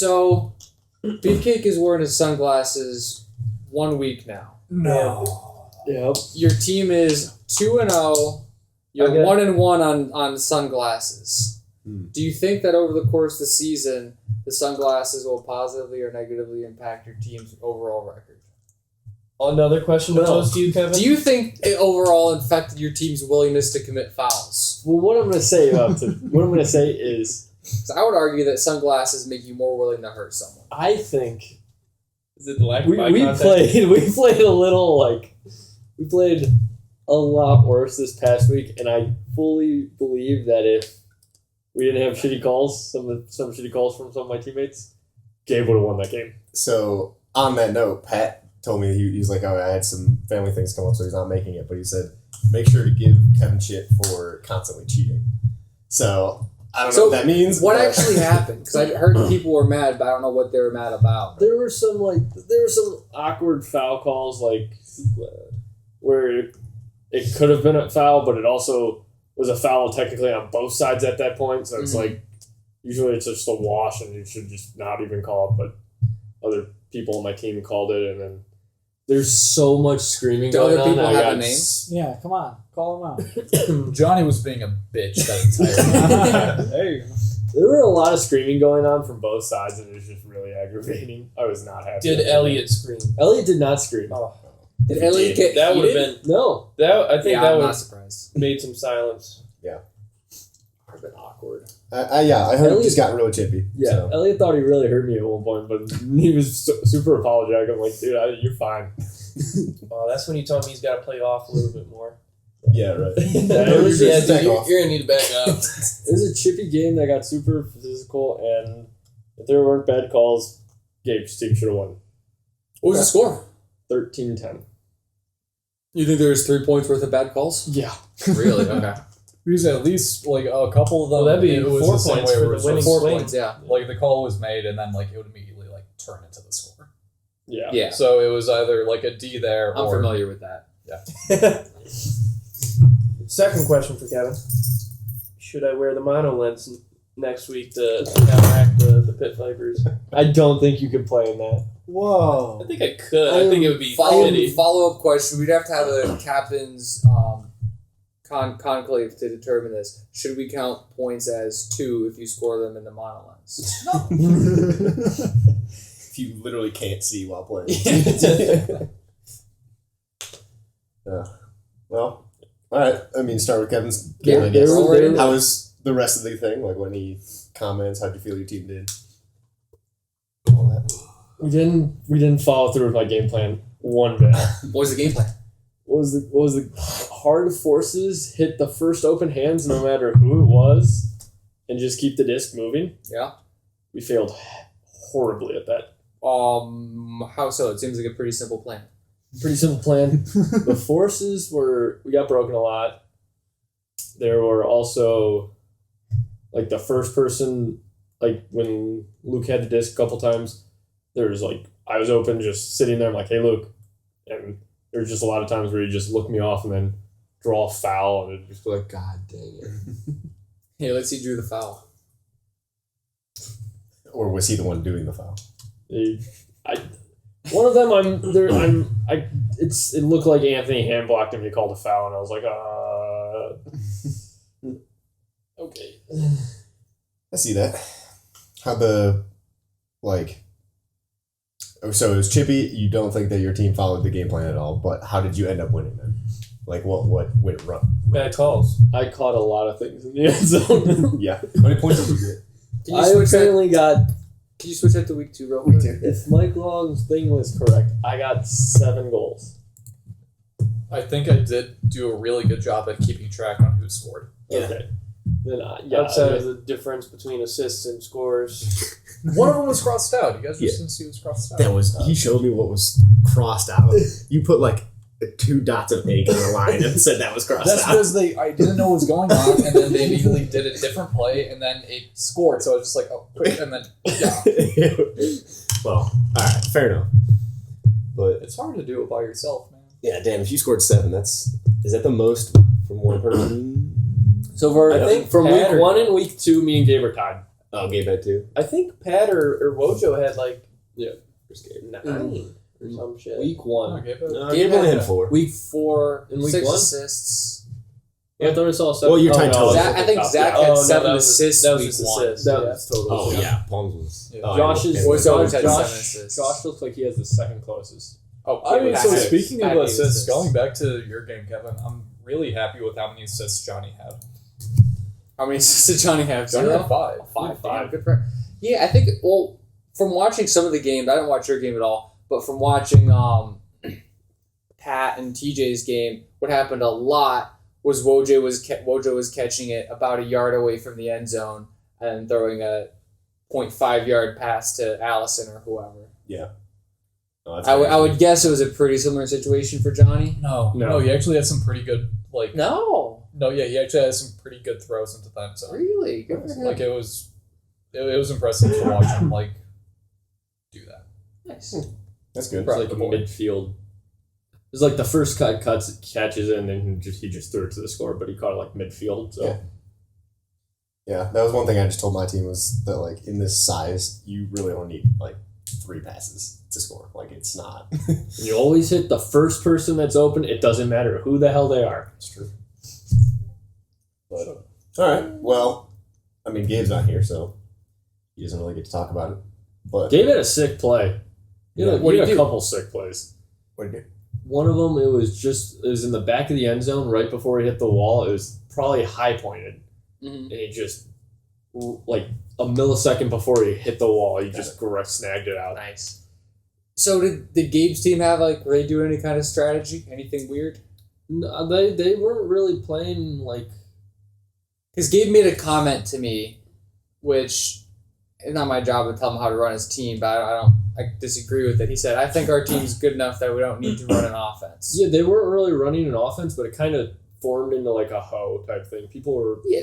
So, Beefcake is wearing his sunglasses 1 week now. No. Yep. Your team is 2-0. You're 1-1 on sunglasses. Do you think that over the course of the season, the sunglasses will positively or negatively impact your team's overall record? Another question to pose to you, Kevin. Do you think it overall affected your team's willingness to commit fouls? Well, what I'm going to say is, 'Cause I would argue that sunglasses make you more willing to hurt someone. I think Is it the lack of we eye contact? we played a lot worse this past week, and I fully believe that if we didn't have shitty calls, some shitty calls from some of my teammates, Gabe would have won that game. So, on that note, Pat told me he was like, oh, I had some family things come up, so he's not making it. But he said, make sure to give Kevin shit for constantly cheating. So, I don't know what that means. What actually happened? Because I heard people were mad, but I don't know what they were mad about. There were some awkward foul calls, where it could have been a foul, but it also was a foul technically on both sides at that point. So it's usually it's just a wash, and you should just not even call it. But other people on my team called it, and then there's so much screaming Do going other on. people I have got a name? Yeah, come on. Call him out. Johnny was being a bitch that entire time. There you go. There were a lot of screaming going on from both sides, and it was just really aggravating. I was not happy. Did Elliot scream? Elliot did not scream. Oh. Did Elliot get That would have heated? been No. I think that I'm would not have surprised. made some silence. Would have been awkward. I heard he just got really chippy. Yeah, So. Elliot thought he really hurt me at one point, but he was super apologetic. I'm like, dude, you're fine. Oh, that's when you told me he's got to play off a little bit more. Yeah, right. It was Yeah, just- dude, you're gonna need to back up. It was a chippy game that got super physical, and if there weren't bad calls, Gabe's team should have won. What was the score? 13-10. You think there was 3 points worth of bad calls? Yeah. Really? Okay. Because at least like a couple of them, Well, that'd be it was 4 the same points way for where the it was winning just- 4 swing. points, yeah. Like the call was made, and then like it would immediately like turn into the score. Yeah. Yeah. So it was either like a D there, I'm or familiar with that. Second question for Kevin. Should I wear the mono lens next week to counteract the pit vipers? I don't think you could play in that. Whoa. I think I could. I think it would be shitty. Follow-up question. We'd have to have a captain's conclave to determine this. Should we count points as 2 if you score them in the monolens? If you literally can't see while playing. Well, all right. I mean, start with Kevin's game, I guess. How was the rest of the thing? Like, any comments? How'd you feel your team did? All that. We didn't follow through with my game plan one bit. What was the game plan? What was the hard forces hit the first open hands no matter who it was, and just keep the disc moving? Yeah. We failed horribly at that. How so? It seems like a pretty simple plan. Pretty simple plan. The forces we got broken a lot. There were also, like, the first person, like, when Luke had the disc a couple times, there was, like, I was open just sitting there. I'm like, hey, Luke. And there was just a lot of times where you just look me off and then draw a foul, and it'd just be like, God dang it. Hey, let's see who drew the foul. Or was he the one doing the foul? One of them, it looked like Anthony hand blocked him. He called a foul, and I was like, okay. I see that. How so it was chippy. You don't think that your team followed the game plan at all, but how did you end up winning then? Like, what went wrong? Bad calls. I caught a lot of things in the end zone. Yeah. How many points did you get? Can you switch that to week 2 real quick? If Mike Long's thing was correct, I got 7 goals. I think I did do a really good job at keeping track on who scored. Yeah. Okay. Then Outside of the difference between assists and scores. One of them was crossed out. You guys Yeah. just didn't see it was crossed out. He showed me what was crossed out. You put like 2 dots of ink on the line and said that was crossed That's out. because I didn't know what was going on, and then they immediately did a different play, and then it scored. So I was just like, oh, quick, and then yeah. Well, all right, fair enough. But It's hard to do it by yourself, man. yeah, damn, if you scored 7, is that the most from one person? So I think from week pattern. 1 and week 2, me and Gabe are tied. Oh, Gabe had 2. I think Pat or Wojo had like First game. 9 or some shit. Week 1. Okay, Gabe only had 4. Week 4, In week 6 1? assists. Yeah, I thought I saw 7. Well, you're tying total. I think Zach had 7 assists that was week just 1. assists. That Yeah. was total. Oh, yeah. Palms was... Yeah. Oh, Josh is Wojo had 7 Josh assists. looks like he has the second closest. Oh, I mean, so Pat- speaking Pat of gave assists, going back to your game, Kevin, I'm really happy with how many assists Johnny had. How many assists did Johnny have? Johnny 0? had 5. 5. Damn, good for him. Yeah, I think, well, from watching some of the games, I didn't watch your game at all, but from watching Pat and TJ's game, what happened a lot was Wojo was catching it about a yard away from the end zone and throwing a 0.5 yard pass to Allison or whoever. Oh, I would guess it was a pretty similar situation for Johnny. No, he actually had some pretty good, like... No. No, yeah, he actually had some pretty good throws into that zone. Really? Good for him. Like, it was impressive to watch him, like, do that. Nice. That's good. It's like a midfield. It was like the first catches in, and he just threw it to the score, but he caught it like midfield. So Yeah, that was one thing I just told my team was that, like, in this size, you really only need, like, 3 passes to score. Like, it's not. you always hit the first person that's open. It doesn't matter who the hell they are. It's true. But, all right. Well, I mean, Gabe's not here, so he doesn't really get to talk about it. But Gabe had a sick play. He had, What he did had he a do? couple sick plays. what did you do? One of them, it was in the back of the end zone right before he hit the wall. It was probably high pointed, Mm-hmm. and he just like a millisecond before he hit the wall, he just snagged it out. Nice. So did Gabe's team have, like, were they doing any kind of strategy? Anything weird? No, they weren't really playing like. Because Gabe made a comment to me, which it's not my job to tell him how to run his team, but I disagree with it. He said, I think our team's good enough that we don't need to run an offense. Yeah, they weren't really running an offense, but it kind of formed into like a hoe type thing. People were pretty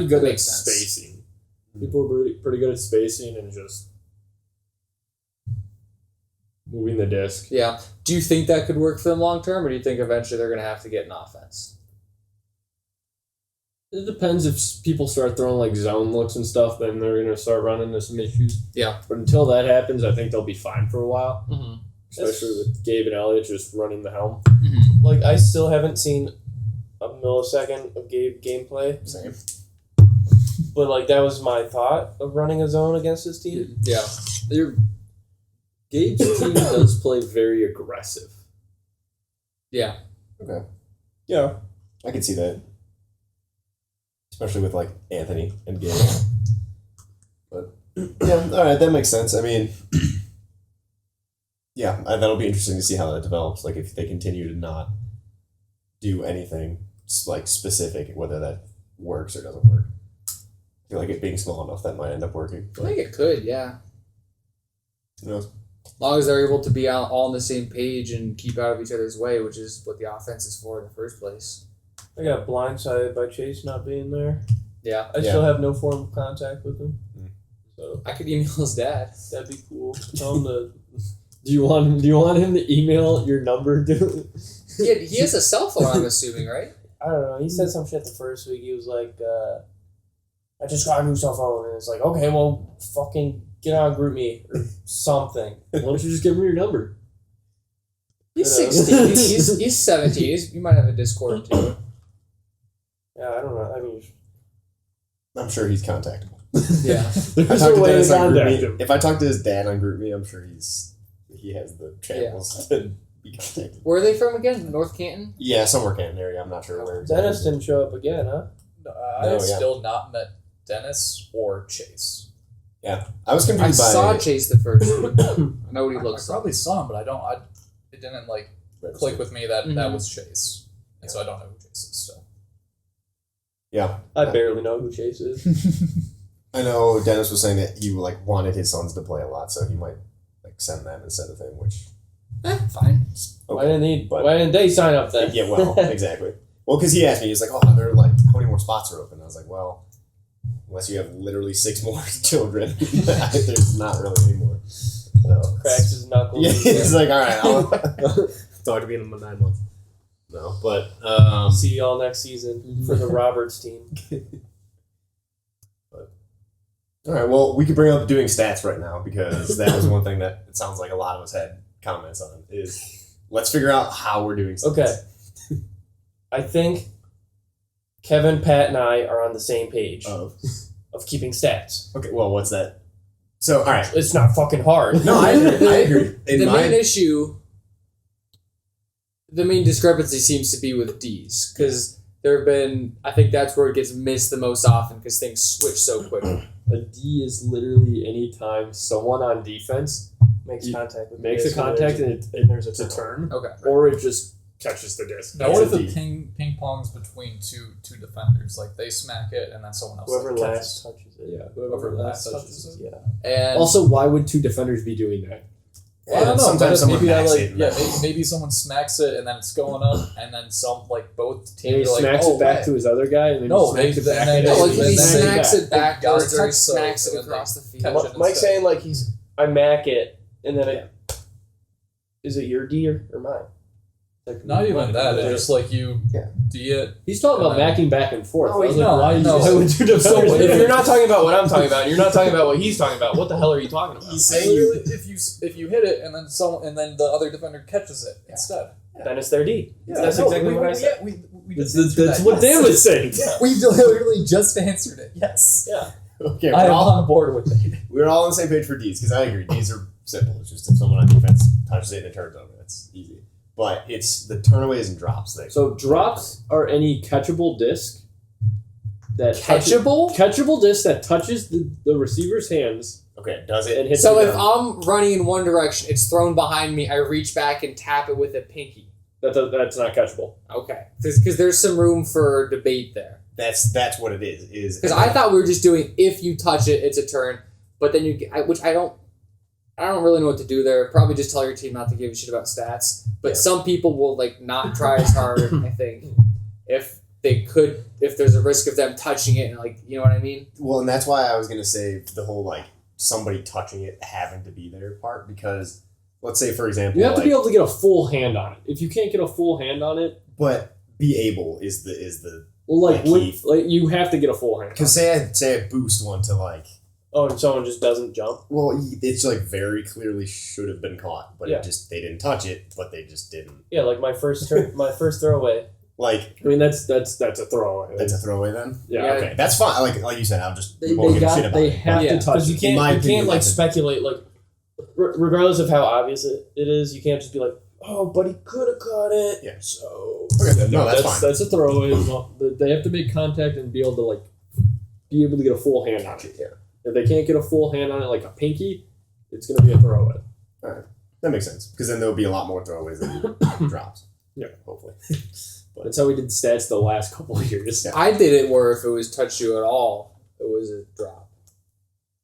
good that at makes sense. spacing. People were pretty good at spacing and just moving the disc. Yeah. Do you think that could work for them long term, or do you think eventually they're going to have to get an offense? It depends if people start throwing like zone looks and stuff, then they're going to start running into some issues. Yeah. But until that happens, I think they'll be fine for a while. Mm-hmm. Especially with Gabe and Elliott just running the helm. Mm-hmm. Like, I still haven't seen a millisecond of Gabe gameplay. Same. But, like, that was my thought of running a zone against his team. Yeah. Gabe's team does play very aggressive. Yeah. Okay. Yeah, I can see that. Especially with, like, Anthony and Gabe. But, yeah, all right, that makes sense. I mean, yeah, that'll be interesting to see how that develops. Like, if they continue to not do anything, like, specific, whether that works or doesn't work. I feel like it being small enough, that might end up working. I think it could, yeah. Who knows? As long as they're able to be all on the same page and keep out of each other's way, which is what the offense is for in the first place. I got blindsided by Chase not being there. Yeah. I still have no form of contact with him. So I could email his dad. that'd be cool. Tell him to... Do you want him to email your number? Yeah, he has a cell phone, I'm assuming, right? I don't know. He said some shit the first week. He was like, I just got a new cell phone. And it's like, okay, well, fucking get on GroupMe or something. Why don't you just give him your number? He's Yeah. 16. He's 17. You might have a Discord, too. Yeah, I don't know. I mean, I'm sure he's contactable. Yeah. There's a way to contact him. If I talk to his dad on GroupMe, I'm sure he has the channels to be contacted. Where are they from again? North Canton? Yeah, somewhere Canton area. I'm not sure where. Dennis didn't show up again, huh? I have yeah. still not met Dennis or Chase. Yeah, I was I confused by. saw Chase the first week. I know what he I looks like. probably saw him, but it didn't like click with me that that was Chase, and so I don't know who Chase is. So Yeah, I barely know who Chase is. I know Dennis was saying that he like wanted his sons to play a lot, so he might like send them instead of him, which Fine. Why didn't they sign up then? Yeah, well, exactly. Well, because he asked me, he's like, "Oh, they're like, how many more spots are open?" I was like, "Well, unless you have literally 6 more children, there's not really any more." So, Cracks his knuckles. yeah, he's like, "All right, I'll talk to me in 9 months." No, but See y'all next season for the Roberts team. All right, well, we could bring up doing stats right now because that was one thing that it sounds like a lot of us had comments on is let's figure out how we're doing stats. Okay. I think Kevin, Pat, and I are on the same page of keeping stats. Okay, well, what's that? So, all right. It's not fucking hard. No, I agree. The main issue, the main discrepancy seems to be with D's because there have been, I think that's where it gets missed the most often because things switch so quickly. A D is literally any time someone on defense Makes contact with makes the a disc, contact and there's it's a turn, Okay. or it just catches the disc. Now, what if a the D. ping pongs between two defenders? Like they smack it and then someone else Whoever like, last touches it. Yeah, whoever last touches it. Yeah. And Also, why would two defenders be doing that? Well, I don't know. Sometimes someone maybe backs like it. maybe someone smacks it and then it's going up and then some like both And he teams are like, smacks oh, it back hey. to his other guy, and then No, he smacks it they- back. they- and no, they- like then he they- smacks it they backwards gotta or he touch so, smacks it and then across the field. catch it. Mike's saying like I mac it and then it. Is it your D or mine? Like, Not even Mike, that. yeah. It's just like you D it. He's talking about And macking back and forth. No, I was he's like, not. why No. why would two defenders So do if that? you're not talking about what I'm talking about, and you're not talking about what he's talking about, what the hell are you talking about? He's saying you. If you hit it and then the other defender catches it instead. Then it's their D. Yeah, That's no, exactly what I said. We That's, just that's answered what that. Dan was saying. We literally just answered it. Yes. Yeah. Okay, I we're am all, on board with it. we're all on the same page for D's because I agree. D's are simple. It's just if someone on defense touches it and it turns over, that's easy. But it's the turnaways and drops thing. So drops are any catchable disc that Catchable? disc that touches the receiver's hands Okay, does it? and hits So the if ground. I'm running in one direction, it's thrown behind me, I reach back and tap it with a pinky. That's not catchable. Okay. Because there's some room for debate there. That's what it is. Because I thought we were just doing if you touch it, it's a turn. But then which I don't really know what to do there. Probably just tell your team not to give a shit about stats. But some people will like not try as hard, I think, if there's a risk of them touching it and like, you know what I mean? Well, and that's why I was gonna say the whole like somebody touching it having to be there part because let's say for example You have to be able to get a full hand on it. If you can't get a full hand on it, but be able is the well, like key. you have to get a full hand. Because say I boost one to like Oh, and someone just doesn't jump. well it's like very clearly should have been caught but Yeah. they didn't touch it but they just didn't Yeah, like my first throwaway. like I mean, that's a throwaway. that's a throwaway then yeah. Yeah. okay that's fine like you said I'll just They won't give a shit about they it. have Yeah. to touch Because you it. In my can't opinion, like that's a- speculate like regardless of how obvious it is, you can't just be like, oh, but he could have caught it. Yeah. So Okay, no, that's fine. That's a throwaway. They have to make contact and be able to be able to get a full hand on it. Yeah. If they can't get a full hand on it, like a pinky, it's going to be a throwaway. That makes sense because then there'll be a lot more throwaways than drops. Yeah. Hopefully. That's how we did stats the last couple of years. Yeah. I did it where if it was touch you at all, it was a drop.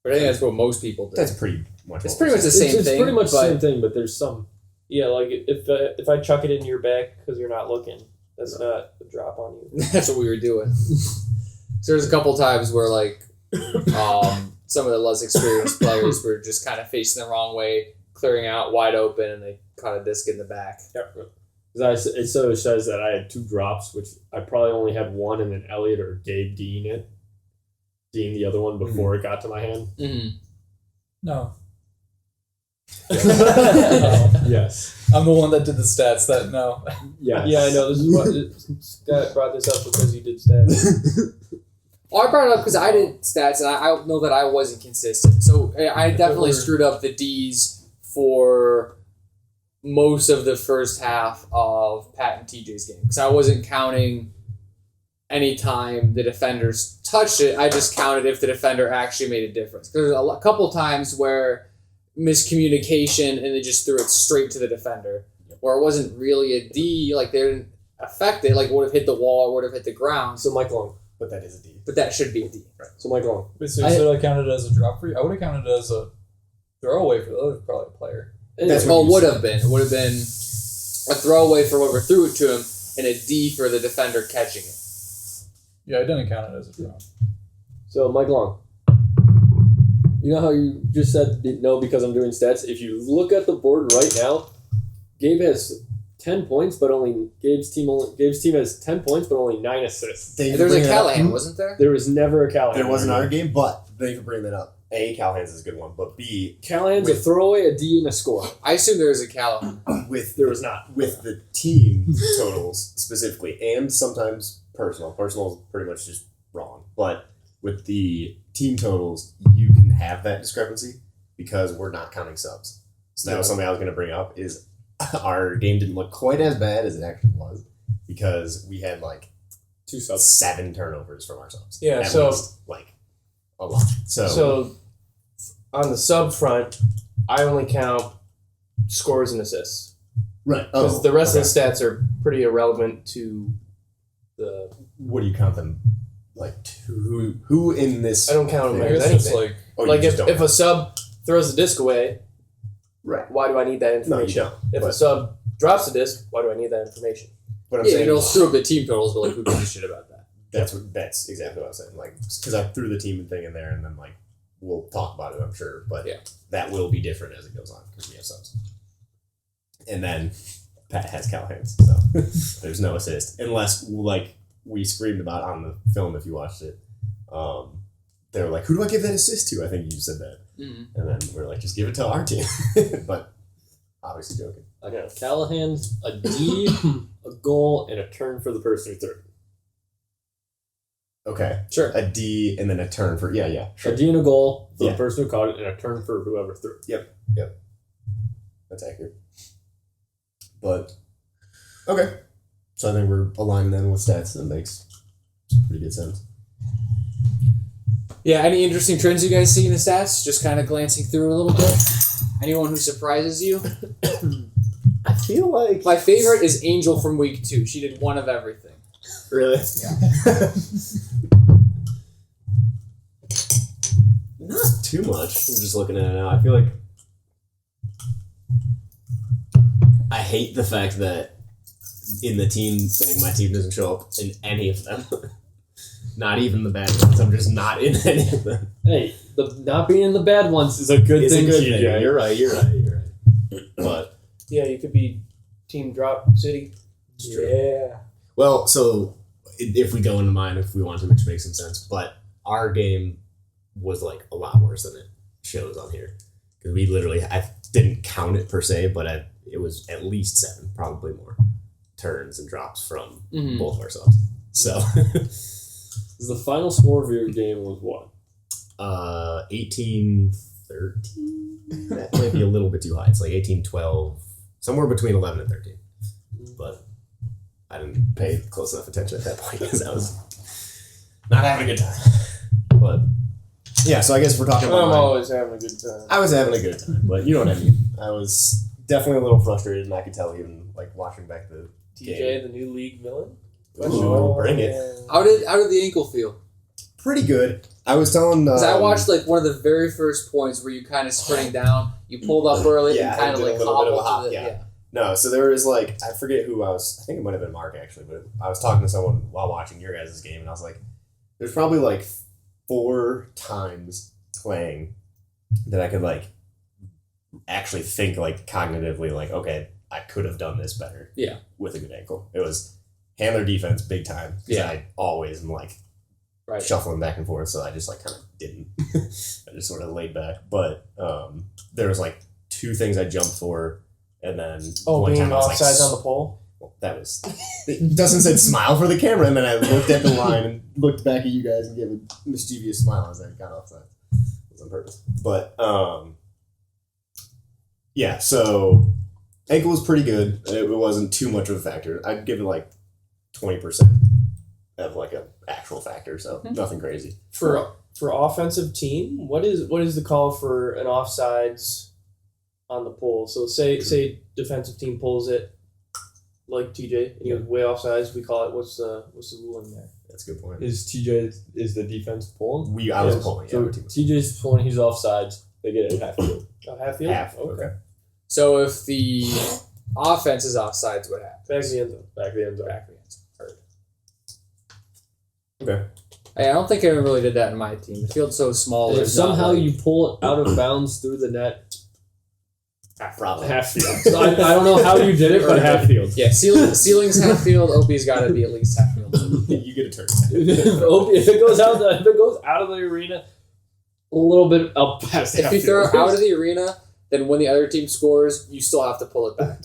But I think that's what most people do. That's pretty much. It's what pretty we're much the saying. same It's thing. pretty much the but same thing, but there's some. yeah, like if I chuck it in your back because you're not looking, that's not a drop on you. That's what we were doing. So there's a couple times where like some of the less experienced players were just kind of facing the wrong way, clearing out wide open, and they caught a disc in the back. Because it so says that I had two drops, which I probably only had one, and then Elliot or Gabe Dean the other one before it got to my hand. Mm-hmm. No. Yes. I'm the one that did the stats. That no. Yes. Yeah, I know. This is what Scott brought this up because you did stats. Well, I brought it up because I did stats, and I know that I wasn't consistent. So I definitely screwed up the D's for most of the first half of Pat and TJ's game because I wasn't counting any time the defenders touched it. I just counted if the defender actually made a difference. There's a couple times where miscommunication and they just threw it straight to the defender, where it wasn't really a D. Like they didn't affect it. Like it would have hit the wall or would have hit the ground. So Mike Long. But that is a D. But that should be a D. Right. So Mike Long. Wait, so you said I counted it as a drop for you? I would have counted it as a throwaway for the other probably player. That's Well, what it you would said. have been. It would have been a throwaway for whoever threw it to him and a D for the defender catching it. Yeah, I didn't count it as a drop. So Mike Long. You know how you just said no because I'm doing stats? If you look at the board right now, Gabe has 10 points, but Gabe's team has 10 points, but only 9 assists. There was a Callahan, wasn't there? There was never a Callahan. There wasn't our game, but thank you for bringing that up. A, Callahan's is a good one, but B, Callahan's a throwaway, a D, and a score. I assume there was a Callahan. There was not. With the team totals specifically, and sometimes personal. Personal is pretty much just wrong. But with the team totals, you can have that discrepancy because we're not counting subs. So that was something I was going to bring up is our game didn't look quite as bad as it actually was because we had like 2 subs. 7 turnovers from our subs. Yeah, At so- least, like a lot. So on the sub front, I only count scores and assists. right. Because the rest of the stats are pretty irrelevant to the... What do you count them? Like who in this? I don't count them I as guess it's anything. like Oh, you Like just if, don't. if a sub throws the disc away, Right. why do I need that No, you information? don't. If But- a sub drops the disc, why do I need that information? But I'm Yeah, saying it'll screw up the team totals, but like, who gives a shit about that? that's exactly what I was saying. Like, because I threw the team thing in there, and then like we'll talk about it, I'm sure. But Yeah. that will be different as it goes on because we have subs. And then Pat has Callahan's, so there's no assist unless like we screamed about on the film if you watched it. They were like, "Who do I give that assist to?" I think you said that, Mm-hmm. and then we are like, "Just give it to our team." But obviously joking. I got Callahan's, a D, a goal, and a turn for the person who threw it. Okay, Sure. a D and then a turn for A sure. D and a goal for Yeah. the person who caught it, and a turn for whoever threw it. That's accurate. But okay, so I think we're aligning then with stats. That makes pretty good sense. Yeah, any interesting trends you guys see in the stats? Just kind of glancing through it a little bit. Anyone who surprises you? I feel like My favorite is Angel from week 2. She did one of everything. really. Yeah. Not too much. I'm just looking at it now. I feel like I hate the fact that in the team thing, my team doesn't show up in any of them. Not even the bad ones. I'm just not in any of them. Hey, the not being in the bad ones is a good It's thing, a good TJ. thing. You're right. But Yeah, you could be Team Drop City. Yeah. well, so if we go into mine, if we want to, which makes some sense, but our game was like a lot worse than it shows on here because we literally I didn't count it per se, but it was at least 7, probably more turns and drops from Mhm. both of ourselves. So 'Cause the final score of your game was what? 18-13. That might be a little bit too high. It's like 18-12, somewhere between 11 and 13. But I didn't pay close enough attention at that point because I was not having a good time. But yeah, so I guess we're talking about I'm mine. always having a good time. I was having a good time, but you know what I mean. I was definitely a little frustrated, and I could tell even like watching back the TJ, game. the new league villain. Ooh, bring it. How did the ankle feel? Pretty good. I was telling. Because I watched like one of the very first points where you kind of sprinting down, you pulled up early Yeah, and kind I of did a like little bit of a hobbled hop, to the yeah. No, so there was like I forget who I was. I think it might have been Mark actually, but I was talking to someone while watching your guys' game, and I was like, "There's probably like 4 times playing that I could like actually think like cognitively like, okay, I could have done this better. Yeah. With a good ankle, it was handler defense big time. 'Cause Yeah. I always am like Right. shuffling back and forth, so I just like kind of didn't. I just sort of laid back, but there was like 2 things I jumped for. And then one Being time I was offsides like, on the pole. well, that was. Dustin said smile for the camera, and then I looked at the line and looked back at you guys and gave a mischievous smile as I got offside. It was on purpose. But, yeah, so ankle was pretty good. It wasn't too much of a factor. I'd give it like 20% of like an actual factor, so nothing crazy. For offensive team, what is the call for an offsides on the pull? So say defensive team pulls it like TJ and he was way offsides, we call it what's the ruling there? That's a good point. Is the defense pulling? I was Yes. pulling, yeah. So our team was- TJ's pulling, he's offsides. They get it at half field. Oh, half field? half. Okay. So if the offense is offsides, what happens? Back to the end zone. Back of the end zone. Back of the end zone. Heard. Okay. Hey, I don't think I ever really did that in my team. The field's so small. If there's not, somehow like- you pull it out of bounds through the net, Probably. half field. So I don't know how you did it, but half field. Yeah, ceiling's half field. OP's got to be at least half field. You get a turn. If it goes out of the arena, a little bit up past If you throw it out of the arena, then when the other team scores, you still have to pull it back.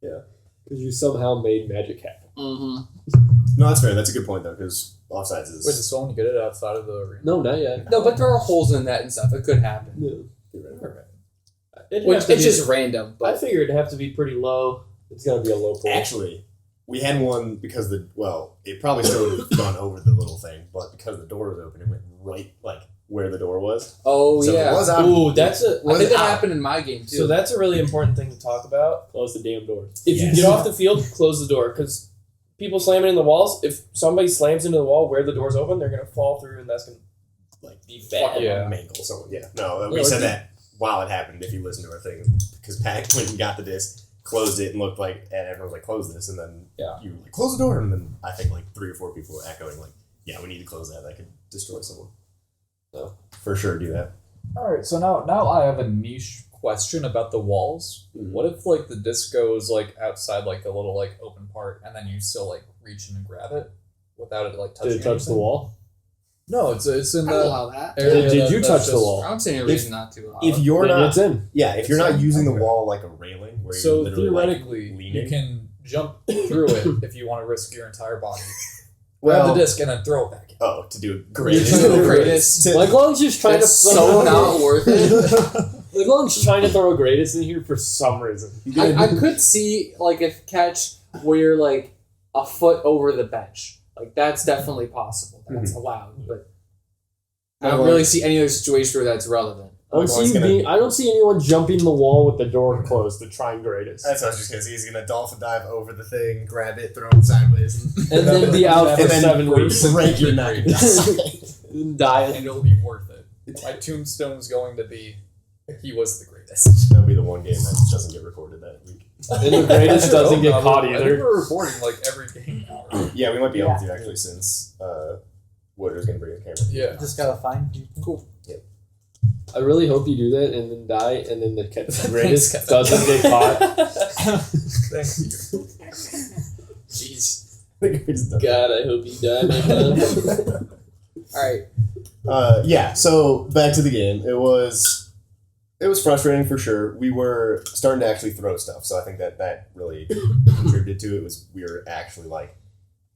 Yeah, because you somehow made magic happen. Mm-hmm. No, that's fair. That's a good point though, because offsides is. Wait, so when you get it outside of the arena? No, not yet. No, but there are holes in that and stuff. It could happen. Yeah. Which it's just random. I But figured it'd have to be pretty low. It's gonna be a low pool. Actually, we had one because it probably still would have gone over the little thing, but because the door was open, it went right like where the door was. oh So yeah, it was out. Ooh, that's a. I think that out. happened in my game too. So that's a really important thing to talk about. Close the damn doors. If you get off the field, close the door because people slamming in the walls. If somebody slams into the wall where the door's open, they're gonna fall through, and that's gonna Like be bad. Yeah. mangle someone. Yeah, no, we said that while it happened. If you listen to our thing, because Pat went and got the disc, closed it, and looked like, and everyone was like, "Close this," and then you were like, "Close the door," and then I think like 3 or 4 people were echoing like, "Yeah, we need to close that. That could destroy someone." So for sure, do that. All right, so now I have a niche question about the walls. Mhm. What if like the disc goes like outside like the little like open part, and then you still like reach in and grab it without it like touching? Did it touch the anything? wall? No, it's in I the allow that. area. Did that- you that's touch the just- wall? I don't see any reason not to. If you're Then not, it's in. yeah, if you're not It's using the okay. wall like a railing, where So you're literally theoretically, like, you leaning. can jump through it if you want to risk your entire body. Well, Grab the disc and then throw it back in. oh, to do You're great. trying to do greatest. Like, as long as you're trying It's to so not worth it. As long as you're trying to throw a greatest in here for some reason. I could see like a catch where you're like a foot over the bench. Like that's definitely possible. That's allowed, but I don't really see any other situation where that's relevant. I don't see anyone jumping the wall with the door closed to try and greatest. That's what I was just gonna say. He's gonna dolphin dive over the thing, grab it, throw it sideways, And then be out for and then 7 weeks. break your neck. And die. And it'll be worth it. My tombstone's going to be, he was the greatest. That'll be the one game that doesn't get recorded that week. And the greatest doesn't get caught I think either. we're recording like every game now. Right? Yeah, we might be able to actually since Wooder's gonna bring a camera. Yeah. Just gotta find people. Cool. I really hope you do that and then die and then the greatest Kevin. doesn't get caught. Thank you. Jeez. The greatest done. God, I hope you die, my man. All right. Yeah, so back to the game. It was frustrating for sure. We were starting to actually throw stuff, so I think that really contributed to it. Was we were actually like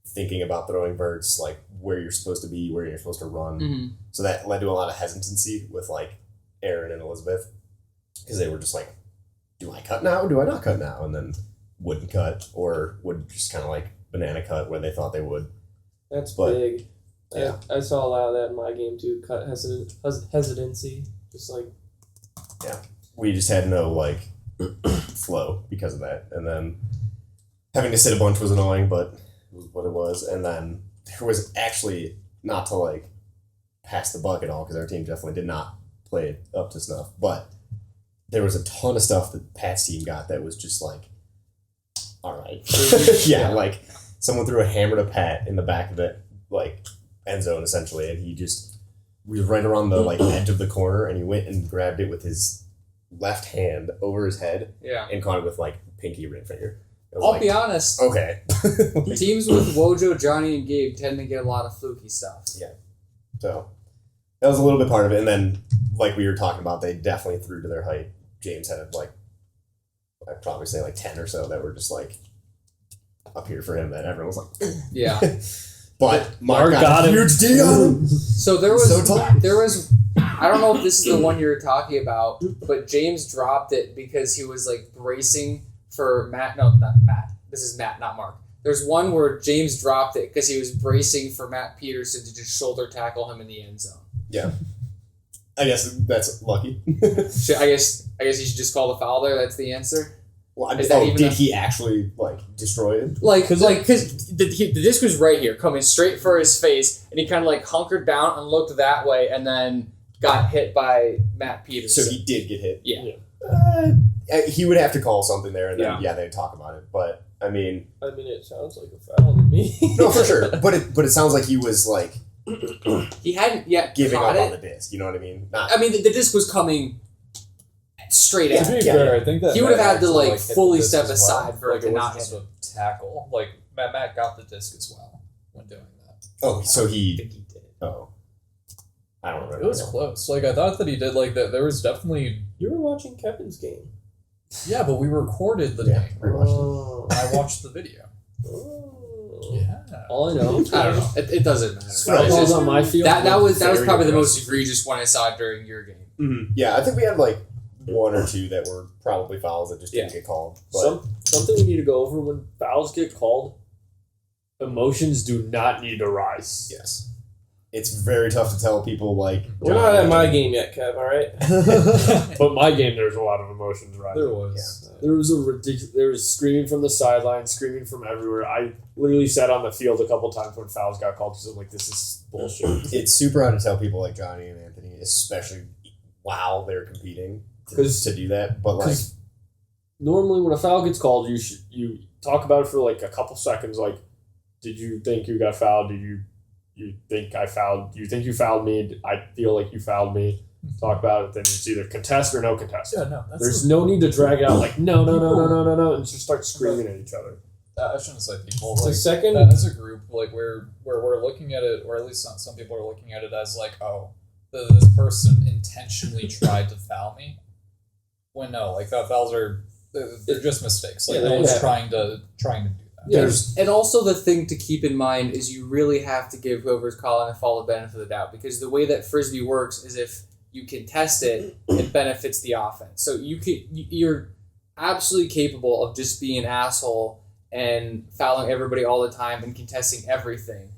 thinking about throwing verts, like where you're supposed to be, where you're supposed to run. Mm-hmm. So that led to a lot of hesitancy with like Aaron and Elizabeth, because they were just like, do I cut now? Do I not cut now? And then wouldn't cut, or would just kind of like banana cut where they thought they would. That's But, big. yeah. I saw a lot of that in my game too. Cut hesitancy. Just like We just had no like flow because of that, and then having to sit a bunch was annoying, but it was what it was. And then there was actually, not to like pass the buck at all, because our team definitely did not play it up to snuff, but there was a ton of stuff that Pat's team got that was just like, all right. Yeah, like someone threw a hammer to Pat in the back of the like end zone essentially, and we was right around the like edge of the corner, and he went and grabbed it with his left hand over his head Yeah. and caught it with like pinky ring finger. I was I'll like, be honest. okay. Teams with Wojo, Johnny, and Gabe tend to get a lot of fluky stuff. So that was a little bit part of it. And then, like we were talking about, they definitely threw to their height. James had like, I'd probably say like 10 or so that were just like up here for him that everyone was like, Yeah. but Mark got got a him. huge D on him. So there was So tall. I don't know if this is the one you're talking about, but James dropped it because he was like bracing for Matt. No, not Matt. This is Matt, not Mark. There's one where James dropped it because he was bracing for Matt Peterson to just shoulder tackle him in the end zone. Yeah. I guess that's lucky. I guess you should just call the foul there. That's the answer. Well, Is that even did a- he actually like destroy it? Because the disc was right here, coming straight for his face, and he kind of like hunkered down and looked that way, and then got hit by Matt Peterson. So he did get hit. Yeah. He would have to call something there, and then Yeah. they'd talk about it. But I mean, it sounds like a foul to me. no, for sure. But it sounds like he was like He hadn't yet giving caught up it. on the disc. You know what I mean? Not. I mean, the disc was coming straight Yeah. at To him. be Yeah. fair, I think that He would have Matt had to, actually, like, hit fully the disc step as aside for it to it not wasn't hit just a tackle. Like Matt got the disc as well when doing that. Oh, so I he. think he did. Oh, I don't remember. It was close. Like, I thought that he did, like, that. There was definitely... You were watching Kevin's game. Yeah, but we recorded the game. Oh. I watched the video. Yeah. All I know. I don't know. It doesn't matter. Foul calls on my field. That was very probably the most impressive. egregious one I saw during your game. Mm-hmm. Yeah, I think we had like one or two that were probably fouls that just didn't get called. But Something we need to go over when fouls get called. Emotions do not need to rise. yes, it's very tough to tell people like We're not at my game yet, Kev. All right. But my game, there's a lot of emotions rising. There was. There was a ridiculous. There was screaming from the sideline, screaming from everywhere. I literally sat on the field a couple times when fouls got called because I'm like, this is bullshit. It's super hard to tell people like Johnny and Anthony, especially while they're competing, to do that. But like, normally when a foul gets called, you talk about it for like a couple seconds. Like, did you think you got fouled? Did you think I fouled? Do you think you fouled me? I feel like you fouled me. Talk about it. Then it's either contest or no contest. Yeah, no. There's no need to drag it out like no, and just start screaming at each other. I shouldn't say people. The Like, second, as a group, like where we're looking at it, or at least some people are looking at it as like, oh, this person intentionally tried to foul me. When no, like fouls are they're just mistakes. Like Yeah, no one's yeah. trying to do that. And also the thing to keep in mind is you really have to give whoever's calling a foul the benefit of the doubt, because the way that Frisbee works is if you contest it, it benefits the offense. So you're absolutely capable of just being an asshole and fouling everybody all the time and contesting everything.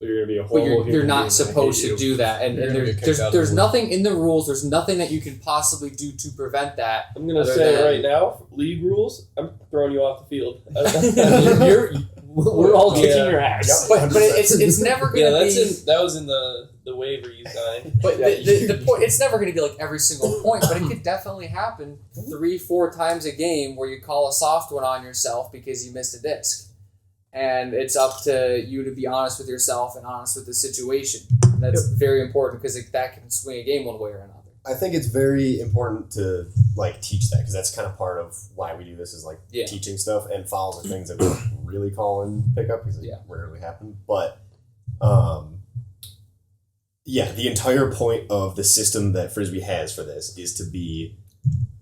But you're gonna be a But horrible. you're human not being, supposed I hate to you. do that, and You're gonna get kicked there's out of the there's league. nothing in the rules. There's nothing that you can possibly do to prevent that. I'm gonna Other say than- right now, league rules. I'm throwing you off the field. We're all kicking Yeah. your ass. Yep. But it's never gonna yeah, that's be. that was in the waiver you signed. But the point, it's never going to be like every single point, but it could definitely happen 3-4 times a game where you call a soft one on yourself because you missed a disc. And it's up to you to be honest with yourself and honest with the situation. And that's very important because that can swing a game one way or another. I think it's very important to like teach that, because that's kind of part of why we do this, is like teaching stuff, and fouls are things that we don't really call in pickup because they rarely happen. But the entire point of the system that Frisbee has for this is to be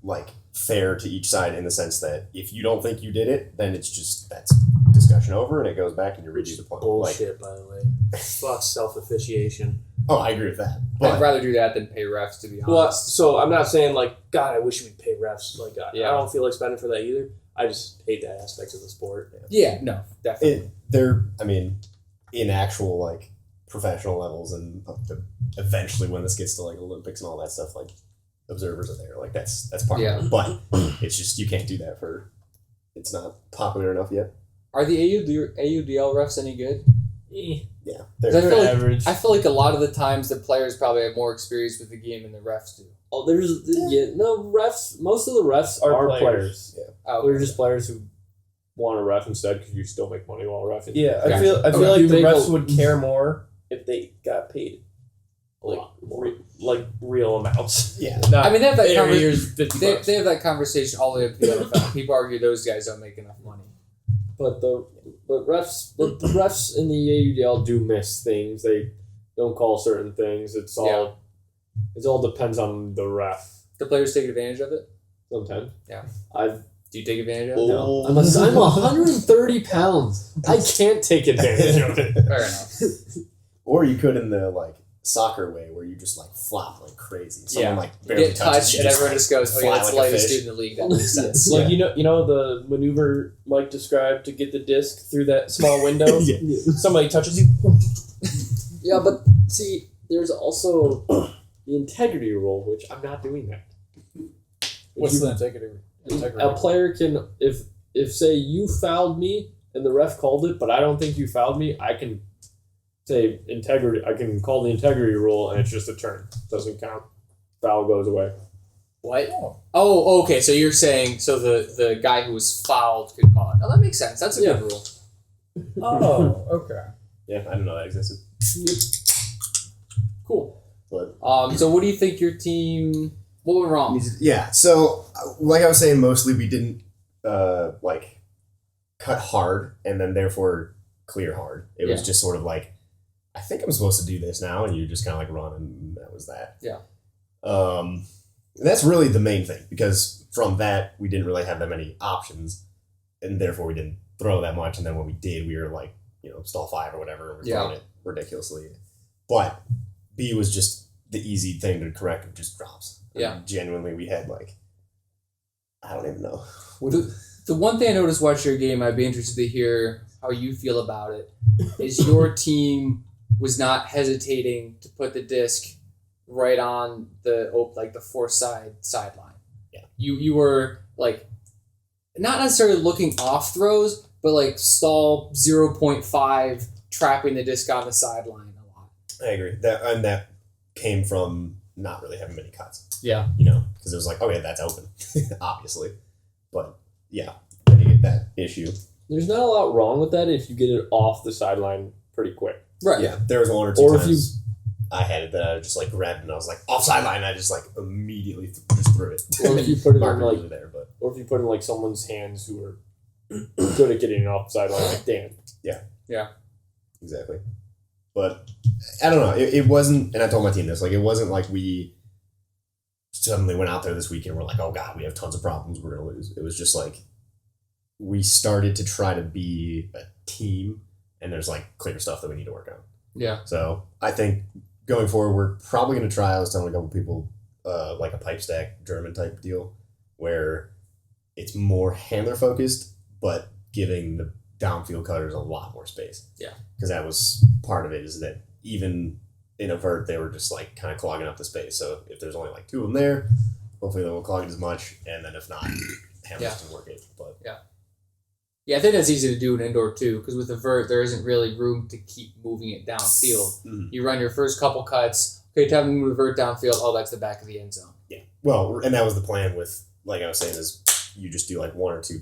like fair to each side, in the sense that if you don't think you did it, then it's just that's discussion over and it goes back and you redo the point. Bullshit, by the way. Fuck self-officiation. Oh, I agree with that. I'd But rather do that than pay refs, to be honest. Well, so I'm not saying like God, I wish we'd pay refs. Like I don't feel like spending for that either. I just hate that aspect of the sport. Yeah, no, definitely. in actual like professional levels, and eventually when this gets to like Olympics and all that stuff, like observers are there. Like that's part of it. But it's just you can't do that it's not popular enough yet. Are the AUDL refs any good? Yeah. 'Cause I feel like- average. I feel like a lot of the times the players probably have more experience with the game than the refs do. Oh, refs. Most of the refs Are are players. players. Oh, They're just players who want to ref instead because you still make money while refing. Yeah, I Gotcha. feel Okay. like You the make refs a- would care more if they got paid a lot more. real amounts. Yeah. I mean, they have that Every year's $50 bucks. they have that conversation all the way up to the NFL. People argue those guys don't make enough money. But the refs in the AUDL do miss things. They don't call certain things. It all depends on the ref. The players take advantage of it. Sometimes. Yeah. Do you take advantage of it? No. I'm 130 pounds. I can't take advantage of it. Fair enough. Or you could in the like soccer way, where you just like flop like crazy. Someone like barely Get touches touched you, and everyone just goes, "Oh yeah, fly that's the like a lightest fish." dude in the league." That makes sense. Like you know the maneuver Mike described to get the disc through that small window. Somebody touches you. Yeah, but see, there's also the integrity rule, which I'm not doing that. What's the integrity? A player can, if say you fouled me and the ref called it, but I don't think you fouled me, I can say integrity. I can call the integrity rule, and it's just a turn. Doesn't count. Foul goes away. What? Oh, okay. So you're saying the guy who was fouled could call it. Oh, that makes sense. That's a good rule. Oh, okay. Yeah, I didn't know that existed. Cool. But So what do you think your team? What went wrong? yeah, so like I was saying, mostly we didn't like cut hard and then therefore clear hard. It was just sort of like I think I'm supposed to do this now, and you just kind of like run, and that was that. Yeah. That's really the main thing, because from that we didn't really have that many options, and therefore we didn't throw that much. And then when we did, we were like, stall 5 or whatever, and we're throwing it ridiculously. But B was just the easy thing to correct, with just drops. Yeah. Genuinely, we had like, I don't even know. The one thing I noticed watching your game, I'd be interested to hear how you feel about it, is your team was not hesitating to put the disc right on the fourth sideline. Yeah. You were like not necessarily looking off throws, but like stall 0.5, trapping the disc on the sideline a lot. I agree. That came from not really having many cuts. Yeah. Because it was like, okay, that's open, obviously. But yeah, then you get that issue. There's not a lot wrong with that if you get it off the sideline pretty quick. Right. Yeah, there was one or two Or times I had it that I just like grabbed and I was like off sideline, and I just like immediately just threw it. Or if you put it in Marker like, was there, but or if you put it in like someone's hands who are good at getting it off the sideline, like Dan. Yeah. Exactly. But I don't know. It wasn't, and I told my team this, like, it wasn't like we suddenly went out there this week and we're like, oh God, we have tons of problems, we're going to lose. It was just like, we started to try to be a team, and there's like clear stuff that we need to work on. Yeah. So I think going forward, we're probably going to try, I was telling a couple people, like a pipe stack German type deal, where it's more handler focused, but giving the downfield cutters a lot more space. Yeah. Because that was part of it, is that even in a vert, they were just like kind of clogging up the space. So if there's only like 2 of them there, hopefully they won't clog it as much. And then if not, handlers can work it. But Yeah, I think that's easy to do in indoor too, because with the vert, there isn't really room to keep moving it downfield. Mm-hmm. You run your first couple cuts, okay, time to move the vert downfield, oh, that's the back of the end zone. Yeah. Well, and that was the plan with, like I was saying, is you just do like 1 or 2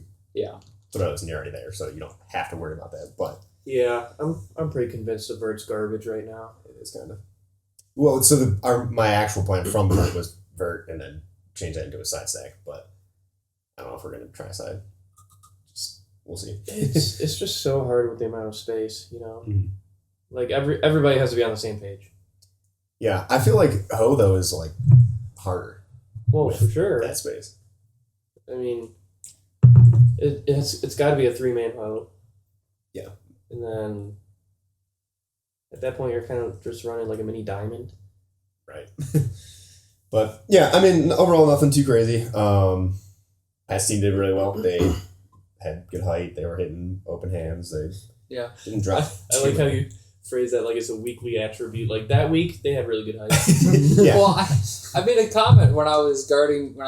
throws and you're already there, so you don't have to worry about that. But yeah, I'm pretty convinced the vert's garbage right now. it is kind of. Well, so my actual plan from vert was vert and then change that into a side stack, but I don't know if we're going to try side. We'll see. It's just so hard with the amount of space, Mm-hmm. Like everybody has to be on the same page. Yeah, I feel like Ho though is like harder. Well, with for sure. that space. I mean, it's got to be a 3-man Ho. Yeah. And then at that point, you're kind of just running like a mini diamond. Right. But yeah, I mean, overall, nothing too crazy. Past team did really well. They had good height. They were hitting open hands. They didn't drop. I like how you phrase that like it's a weekly attribute. Like that week, they had really good height. Yeah. Well, I made a comment when I was when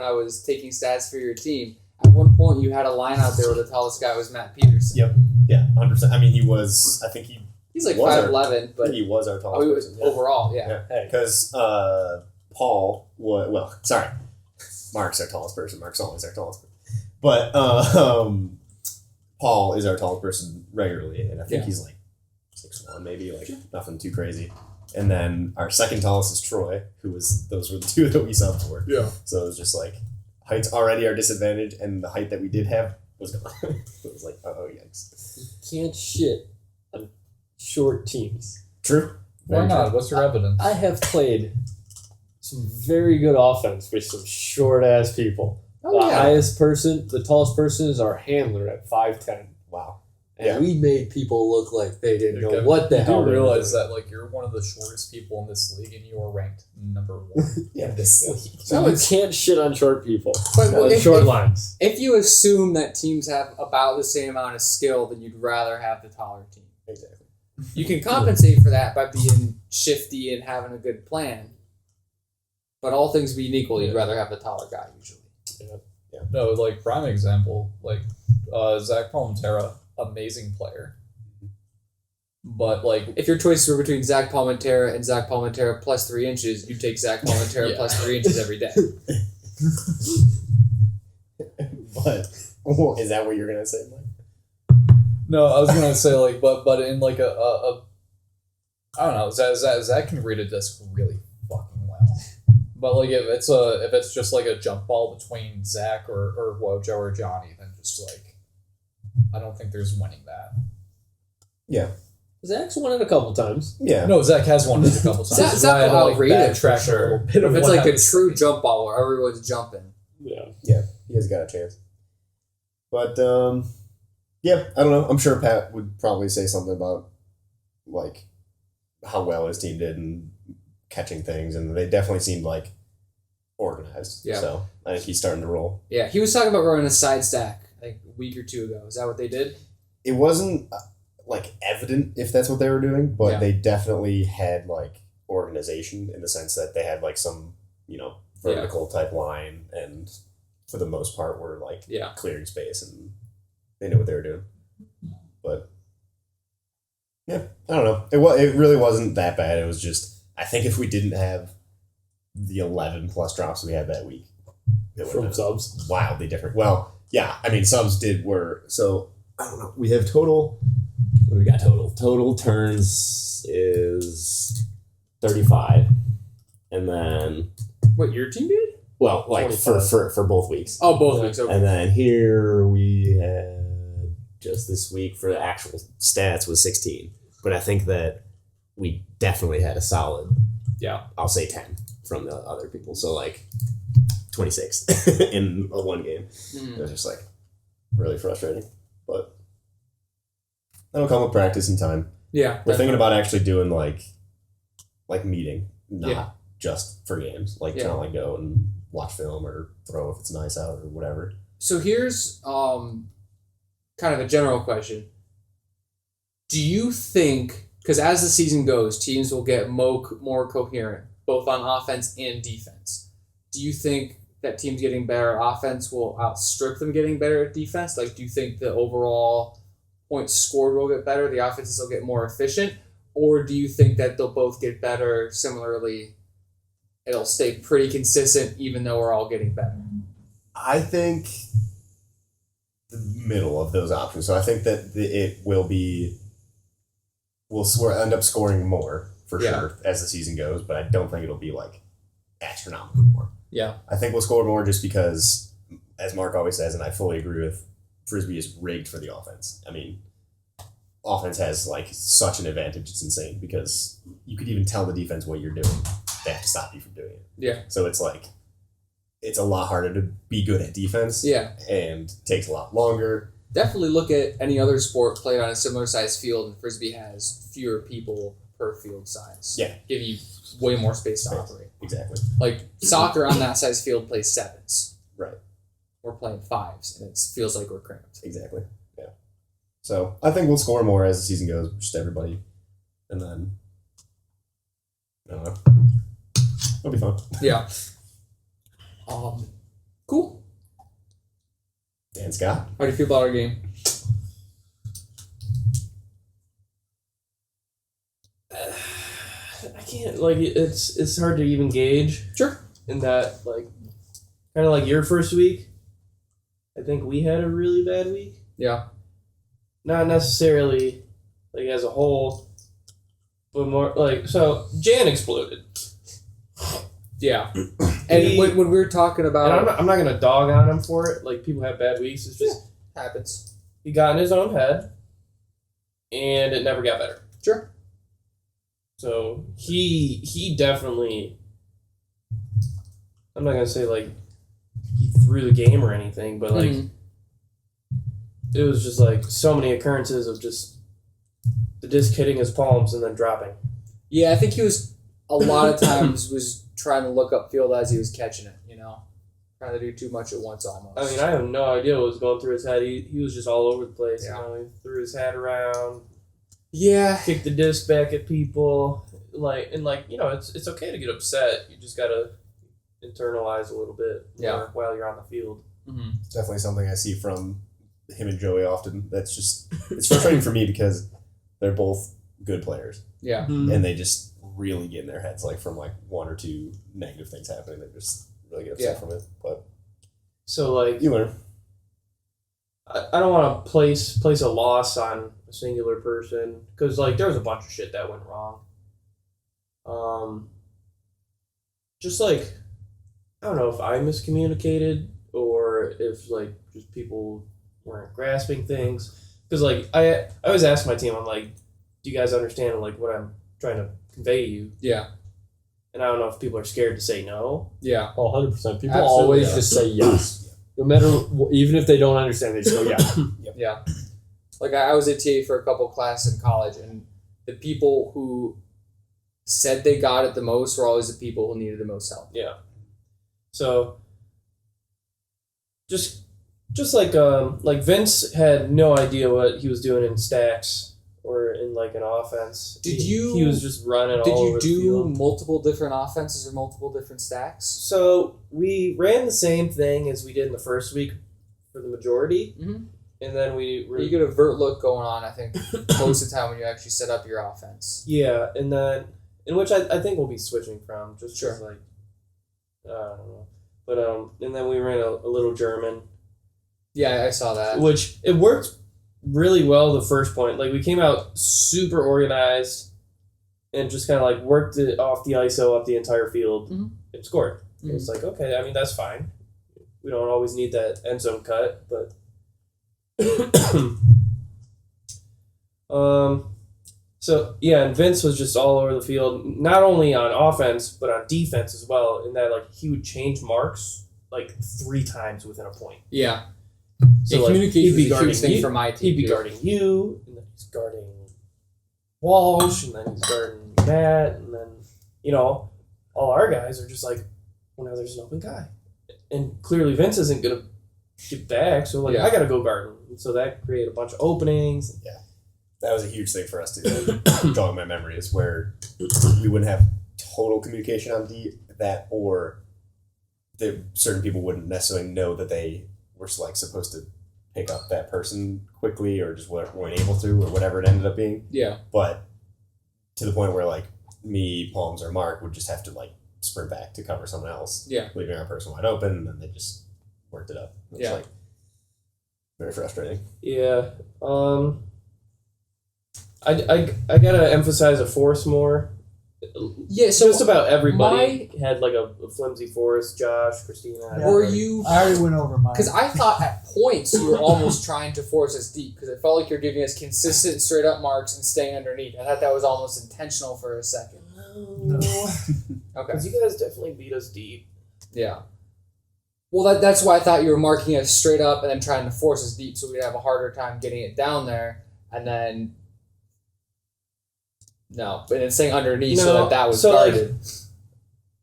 I was taking stats for your team. At one point, you had a line out there where the tallest guy was Matt Peterson. Yep. Yeah, 100%. I mean, I think he's like was 5'11", but he was our tallest person. overall, yeah. Because Paul Mark's our tallest person. Mark's always our tallest person. But Paul is our tallest person regularly, and I think he's like 6'1", maybe, like nothing too crazy. And then our second tallest is Troy, those were the 2 that we subbed for. Yeah. So it was just like, height's already our disadvantage, and the height that we did have was gone. So it was like, oh, yikes. You can't shit on short teams. True. Why not? What's your evidence? I have played some very good offense with some short ass people. The tallest person is our handler at 5'10". Wow. And we made people look like they didn't know Kevin, what the hell. You they were realize doing. that like you're one of the shortest people in this league, and you are ranked number 1 Yeah. in this league. So you can't shit on short people. But On short lines. If you assume that teams have about the same amount of skill, then you'd rather have the taller team. Exactly. You can compensate for that by being shifty and having a good plan. But all things being equal, you'd rather have the taller guy usually. No, like prime example, like Zach Palmentera, amazing player. But like, If your choices were between Zach Palmentera and Zach Palmentera plus 3 inches, you'd take Zach Palmentera plus 3 inches every day. But is that what you're gonna say, Mike? no, I was gonna say like, but in like a I don't know, Zach can read a disc really fucking well. But like if it's just like a jump ball between Zach or Wojo or Johnny, then just like I don't think there's winning that. Yeah. Zach's won it a couple times. Yeah. No, Zach has won it a couple times. Zach's That's why I not had to, outrated backtrack for a little sure. bit of If it's what like I a was true jump ball where everyone's jumping. Yeah. Yeah, he has got a chance. But, yeah, I don't know. I'm sure Pat would probably say something about, like, how well his team did and catching things, and they definitely seemed, like, organized. Yeah. So I think he's starting to roll. Yeah, he was talking about running a side stack like a week or two ago. Is that what they did? It wasn't, like, evident if that's what they were doing, but Yeah. they definitely had, like, organization in the sense that they had, like, some, vertical type line, and for the most part were, like, Yeah. clearing space, and they knew what they were doing. But yeah, I don't know. It really wasn't that bad. It was just, I think if we didn't have the 11 plus drops we had that week, it would From have been subs. wildly different. Well, yeah, I mean, subs were, so I don't know. We have total, what do we got total? Total turns is 35. And then, What, your team did? well, like for both weeks. Oh, both weeks. Okay. And then here we had just this week for the actual stats was 16. But I think that we definitely had a solid, I'll say 10 from the other people. So like 26 in one game. It was just like really frustrating. But that'll come with practice and time. Yeah. We're thinking about actually doing like meeting, not just for games. Like trying to like go and watch film or throw if it's nice out or whatever. So here's kind of a general question. Do you think, because as the season goes, teams will get more coherent, both on offense and defense. Do you think that teams getting better at offense will outstrip them getting better at defense? Like, do you think the overall points scored will get better, the offenses will get more efficient? Or do you think that they'll both get better similarly? It'll stay pretty consistent even though we're all getting better? I think the middle of those options. So I think that it will be, we'll end up scoring more for sure as the season goes, but I don't think it'll be like astronomically more. Yeah. I think we'll score more just because, as Mark always says, and I fully agree with, Frisbee is rigged for the offense. I mean, offense has like such an advantage, it's insane because you could even tell the defense what you're doing. They have to stop you from doing it. Yeah. So it's like, it's a lot harder to be good at defense. Yeah. And takes a lot longer. Definitely look at any other sport played on a similar size field, and Frisbee has fewer people per field size. Yeah. Give you way more space to operate. Exactly. Like soccer on that size field plays sevens. Right. We're playing fives, and it feels like we're cramped. Exactly. Yeah. So I think we'll score more as the season goes, just everybody. And then, I don't know. It'll be fun. Yeah. Cool. Dan Scott. How do you feel about our game? I can't, like, it's hard to even gauge. Sure. In that, like, kind of like your first week, I think we had a really bad week. Yeah. Not necessarily, like, as a whole, but more, like, so Jan exploded. Yeah. And when we were talking about... And I'm not going to dog on him for it. Like, people have bad weeks. It's just... happens. He got in his own head, and it never got better. Sure. So, he definitely... I'm not going to say, like, he threw the game or anything, but, like, it was just, like, so many occurrences of just the disc hitting his palms and then dropping. Yeah, I think he was... A lot of times was trying to look up field as he was catching it, you know? Trying to do too much at once almost. I mean, I have no idea what was going through his head. He was just all over the place. Yeah. You know, he threw his hat around, Yeah. kicked the disc back at people. You know, it's okay to get upset. You just got to internalize a little bit more while you're on the field. Mm-hmm. It's definitely something I see from him and Joey often. That's just, it's frustrating for me because they're both good players. Yeah. And they just really get in their heads, like from like one or two negative things happening. They just really get upset from it. But So, like, you learn. I don't want to place a loss on a singular person because, like, there was a bunch of shit that went wrong. Just like, I don't know if I miscommunicated or if, like, just people weren't grasping things. Because, like, I always ask my team, I'm like, do you guys understand like what I'm trying to convey to you? Yeah. And I don't know if people are scared to say no. Yeah. Oh, 100%. People Absolutely, always yeah. just say yes. No matter, even if they don't understand, they just go, yeah. Yeah. Like, I was a TA for a couple classes in college, and the people who said they got it the most were always the people who needed the most help. Yeah. So, just like Vince had no idea what he was doing in stacks or in like an offense. He was just running all over the Did you do field. multiple different offenses or multiple different stacks? So we ran the same thing as we did in the first week for the majority, Mm-hmm. and then we You get a vert look going on, I think, most of the time when you actually set up your offense. yeah, and then in which I think we'll be switching from just Sure. 'cause, like I don't know, but and then we ran a little German, Yeah, I saw that. which it worked really well the first point. Like we came out super organized and just kind of like worked it off the ISO up the entire field Mhm. and scored. Mhm. It's like, okay, I mean that's fine. We don't always need that end zone cut, but so yeah, and Vince was just all over the field, not only on offense but on defense as well. In that, like he would change marks like 3 times within a point. Yeah. So Yeah, like, communication he'd be is a huge guarding thing you, for my team. he'd be too. guarding you, and then he's guarding Walsh, and then he's guarding Matt, and then all our guys are just like, well, now there's an open guy, and clearly Vince isn't gonna get back, so like Yeah. I gotta go guard him, and so that created a bunch of openings. That was a huge thing for us too. Drawing my memory is where we wouldn't have total communication on that, or that certain people wouldn't necessarily know that they were like supposed to pick up that person quickly, or just weren't able to, or whatever it ended up being. Yeah. But to the point where like me, Palms, or Mark would just have to like sprint back to cover someone else, Yeah. leaving our person wide open, and then they just worked it up. It's Yeah. like very frustrating. Yeah, I gotta emphasize a force more. Yeah, so Just about everybody had like a flimsy force. Josh, Christina. Yeah. were everybody. you... I already went over mine. Because I thought at points you were almost trying to force us deep, because it felt like you're giving us consistent straight up marks and staying underneath. I thought that was almost intentional for a second. No. Okay. Because you guys definitely beat us deep. Yeah. Well, that's why I thought you were marking us straight up and then trying to force us deep, so we'd have a harder time getting it down there, and then... No, but then staying underneath so that was so, like, guarded.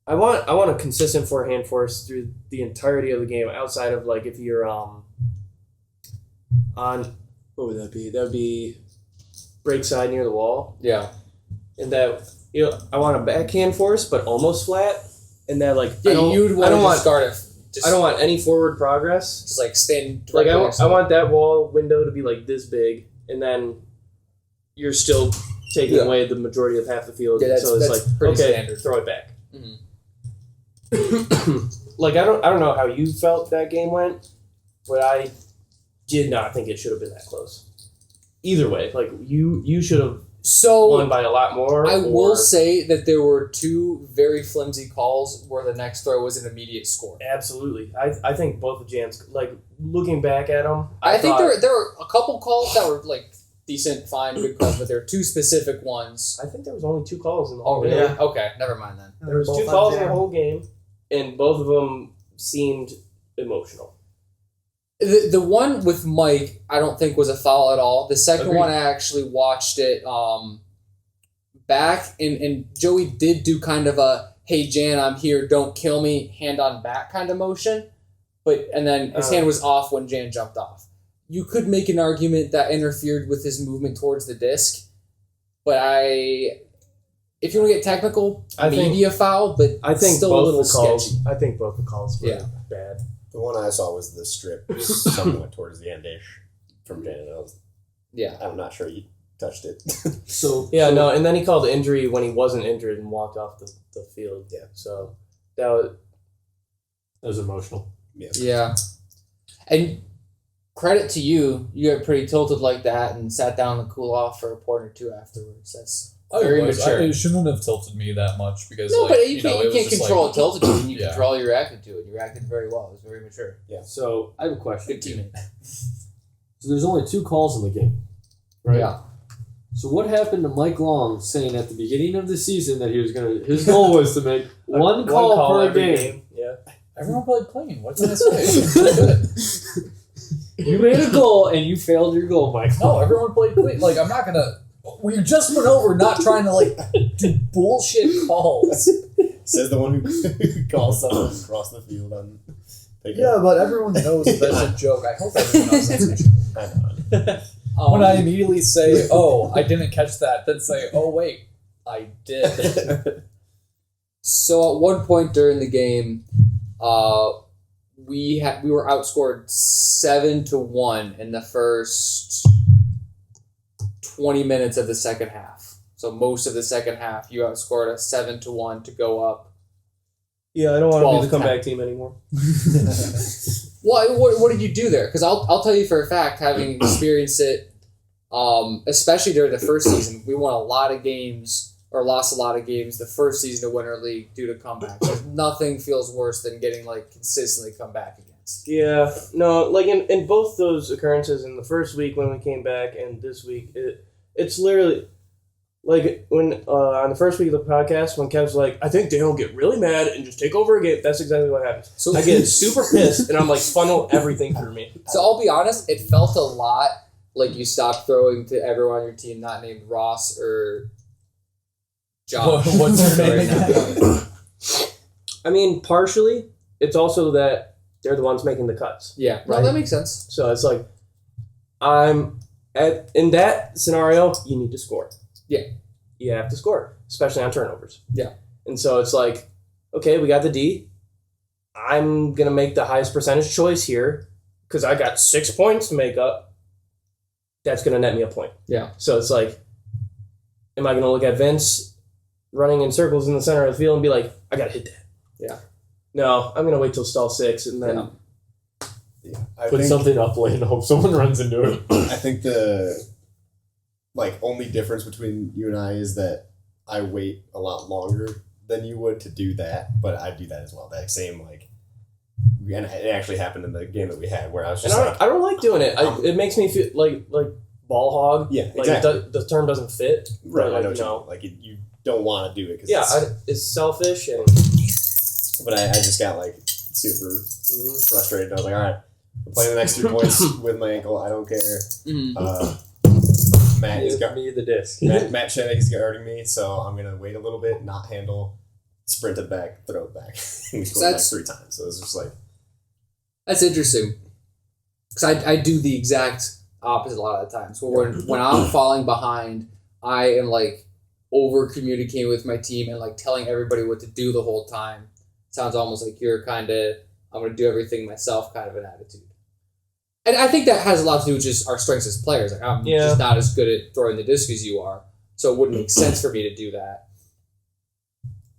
I want a consistent forehand force through the entirety of the game. Outside of like if you're on what would that be? That would be break side near the wall, Yeah. and that I want a backhand force, but almost flat, and that like Yeah, you'd I want don't to want just guard it. Just, I don't want any forward progress. just like stand Like directly next to I it. want that wall window to be like this big, and then you're still taking Yeah. away the majority of half the field. Yeah, that's- so it's that's like pretty okay, standard. throw it back. Mhm. Like I don't know how you felt that game went, but I did not think it should have been that close. Either way, like you should have So won by a lot more. I or- will say that there were 2 very flimsy calls where the next throw was an immediate score. Absolutely. I think both of Jan's, like looking back at them, I think thought- there were a couple calls that were like decent, fine, good calls, but there were 2 specific ones. I think there was only 2 calls in the Oh, whole really? game. Yeah. Okay, never mind then. And There was both 2 on calls in jam. the whole game, and both of them seemed emotional. The one with Mike, I don't think was a foul at all. The second Agreed. one, I actually watched it back, and Joey did do kind of a, hey, Jan, I'm here, don't kill me, hand on back kind of motion. And then his hand was off when Jan jumped off. You could make an argument that interfered with his movement towards the disc, but if you want to get technical, I maybe think- a foul, but I think still both a little the calls. sketchy. I think both the calls were Yeah. bad. The one I saw was the strip somewhat towards the end-ish from Janet. Yeah. I'm not sure you touched it. So Yeah, no, and then he called injury when he wasn't injured and walked off the field. Yeah. So that was That was emotional. Yeah. And credit to you, you got pretty tilted like that and sat down to cool off for a point or 2 afterwards. That's very mature. It shouldn't have tilted me that much because No, like, but you know, can't, it you was can't just control like, a tilted you, and you Yeah. control how you reacted to it. You reacted very well. It was very mature. So I have a question. Good teammate. So there's only 2 calls in the game, right? Yeah. So what happened to Mike Long saying at the beginning of the season that his goal was to make one call per every game? Yeah. Everyone played clean. What can I say? You made a goal and you failed your goal, Mike. No, everyone played clean. Like, I'm not gonna. We just went over not trying to like do bullshit calls. Says the one who calls someone across the field on. Yeah, but everyone knows that's a joke. I hope everyone knows that's a joke. I know. When I immediately say, "Oh, I didn't catch that," then say, "Oh wait, I did." So at one point during the game, we were outscored 7-1 in the first 20 minutes of the second half. So most of the second half, you outscored us 7-1 to go up. Yeah, I don't want to be the 12-10. comeback team anymore. Well, what did you do there? Because I'll tell you for a fact, having experienced it, especially during the first season, we won a lot of games or lost a lot of games the first season of Winter League due to comebacks. Nothing feels worse than getting like consistently come back against. Yeah, no, like in both those occurrences, in the first week when we came back and this week, it's literally like when on the first week of the podcast when Kev's like, I think Dale will get really mad and just take over a game. That's exactly what happens. So I get super pissed and I'm like funnel everything through me. So I'll be honest, it felt a lot like you stopped throwing to everyone on your team not named Ross or Josh. What's your name Right again? now. I mean, partially, it's also that they're the ones making the cuts. Yeah, Right. that makes sense. So it's like, in that scenario, you need to score. Yeah. You have to score, especially on turnovers. Yeah. And so it's like, okay, we got the D. I'm going to make the highest percentage choice here because I got 6 points to make up. That's going to net me a point. Yeah. So it's like, am I going to look at Vince running in circles in the center of the field and be like, I got to hit that? Yeah. No, I'm going to wait till stall 6 and then... Yeah. I Put think, something up lane and hope someone runs into it. I think the only difference between you and I is that I wait a lot longer than you would to do that, but I do that as well. That same and it actually happened in the game that we had where I was just I don't like doing it. It makes me feel like ball hog. Yeah, Like exactly. the term doesn't fit. Right, But, I know like, what you mean. You don't want to do it because Yeah, it's selfish and but I just got super frustrated. I was like, all right, I'm playing the next 3 points with my ankle. I don't care. Mm-hmm. Matt is Give me the disc. Matt Shennick is guarding me, so I'm gonna wait a little bit, not handle, sprint it back, throw it back. We scored 3 times, so it's just That's interesting. Because I do the exact opposite a lot of the times. When I'm falling behind, I am over communicating with my team and telling everybody what to do the whole time. Sounds almost like you're kind of, I'm going to do everything myself kind of an attitude. And I think that has a lot to do with just our strengths as players. I'm just not as good at throwing the disc as you are, so it wouldn't make sense for me to do that.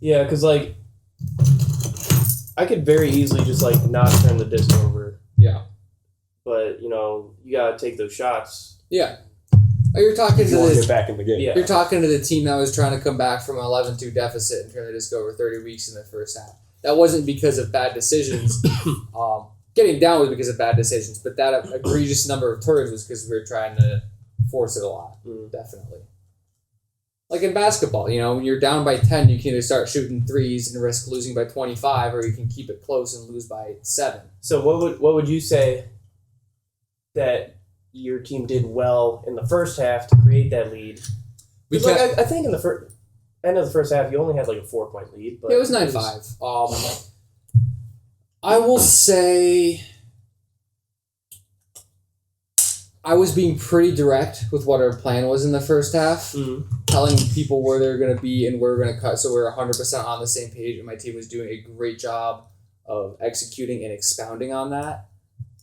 yeah, because I could very easily just not turn the disc over. Yeah. But you gotta take those shots. Yeah. Oh, you're talking to You want to this. get back in the game. Yeah. You're talking to the team that was trying to come back from an 11-2 deficit and turn the disc over 30 weeks in the first half. That wasn't because of bad decisions. Getting down was because of bad decisions, but that egregious number of turns was because we were trying to force it a lot. Definitely. Like in basketball, when you're down by 10, you can either start shooting threes and risk losing by 25, or you can keep it close and lose by 7. So what would you say that your team did well in the first half to create that lead? I think in the end of the first half, you only had a 4-point lead. But it was 9-5. I will say I was being pretty direct with what our plan was in the first half, telling people where they're going to be and where we're going to cut, so we're 100% on the same page, and my team was doing a great job of executing and expounding on that,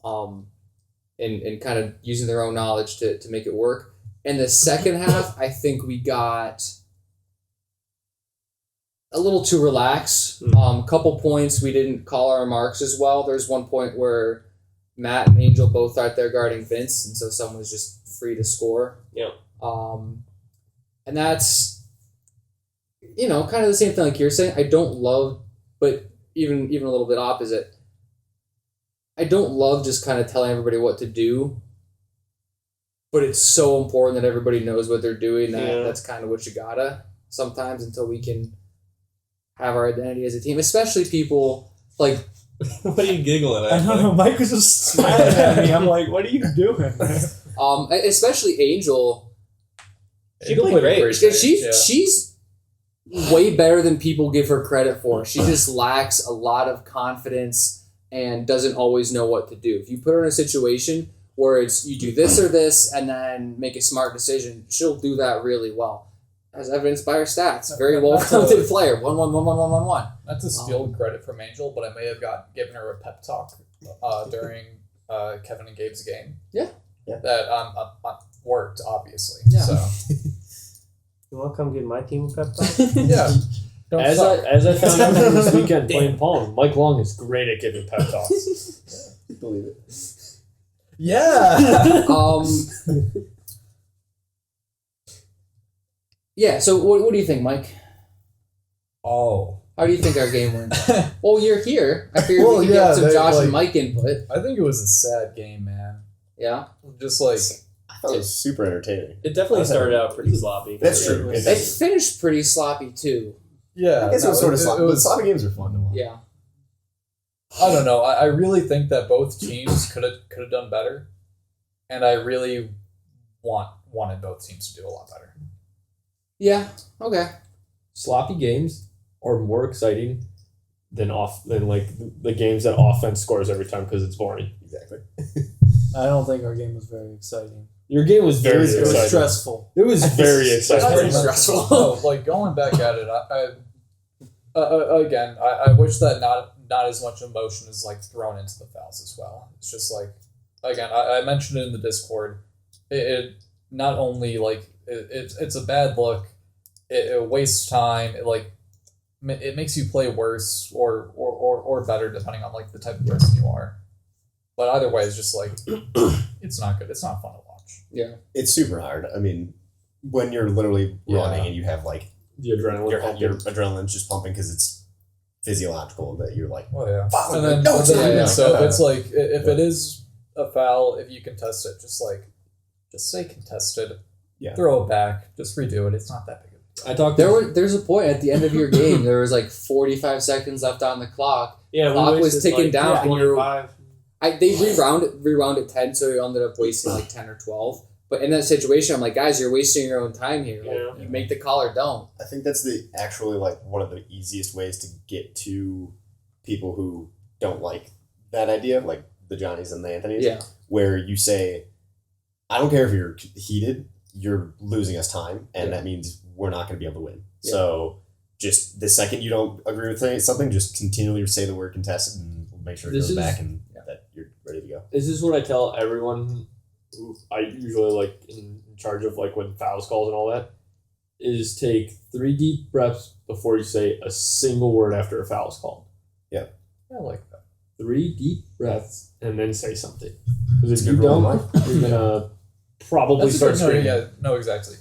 and kind of using their own knowledge to make it work. In the second half, I think we got a little too relaxed. A couple points we didn't call our marks as well. There's one point where Matt and Angel both out there guarding Vince, and so someone was just free to score. Yeah. And that's kind of the same thing like you're saying. I don't love, but even a little bit opposite. I don't love just kind of telling everybody what to do. but it's so important that everybody knows what they're doing that that's kind of what you gotta sometimes until we can have our identity as a team, especially people like. What are you giggling at? I don't know. Mike was just smiling at me. I'm like, what are you doing? Especially Angel. She played great. She's way better than people give her credit for. She just lacks a lot of confidence and doesn't always know what to do. If you put her in a situation where it's you do this or this and then make a smart decision, she'll do that really well. As evidenced by her stats. Very well-rounded player. 1-1-1-1-1-1-1. Not to steal credit from Angel, but I may have given her a pep talk during Kevin and Gabe's game. Yeah. That worked, obviously. Yeah. So. You want to come get my team a pep talk? Yeah. As I found out this weekend playing Pong, Mike Long is great at giving pep talks. Believe it. Yeah. Yeah, so what do you think, Mike? Oh. How do you think our game went? Well, you're here. I figured we could get some Josh and Mike input. I think it was a sad game, man. Yeah? Just like... I thought it was super entertaining. It definitely started out pretty sloppy. That's true. It finished pretty sloppy, too. Yeah. I guess it was sort of sloppy. But sloppy games are fun to watch. Yeah. I don't know. I really think that both teams could have done better. And I really wanted both teams to do a lot better. Yeah, okay. Sloppy games are more exciting than like the games that offense scores every time because it's boring. Exactly. I don't think our game was very exciting. Your game was very exciting. It was stressful. It was very exciting. Pretty stressful. No, like going back at it, I wish that not as much emotion is like thrown into the fouls as well. It's just like, again, I mentioned it in the Discord. It not only like it's a bad look. It wastes time. It makes you play worse or better depending on like the type of person you are. But either way, it's just like it's not good. It's not fun to watch. Yeah, it's super hard. I mean, when you're literally running and you have like the adrenaline, your adrenaline's just pumping because it's physiological that you're like, well, yeah. And then, no, it's not. So it's like if it is a foul, if you contest it, just say contested. Yeah. Throw it back. Just redo it. It's not that big of a deal. There's a point at the end of your game. There was like 45 seconds left on the clock. Yeah, clock was ticking down, and you're. 25. They rewound 10, so you ended up wasting like 10 or 12. But in that situation, I'm like, guys, you're wasting your own time here. Like, you make the call or don't. I think that's actually one of the easiest ways to get to people who don't like that idea, like the Johnnies and the Anthonys. Yeah. Where you say, I don't care if you're heated, you're losing us time, and that means we're not going to be able to win. Yeah. So just the second you don't agree with something, just continually say the word contested, and we'll make sure it goes back and that you're ready to go. This is what I tell everyone who I usually like in charge of like when fouls calls and all that, is take 3 deep breaths before you say a single word after a foul is called. Yeah. I like that. 3 deep breaths and then say something. Because if you don't, you're going to probably start screaming. Yeah, no, exactly.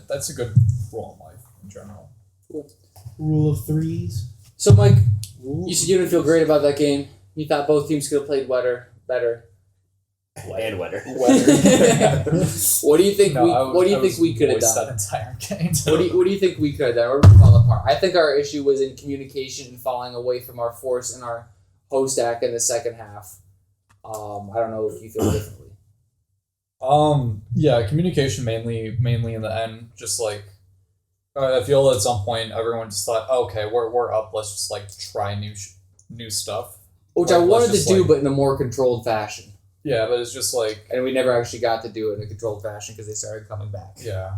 That's a good rule in life in general. Cool. Rule of threes. So, Mike, you said you didn't feel great about that game. You thought both teams could have played better. And wetter. What do you think? What do you think we could have done? That entire game. What do you think we could have done? Or we fall apart? I think our issue was in communication and falling away from our force and our host act in the second half. I don't know if you feel differently. Yeah, communication mainly in the end. Just like I feel at some point everyone just thought, okay, we're up. Let's just like try new stuff. Which I wanted to do, but in a more controlled fashion. Yeah, but it's just like... And we never actually got to do it in a controlled fashion because they started coming back. Yeah.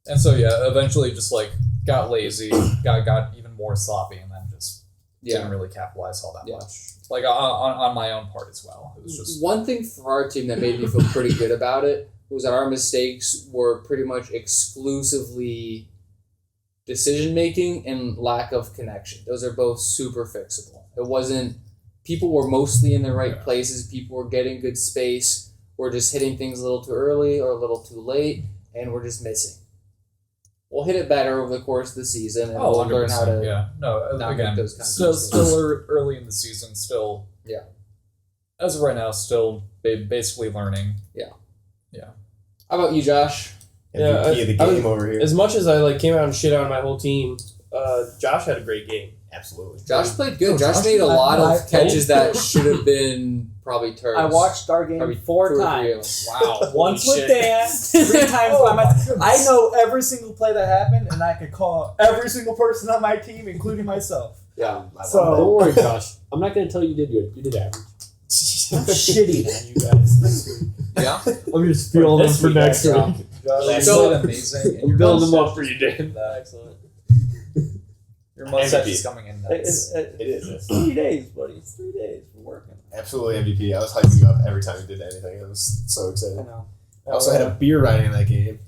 And so, yeah, eventually just, like, got lazy, got even more sloppy, and then just didn't really capitalize all that much. Like, on my own part as well. It was just... One thing for our team that made me feel pretty good about it was that our mistakes were pretty much exclusively decision-making and lack of connection. Those are both super fixable. It wasn't... People were mostly in the right places. People were getting good space. We're just hitting things a little too early or a little too late, and we're just missing. We'll hit it better over the course of the season, and we'll learn how to not make those kinds still, of mistakes. Still early in the season, still... Yeah. As of right now, still basically learning. Yeah. Yeah. How about you, Josh? MVP of the game over here. As much as I came out and shit on my whole team, Josh had a great game. Absolutely. Josh played good. Josh made a lot of catches that should have been probably turds. I watched our game Probably 4 2 or 3 of times. them. Wow. Once Holy with shit. Dan, 3 times by myself. I know every single play that happened, and I could call every single person on my team, including myself. Yeah. So Don't worry, Josh. I'm not going to tell you did good. You did average. I'm shitty on you guys next week. Yeah. I'm just feeling them for next week. Josh, So- you did amazing. and I'm your building them mustache up for you, is Dan. Excellent. Your mustache MVP. is coming in nuts. It is. It's 3 days, buddy. It's 3 days. We're working. Absolutely MVP. I was hyping you up every time you did anything. I was so I excited. know. I also had a beer riding in that game.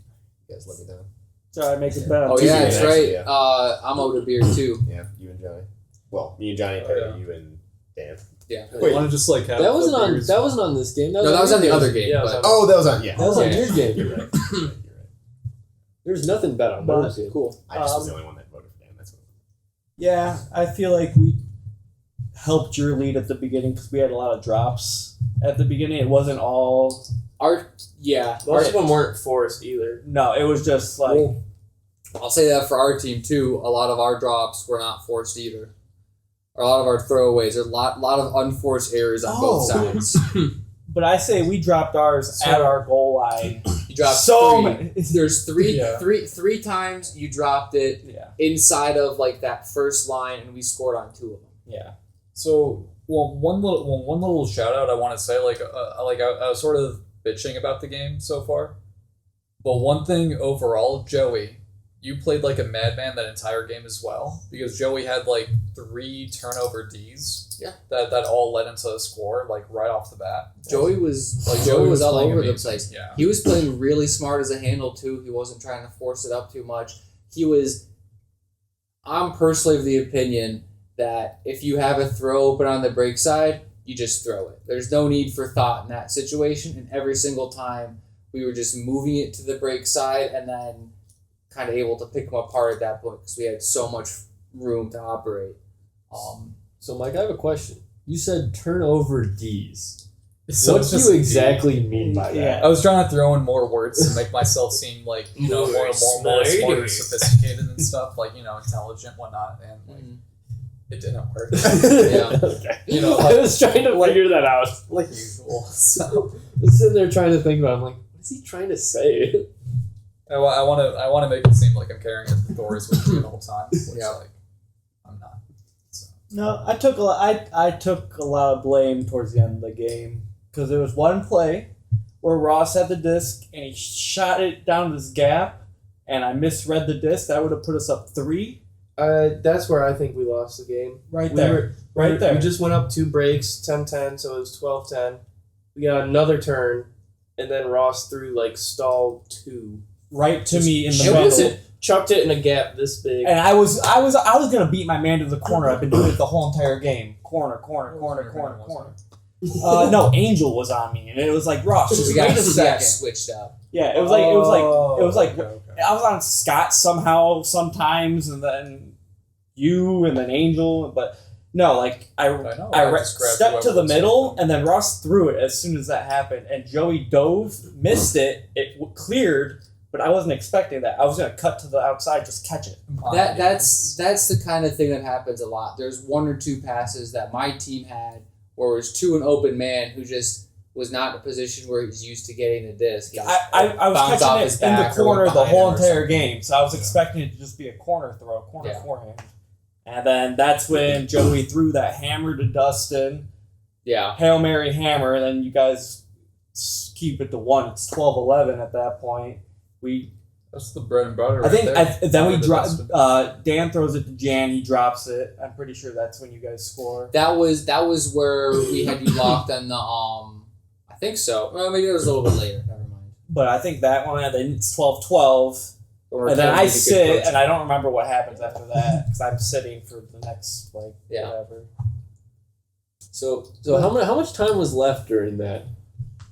You guys let me down. So I make it better. Oh, yeah, that's Actually, right. yeah. I'm owed a beer, too. Yeah, you and Johnny. Well, me and Johnny, Oh, Perry, yeah. you and Dan. Yeah. You want to just like have That wasn't the on. beers? That wasn't on this game. No, that was on the other game. Yeah, it but- was Oh, that was on. Yeah, That was on Yeah. your game. You're right. You're right. There's nothing better on But- those games. Cool. I just was the only one that voted for Dan. That's what. Yeah, I feel like we helped your lead at the beginning because we had a lot of drops at the beginning. It wasn't all. Most of them weren't forced either. No, it was just like. Well, I'll say that for our team, too. A lot of our drops were not forced either. Or a lot of our throwaways. There's a lot of unforced errors on both sides. But I say we dropped ours at our goal line. You dropped So 3. many. There's Yeah. three times you dropped it Yeah. inside of like that first line, and we scored on 2 of them. Yeah. So, one little shout out I want to say, I was sort of bitching about the game so far, but one thing overall, Joey, you played like a madman that entire game as well, because Joey had like 3 turnover Ds. Yeah. That all led into a score like right off the bat. Joey was Joey all playing over the amazing. place. Yeah. He was playing really smart as a handle too. He wasn't trying to force it up too much. I'm personally of the opinion that if you have a throw open on the break side, you just throw it. There's no need for thought in that situation. And every single time we were just moving it to the break side and then kind of able to pick them apart at that point because we had so much room to operate. So, Mike, I have a question. You said turnover Ds. So What it's do just you exactly mean by that? Yeah. I was trying to throw in more words to make myself seem like, more smart and sophisticated and stuff, like, intelligent, whatnot, and like, it didn't work. Yeah. Okay. Like, I was trying to figure that out. like usual. So I was sitting there trying to think about it. I'm like, what is he trying to say? I want to make it seem like I'm carrying the doors with me the whole time, which like I'm not. So. No, I took a lot of blame towards the end of the game because there was one play where Ross had the disc and he shot it down this gap, and I misread the disc. That would have put us up 3 That's where I think we lost the game. right there. Right there. We just went up 2 breaks, 10-10, so it was 12-10. We got another turn, and then Ross threw like stall 2. Right to me in the It was middle. Chucked it in a gap this big. And I was gonna beat my man to the corner. I've been doing it the whole entire game. Corner. No, Angel was on me, and it was like Ross. Just We got wait a second. switched up. Yeah, it was like I was on Scott somehow sometimes, and then you, and then Angel, but no, like I just grabbed stepped to whoever the was middle, open. and then Ross threw it as soon as that happened, and Joey dove, missed it, cleared, but I wasn't expecting that. I was gonna cut to the outside, just catch it. That's the kind of thing that happens a lot. There's 1 or 2 passes that my team had where it was to an open man who just was not in a position where he's used to getting the disc. He just I was bounced off catching his it in the back or corner went the behind whole him or entire something. game, so I was expecting it to just be a corner throw, Yeah. forehand. And then that's when Joey threw that hammer to Dustin, Yeah. Hail Mary hammer, and then you guys keep it to 1. It's 12-11 at that point. That's the bread and butter. I think then we Hammer to drop. Dustin. Dan throws it to Jan. He drops it. I'm pretty sure that's when you guys score. That was where we had you locked on the I think so. Well, maybe it was a little bit later. Never mind. But I think that one. And then it's 12-12. Or And then Kevin I did a good sit, coach. and I don't remember what happens after that because I'm sitting for the next Yeah. whatever. So how much time was left during that?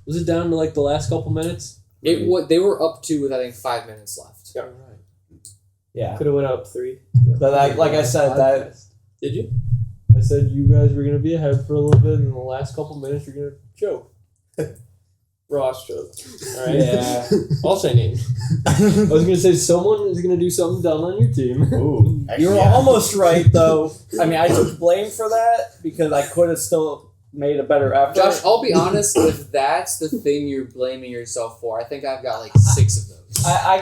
Was it down to like the last couple minutes? They were up to with I think 5 minutes left. Yeah. Right. Yeah. Could have went up 3. But like I said, that Did you? I said you guys were gonna be ahead for a little bit, and in the last couple minutes you're gonna choke. Ross took. All right. Yeah. I'll say name. I was gonna say someone is gonna do something dumb on your team. Ooh, actually, You're yeah. almost right, though. I mean, I took blame for that because I could have still made a better effort. Josh, I'll be honest. If that's the thing you're blaming yourself for, I think I've got like 6 of those. I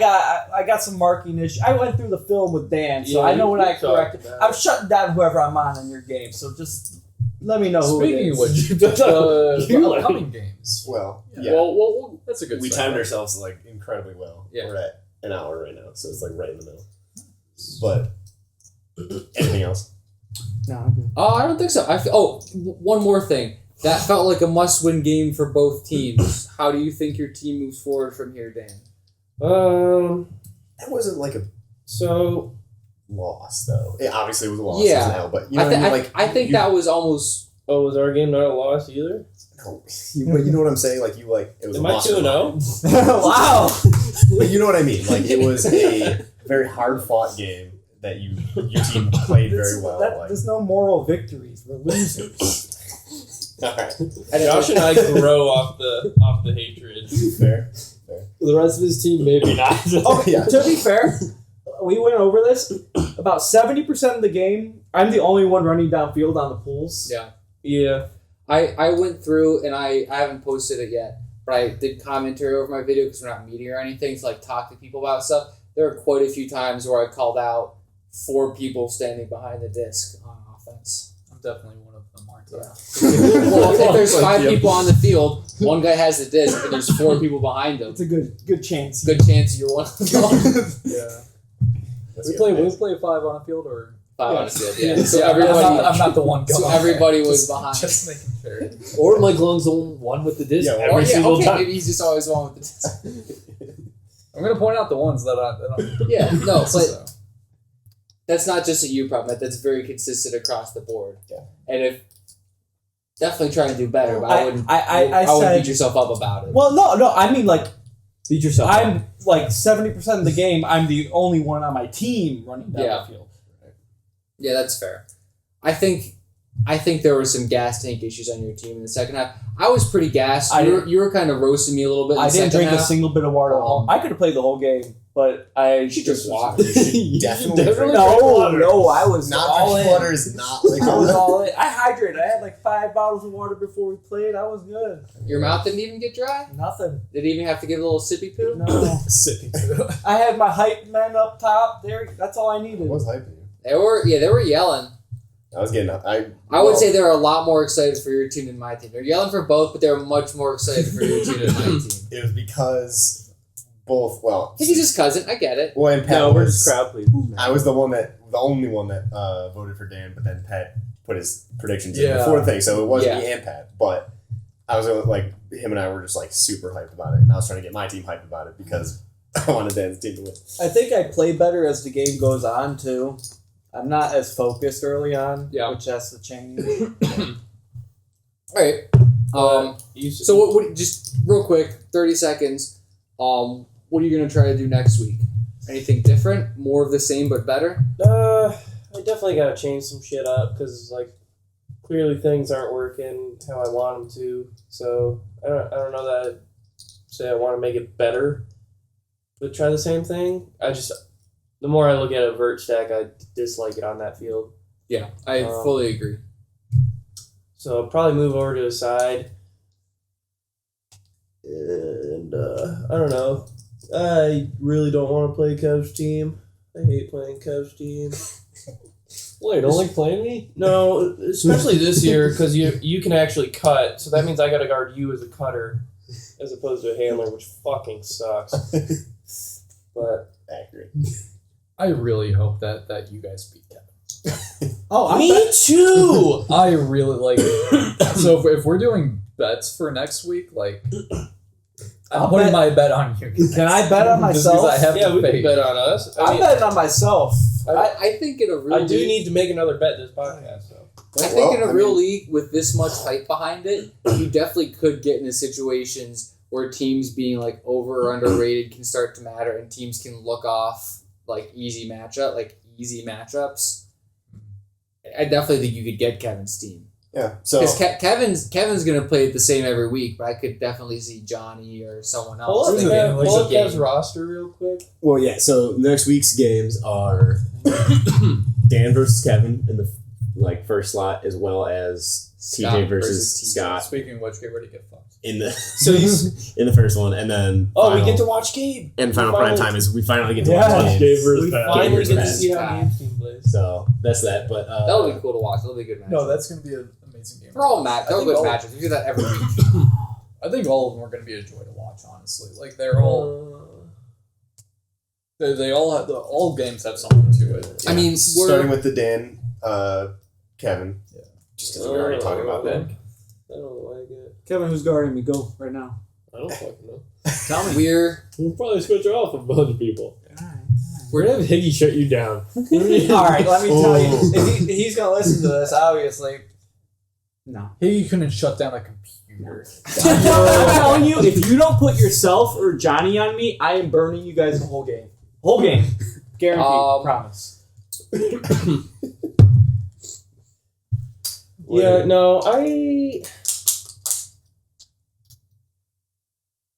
got some marking issues. I went through the film with Dan, so Yeah, I know you what I talked corrected. about I'm it. shutting down whoever I'm on in your game, so just let me know who it Speaking is. of which, the upcoming games. Well, yeah. Well, that's a good. We segue. timed ourselves like incredibly well. Yeah. We're at an hour right now, so it's like right in the middle. But anything else? No, I'm good. I don't think so. One more thing. That felt like a must-win game for both teams. How do you think your team moves forward from here, Dan? That wasn't like a So loss, though. It obviously was a loss. Yeah. It was an L, but you know what I mean? Like, I think that was almost. was our game not a loss either? No, but you know what I'm saying? Like, it was Am a I loss. 2-0? Wow. But you know what I mean? Like, it was a very hard-fought game that your team played very well. Like, There's no moral victories. We're losers. all right, Josh and I grow off the hatred. fair. The rest of his team, maybe not. Oh, Yeah. To be fair, we went over this. About 70% of the game, I'm the only one running downfield on the pools. Yeah. Yeah. I went through and I haven't posted it yet, but I did commentary over my video because we're not meeting or anything to like talk to people about stuff. There are quite a few times where I called out 4 people standing behind the disc on offense. I'm definitely one of them, aren't I? Well, if there's 5 people on the field, one guy has the disc, and there's 4 people behind him. It's a good chance. Good chance you're one of them. Yeah. Let's We get play it. 5 on a field, or 5 on the field, yeah. So I'm everybody, not the one going. so everybody was Just- behind. Just making sure. Or Mike Long's the one with the disc Yeah, every single okay, time. maybe he's just always one with the disc. I'm gonna point out the ones that I'm. Yeah, no, but So, that's not just a you problem. That's very consistent across the board. Yeah. And if definitely trying to do better, but I wouldn't. I wouldn't said. beat yourself up about it. Well, no. I mean, like, Beat yourself. I'm like 70% of the game. I'm the only one on my team running down Yeah. the field. Yeah, that's fair. I think there were some gas tank issues on your team in the second half. I was pretty gassed. You were kind of roasting me a little bit. In I the didn't second drink a half. single bit of water at all. I could have played the whole game, but I You should just watch. You Definitely should drink No, I was Not all drinking in. water is not like I was all in. I hydrated. I had like 5 bottles of water before we played. I was good. Your mouth didn't even get dry. Nothing. Did it even have to give a little sippy poo? No. sipping. I had my hype men up top. There. That's all I needed. I was hyping you. They were yelling. I was getting up. I would say they're a lot more excited for your team than my team. They're yelling for both, but they're much more excited for your team than my team. it was because both. Well, He's his cousin. I get it. well, and Pat No, we're was. just crowd pleasers. I was the only one that voted for Dan, but then Pat put his predictions in Yeah. before the thing, so it wasn't Yeah. me and Pat. But I was like, him and I were just like super hyped about it, and I was trying to get my team hyped about it because I wanted Dan's team to win. I think I play better as the game goes on too. I'm not as focused early on, Yeah. which has to change. All right. So what? Just real quick, 30 seconds. What are you gonna try to do next week? Anything different? More of the same but better? I definitely gotta change some shit up because like clearly things aren't working how I want them to. So I don't know that I'd say I want to make it better, but try the same thing. The more I look at a vert stack, I dislike it on that field. Yeah, I fully agree. So I'll probably move over to the side. And I don't know. I really don't want to play Cubs team. I hate playing Cubs team. Well, you don't like playing me? No, especially this year because you can actually cut. So that means I got to guard you as a cutter as opposed to a handler, which fucking sucks. But Accurate. I really hope that you guys beat Kevin. Oh, me too. I really like. So if we're doing bets for next week, like I'm I'll putting bet- my bet on you. Guys. Can I bet on Just 'cause myself? I have Yeah, we can faith. bet on us. I'm betting on myself. I think in a real I do league, need to make another bet this podcast. So I think in a Well, I real mean- league with this much hype behind it, you definitely could get into situations where teams being like over or underrated can start to matter, and teams can look off like easy matchups. I definitely think you could get Kevin's team. Yeah. So because Kevin's gonna play it the same every week, but I could definitely see Johnny or someone else. Pull taking up the game. Kev's roster real quick. well, yeah. So next week's games are Dan versus Kevin in the first slot, as well as Scott TJ versus versus Scott Speaking of which, get ready to get fucked. in the So he's in the first one, and then we final- get to watch Gabe. and final we prime finally- time is we finally get to Yeah. watch Gabe games. versus We Pat. finally versus get to Pat. see how Gabe's team plays. So that's that. But That'll be cool to watch. That'll be a good match. No, that's going to be an amazing game. They're all match. I They're think good all- matches. We do that every week. I think all of them are going to be a joy to watch. Honestly, like they're all they all have all games have something to it. I mean, starting with the Dan, Kevin. Yeah. Just because we're already talking about that. I don't like it. Kevin, who's guarding me? Go right now. I don't fucking know. Tell me. We'll probably switch off a bunch of people. We're gonna have Higgy shut you down. All right, let me tell you. Oh. If he's gonna listen to this, obviously. No. He couldn't shut down a computer. I'm telling you, if you don't put yourself or Johnny on me, I am burning you guys the whole game. Whole game. Guaranteed. Promise. Yeah, no, I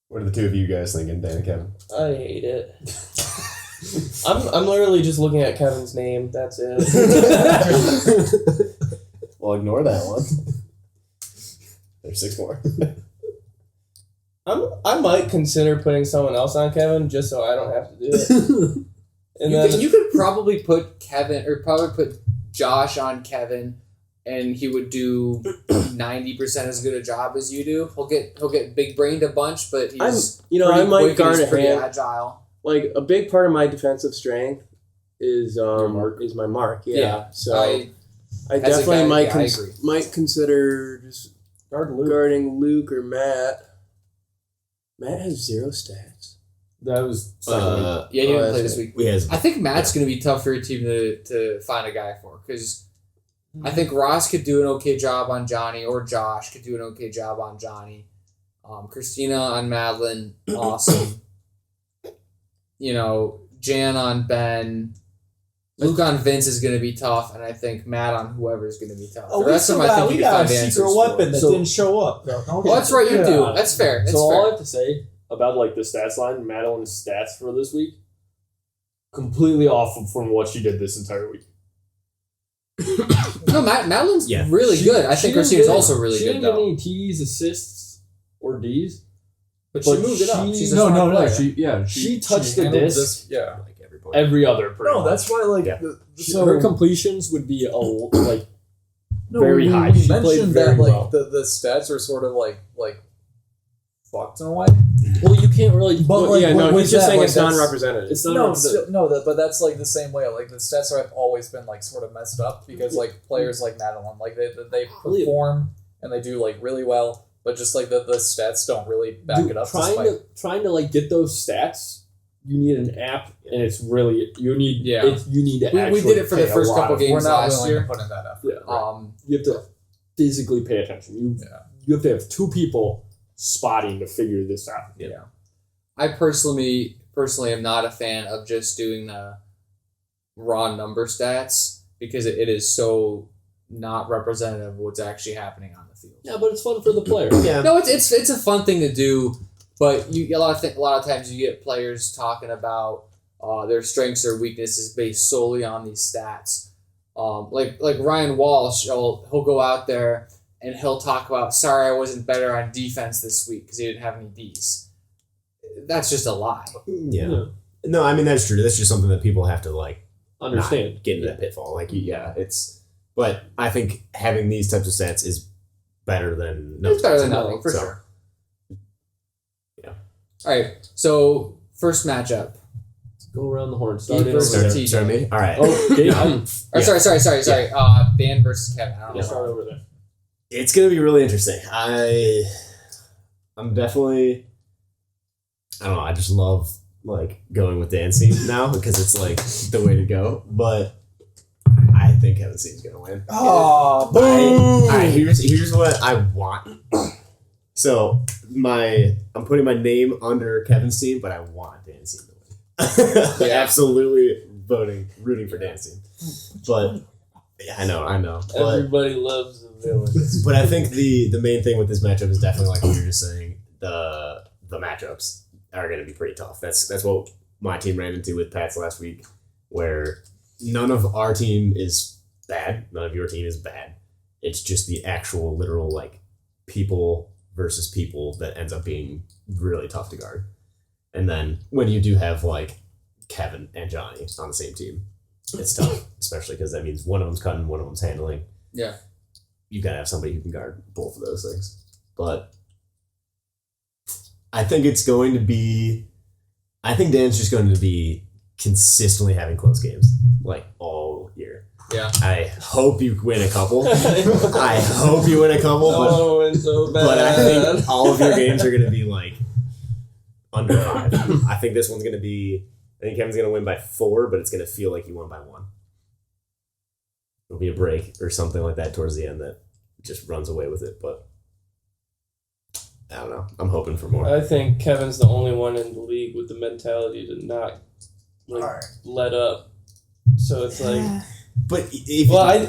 What are the two of you guys thinking, Dan and Kevin? hate it. I'm literally just looking at Kevin's name. That's it. Well, ignore that one. There's 6 more. I might consider putting someone else on Kevin just so I don't have to do it. And You could probably put Kevin or probably put Josh on Kevin, and he would do 90% as good a job as you do. He'll get big brained a bunch, but he's I might quick and guard he's a pretty hand. agile. Like a big part of my defensive strength is my mark. Yeah. So I as a definitely guy, might yeah, I agree. might consider just guarding Luke or Matt. Matt has 0 stats. That was Yeah, he didn't play this week. We has I think Matt's going to be tough for your team to find a guy for, because I think Ross could do an okay job on Johnny, or Josh could do an okay job on Johnny. Christina on Madeline, awesome. Jan on Ben. Luke on Vince is going to be tough, and I think Matt on whoever is going to be tough. Oh, The rest of them, I think we you can got a find answers secret weapon for. that So- didn't show up. Well, that's right, you do. That's fair. That's so all I fair. have to say about the stats line, Madeline's stats for this week, completely off from what she did this entire week. No, Madeline's Yeah. really good. I She think didn't Christina's get- also really she good, didn't get though. any T's, assists, or D's. But she but moved it up. she- She's a smart player. She touched the handled disc this- yeah. like every point. every other. pretty No, much. that's why like Yeah. Her completions would be like No, very we, high. We She played mentioned very that like well. the stats are sort of like fucked in a way. Well, you can't really. But, like, what he's was just that? saying Like, it's that's- non-represented. It's not No, represented. but that's like the same way. Like the stats have always been like sort of messed up because like players like Madeline, like they perform and they do like really well, but just like the stats don't really back it up. Trying to like get those stats, you need an app, and it's really you need. Yeah. You need to. We actually did it for the pay a first lot couple of- games We're not last willing year. to put in that effort. Yeah, right. Um, You have to physically pay attention. You have to have 2 people spotting to figure this out. Yeah. I personally am not a fan of just doing the raw number stats because it is so not representative of what's actually happening on the field. Yeah, but it's fun for the player. Yeah. No, it's a fun thing to do, but a lot of times you get players talking about their strengths or weaknesses based solely on these stats. Like Ryan Walsh, he'll go out there and he'll talk about, sorry, I wasn't better on defense this week because he didn't have any Ds. That's just a lie. Yeah. No, I mean that's true. That's just something that people have to like Understand. not get into that pitfall. Like it's. But I think having these types of stats is better than no. It's better than stats. nothing, for So, sure. Yeah. All right, so first matchup. Go around the horn. Start TJ. Start me. All right. Oh, Gabe. Or sorry. Dan versus Kevin. I don't know. Start over there. It's gonna be really interesting. I'm definitely. I don't know. I just love like going with Dan's team now because it's like the way to go. But I think Kevin's team's gonna win. Oh, All right. Here's what I want. So I'm putting my name under Kevin's team, but I want Dan's team to win. Yeah. Absolutely rooting for Dan's team. But Yeah, I know. But, Everybody loves the villain. but I think the main thing with this matchup is definitely like what you're just saying. The matchups are going to be pretty tough. That's what my team ran into with Pat's last week, where none of our team is bad, none of your team is bad. It's just the actual literal like people versus people that ends up being really tough to guard. And then when you do have like Kevin and Johnny on the same team, it's tough, especially because that means one of them's cutting, one of them's handling. Yeah. You gotta have somebody who can guard both of those things. But I think Dan's just going to be consistently having close games like all year. Yeah. I hope you win a couple. But So bad. but I think all of your games are going to be like under 5. I think this one's going to be. I think Kevin's going to win by 4, but it's going to feel like he won by 1. It'll be a break or something like that towards the end that just runs away with it. But I don't know. I'm hoping for more. I think Kevin's the only one in the league with the mentality to not let up. So it's like. But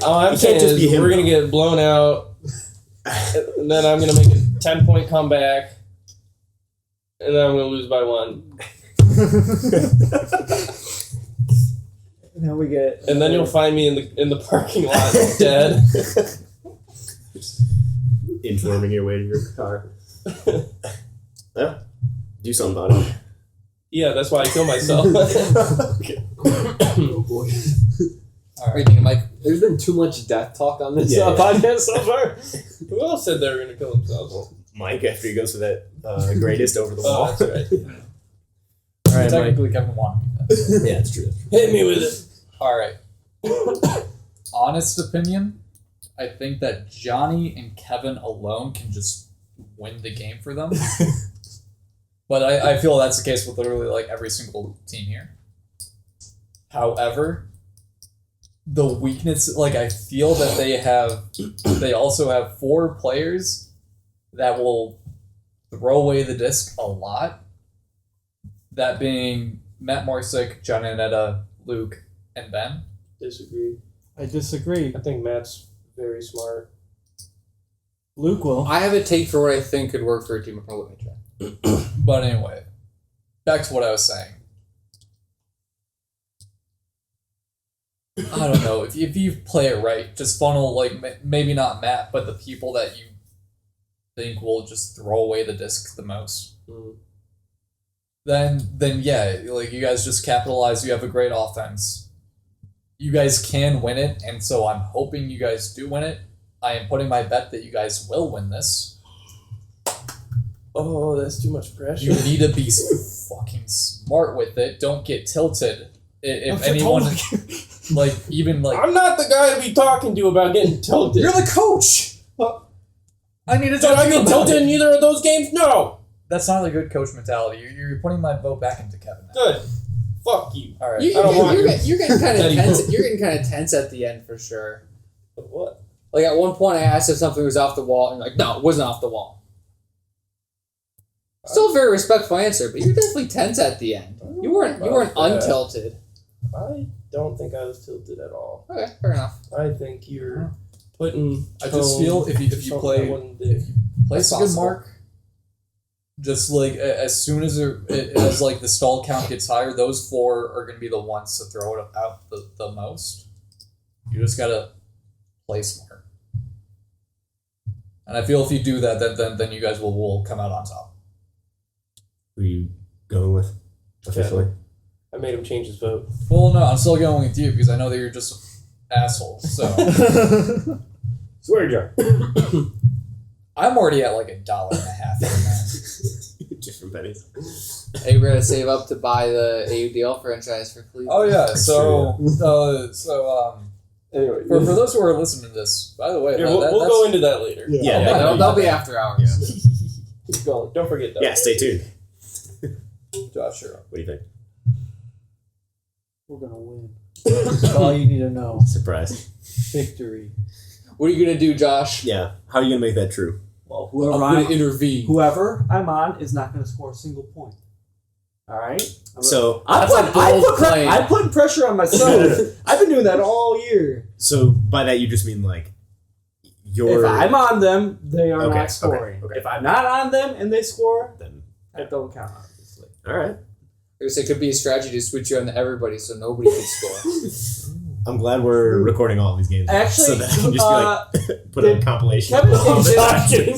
All I'm saying just be is him, we're going to get blown out, and then I'm going to make a 10-point comeback, and then I'm going to lose by 1. Now we get. And then you'll find me in the parking lot dead. Inchworming your way to your car. Yeah. Do something about it. Yeah, that's why I kill myself. Okay. Oh boy. All right. What do you think, Mike? There's been too much death talk on this Yeah. podcast so far. Who else said they were going to kill themselves? Well, Mike, after he goes for that greatest over the wall. Oh, that's right. All right, Mike. Technically, Kevin wanted me that. Yeah, it's true. Hit me with it. All right. Honest opinion, I think that Johnny and Kevin alone can just win the game for them. But I feel that's the case with literally like every single team here. However, the weakness, like I feel that they also have 4 players that will throw away the disc a lot. That being Matt Morsick, John Annetta, Luke, and Ben. Disagree. I disagree. I think Matt's very smart. Luke will. I have a take for what I think could work for a team of Let me try. But anyway, back to what I was saying. I don't know. If you play it right, just funnel, like, maybe not Matt, but the people that you think will just throw away the disc the most. Mm. Then yeah, like, you guys just capitalize. You have a great offense. You guys can win it, and so I'm hoping you guys do win it. I am putting my bet that you guys will win this. Oh, that's too much pressure. You need to be fucking smart with it. Don't get tilted. If anyone, like, even, like... I'm not the guy to be talking to about getting tilted. You're the coach! I need to Did I get tilted in either of those games? No! That's not a good coach mentality. You're putting my vote back into Kevin now. Good. Fuck you. All right. You're getting kind of tense. You're getting kind of tense at the end for sure. What? Like at one point, I asked if something was off the wall, and you're like, no, it wasn't off the wall. Still a very respectful answer, but you're definitely tense at the end. You weren't untilted. I don't think I was tilted at all. Okay, fair enough. I think you're putting. I just feel if you play That's a good possible. mark, just like as soon as as like the stall count gets higher, those 4 are going to be the ones to throw it out the most. You just gotta play smart, and I feel if you do that, then you guys will come out on top. Who are you going with officially? I made him change his vote. Well, no, I'm still going with you because I know that you're just assholes. So Swear jar. I'm already at like $1.50 here, man. Different pennies. Hey, we're gonna save up to buy the AUDL franchise for Cleveland. Oh yeah, That's so Anyway, for those who are listening to this, by the way, we'll go into that later. Yeah, that'll be after hours. Keep going. Don't forget that. Yeah, stay tuned. Josh, sure. What do you think? We're gonna win. That's all you need to know. Surprise. Victory. What are you gonna do, Josh? Yeah. How are you going to make that true? Well, I'm gonna intervene. whoever I'm on is not gonna score a single point. All right. So I'm putting pressure on myself. I've been doing that all year. So by that you just mean like If I'm on them, they are Okay, not scoring. okay. If I'm not on them and they score, then that don't count, obviously. all right. I guess it could be a strategy to switch you on to everybody so nobody can score. I'm glad we're recording all of these games. Actually, so that I can just be like put a compilation. Kevin's of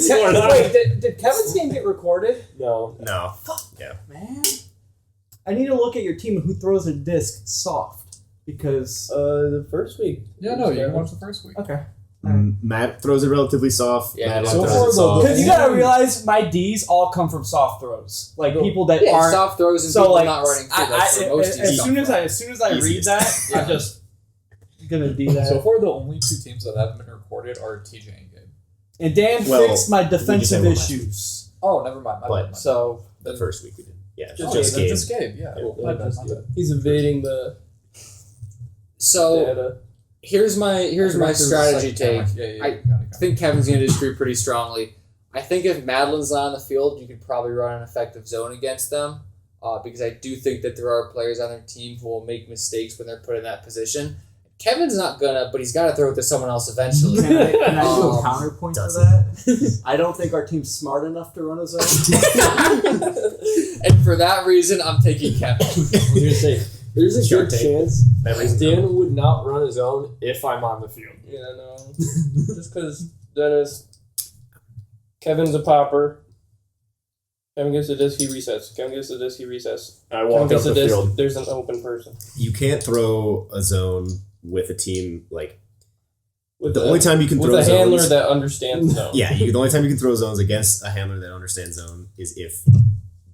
game all did Kevin's game get recorded? No. No. Man, I need to look at your team and who throws a disc soft because The first week. Yeah, no, you can watch the first week. okay. Matt throws it relatively soft. Yeah, Matt so throws far, it soft. Because you gotta realize my D's all come from soft throws, like people that Yeah, aren't. soft throws and So people like, not running through. That's for most as teams. soon as I read Easiest. that, I'm just gonna do that. So far, the only two teams that haven't been recorded are TJ and Gabe. And Dan Well, fixed my we just had defensive one last issues. Oh, never mind. My But- bad, my So The first week we did. Yeah, bad. just Gabe. Just Gabe. Yeah. Yeah. My bad, my bad. He's evading the So data. here's my strategy take. Yeah, I got it. I think Kevin's going to disagree pretty strongly. I think if Madeline's not on the field, you could probably run an effective zone against them because I do think that there are players on their team who will make mistakes when they're put in that position. Kevin's not gonna, but he's got to throw it to someone else eventually. can I do a Um, counterpoint to does that? I don't think our team's smart enough to run a zone. And for that reason, I'm taking Kevin. I was gonna say, there's a Shark good Tank. chance That reason. Dan would not run his own if I'm on the field. Yeah, no. Just because Dennis, Kevin's a popper. Kevin gets a disc, he resets. Kevin gets a disc, he resets. I Kevin walk up gets the a disc, field. there's an open person. You can't throw a zone with a team like With the only time you can with throw a handler zones. that understands zone. Yeah, the only time you can throw zones against a handler that understands zone is if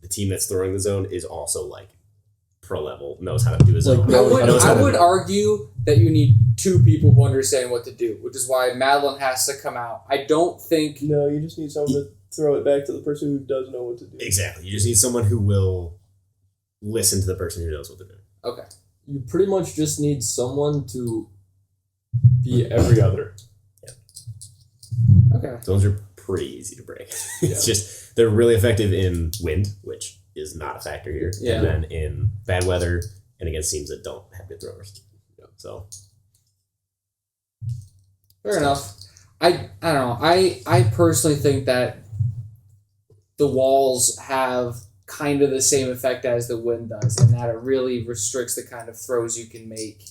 the team that's throwing the zone is also like pro level, knows how to do a zone. I would argue that you need two people who understand what to do, which is why Madeline has to come out. I don't think. No, you just need someone to throw it back to the person who does know what to do. Exactly. You just need someone who will listen to the person who knows what they're doing. Okay. You pretty much just need someone to be every other. Okay. Zones are pretty easy to break. It's just they're really effective in wind, which is not a factor here. Yeah. And then in bad weather and against teams that don't have good throwers. So Fair enough. I don't know. I personally think that the walls have kind of the same effect as the wind does, in that it really restricts the kind of throws you can make.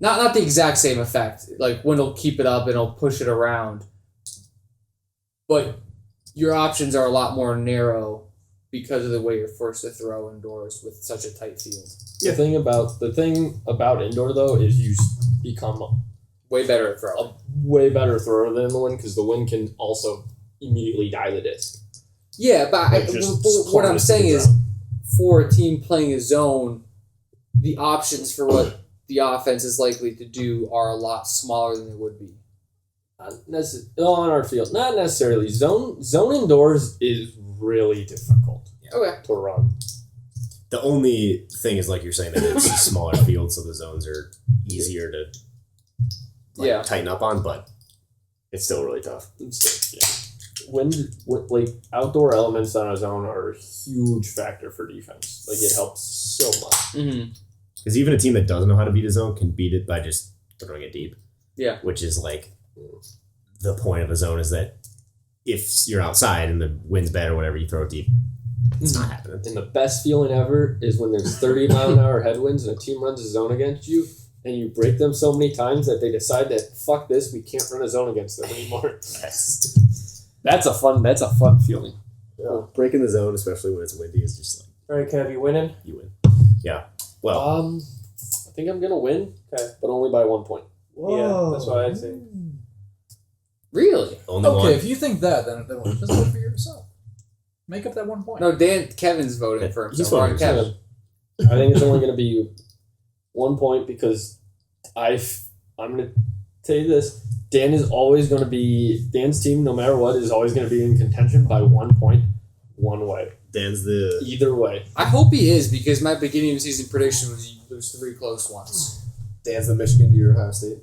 Not the exact same effect. Like wind will keep it up and it'll push it around, but your options are a lot more narrow because of the way you're forced to throw indoors with such a tight field. The thing about indoor though is you become Way better at throwing. a way better thrower than the wind because the wind can also immediately die the disc. Yeah, but Like, just what I'm plummet to saying the is, ground. for a team playing a zone, the options for what the offense is likely to do are a lot smaller than they would be. On our field, not necessarily. Zone indoors is really difficult Okay. to run. the only thing is like you're saying that it's a smaller field, so the zones are easier to Yeah. tighten up on, but it's still really tough. Wind, like outdoor elements on a zone are a huge factor for defense. Like it helps so much. Mm-hmm. Because even a team that doesn't know how to beat a zone can beat it by just throwing it deep. Yeah. Which is like the point of a zone is that if you're outside and the wind's bad or whatever, you throw it deep. It's not happening. And the best feeling ever is when there's 30-mile-an-hour headwinds and a team runs a zone against you, and you break them so many times that they decide that fuck this, we can't run a zone against them anymore. That's a fun feeling. Yeah. Breaking the zone, especially when it's windy, is just like All right, Kev, you winning? you win. Yeah. Well, I think I'm gonna win, Okay. but only by 1 point. Yeah, that's what I think. Really? only Okay, one. if you think that, then just vote for yourself. Make up that 1 point. No, Kevin's voting for He's himself. voting Right, for Kevin. I think it's only gonna be 1 point because I'm gonna tell you this. Dan's team, no matter what, is always gonna be in contention by 1 point, one way. Dan's the Either way. I hope he is, because my beginning of the season prediction was you lose 3 close ones. Michigan to your Ohio State.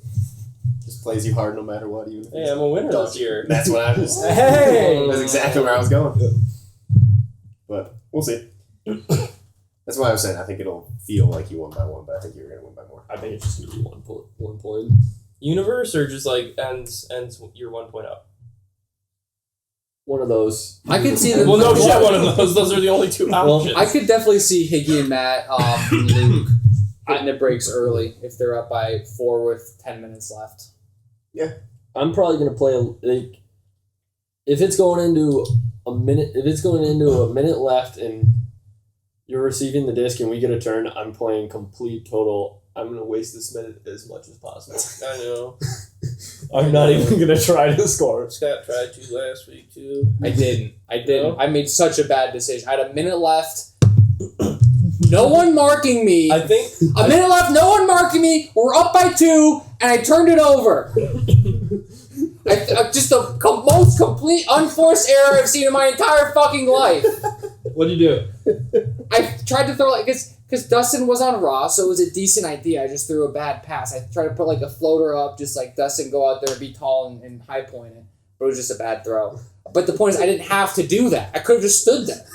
Just plays you hard no matter what. Even if Hey, I'm a winner this year. That's what I was. Hey! That's exactly where I was going. But We'll see. That's why I was saying I think it'll feel like you won by one, but I think you're going to win by more. I think it's just gonna be 1 point. Universe or just like ends you're 1 point up? One of those. I could see them. Well, no shit, one of those. Those are the only two options. I could definitely see Higgy and Matt and Luke getting the breaks early if they're up by 4 with 10 minutes left. Yeah. I'm probably gonna play like if it's going into a minute left and you're receiving the disc and we get a turn, I'm playing complete total. I'm gonna waste this minute as much as possible. I know. I'm not even gonna try to score. Scott tried to last week too. I didn't. No? I made such a bad decision. I had a minute left. No one marking me. I think A minute left. No one marking me. We're up by 2, and I turned it over. Just the most complete unforced error I've seen in my entire fucking life. What do you do? I tried to throw because Dustin was on Raw, so it was a decent idea. I just threw a bad pass. I tried to put like a floater up, just like Dustin go out there and be tall and high point it, but it was just a bad throw. But the point is, I didn't have to do that. I could have just stood there.